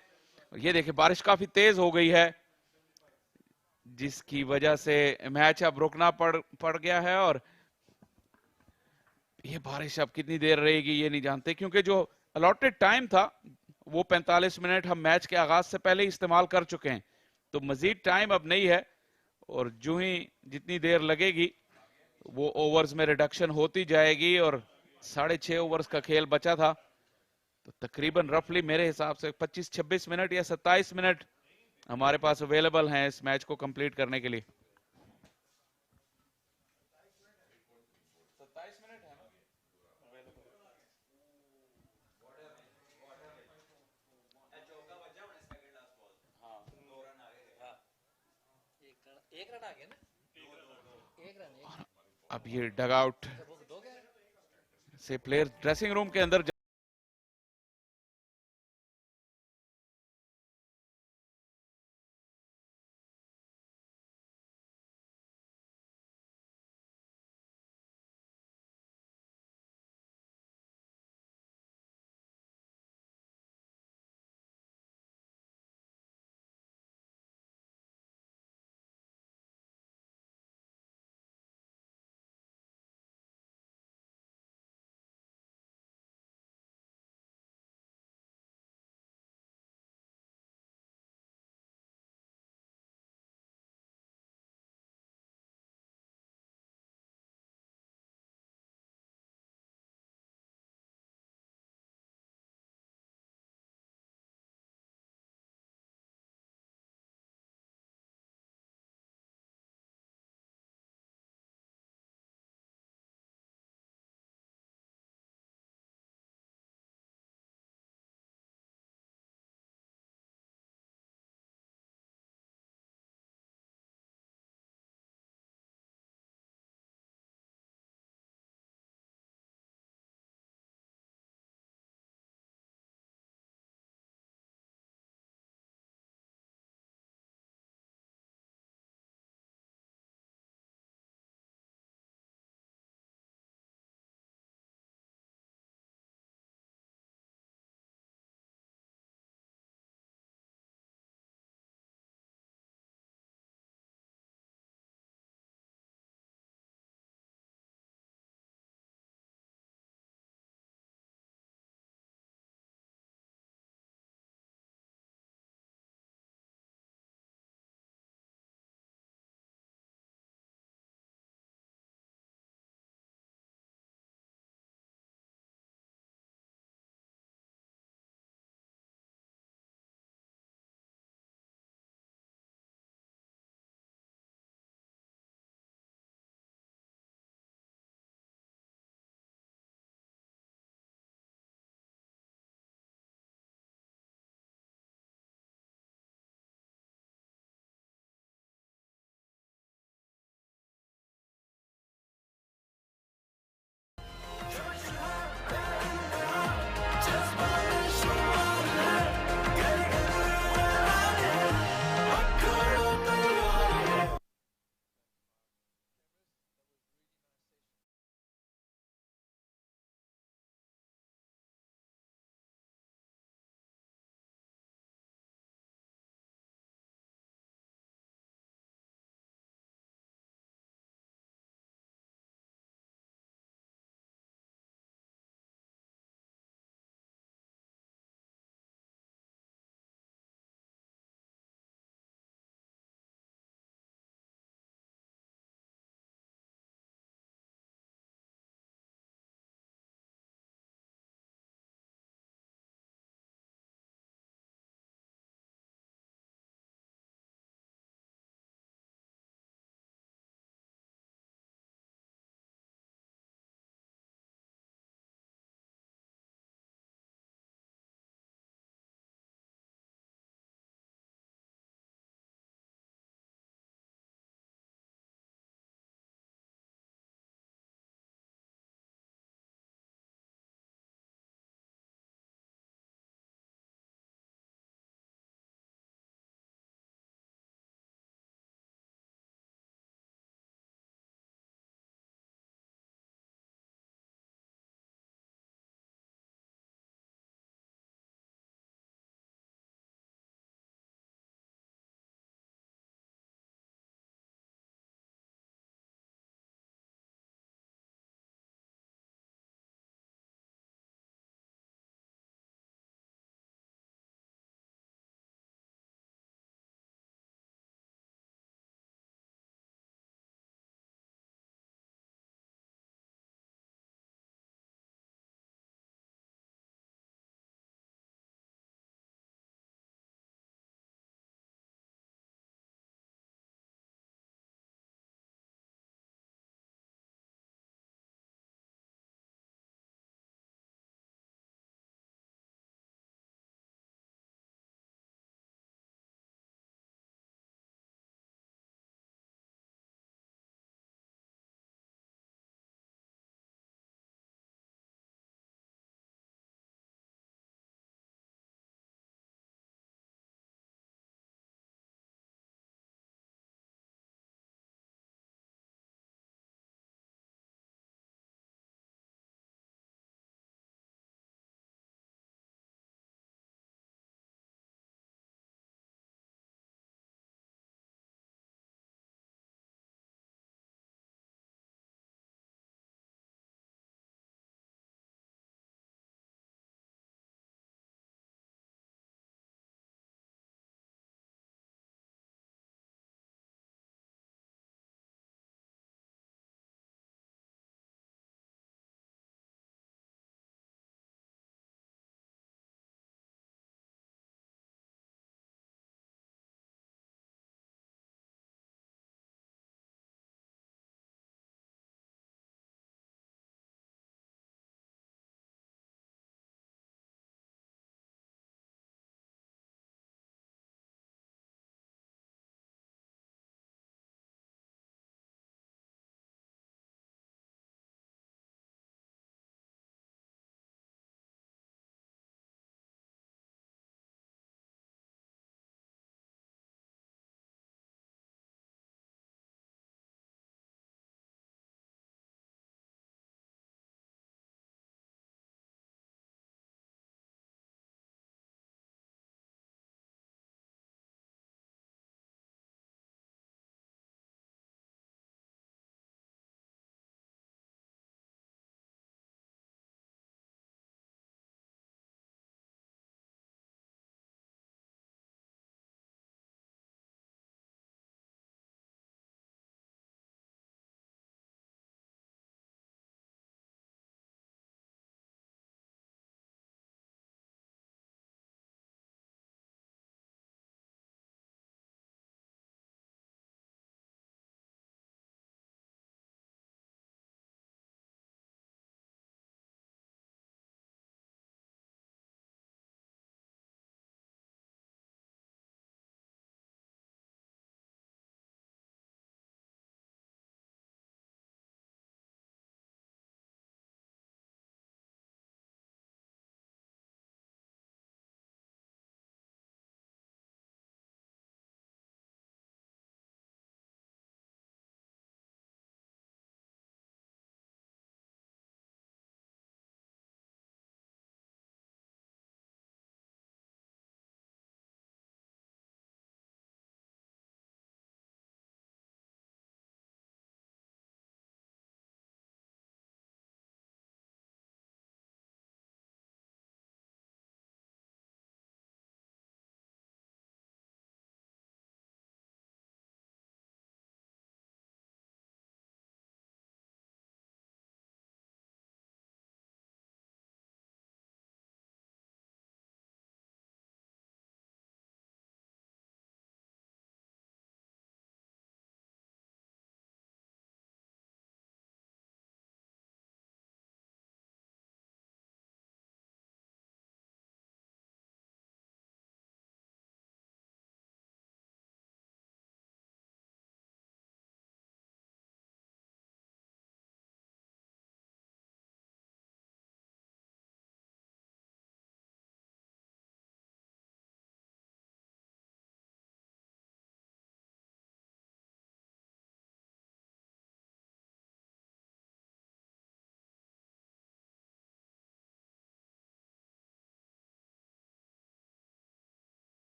ये देखिए बारिश काफी तेज हो गई है, जिसकी वजह से मैच अब रुकना पड़ गया है। और ये बारिश अब कितनी देर रहेगी ये नहीं जानते, क्योंकि जो अलॉटेड टाइम था वो 45 मिनट हम मैच के आगाज से पहले ही इस्तेमाल कर चुके हैं, तो मजीद टाइम अब नहीं है। और जो ही जितनी देर लगेगी वो ओवर्स में रिडक्शन होती जाएगी। और 6.5 ओवर्स का खेल बचा था, तो तकरीबन रफली मेरे हिसाब से 25-26 मिनट या 27 मिनट हमारे पास अवेलेबल हैं इस मैच को कंप्लीट करने के लिए। 27 मिनट है ना एक रन आ गया ना, एक रन। अब ये डग आउट से प्लेयर ड्रेसिंग रूम के अंदर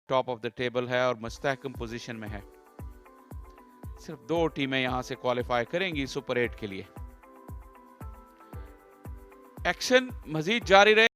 टॉप ऑफ द टेबल है और मुस्तहकम पोजीशन में है। सिर्फ 2 टीमें यहां से क्वालिफाई करेंगी सुपर 8 के लिए। एक्शन मजीद जारी रहे।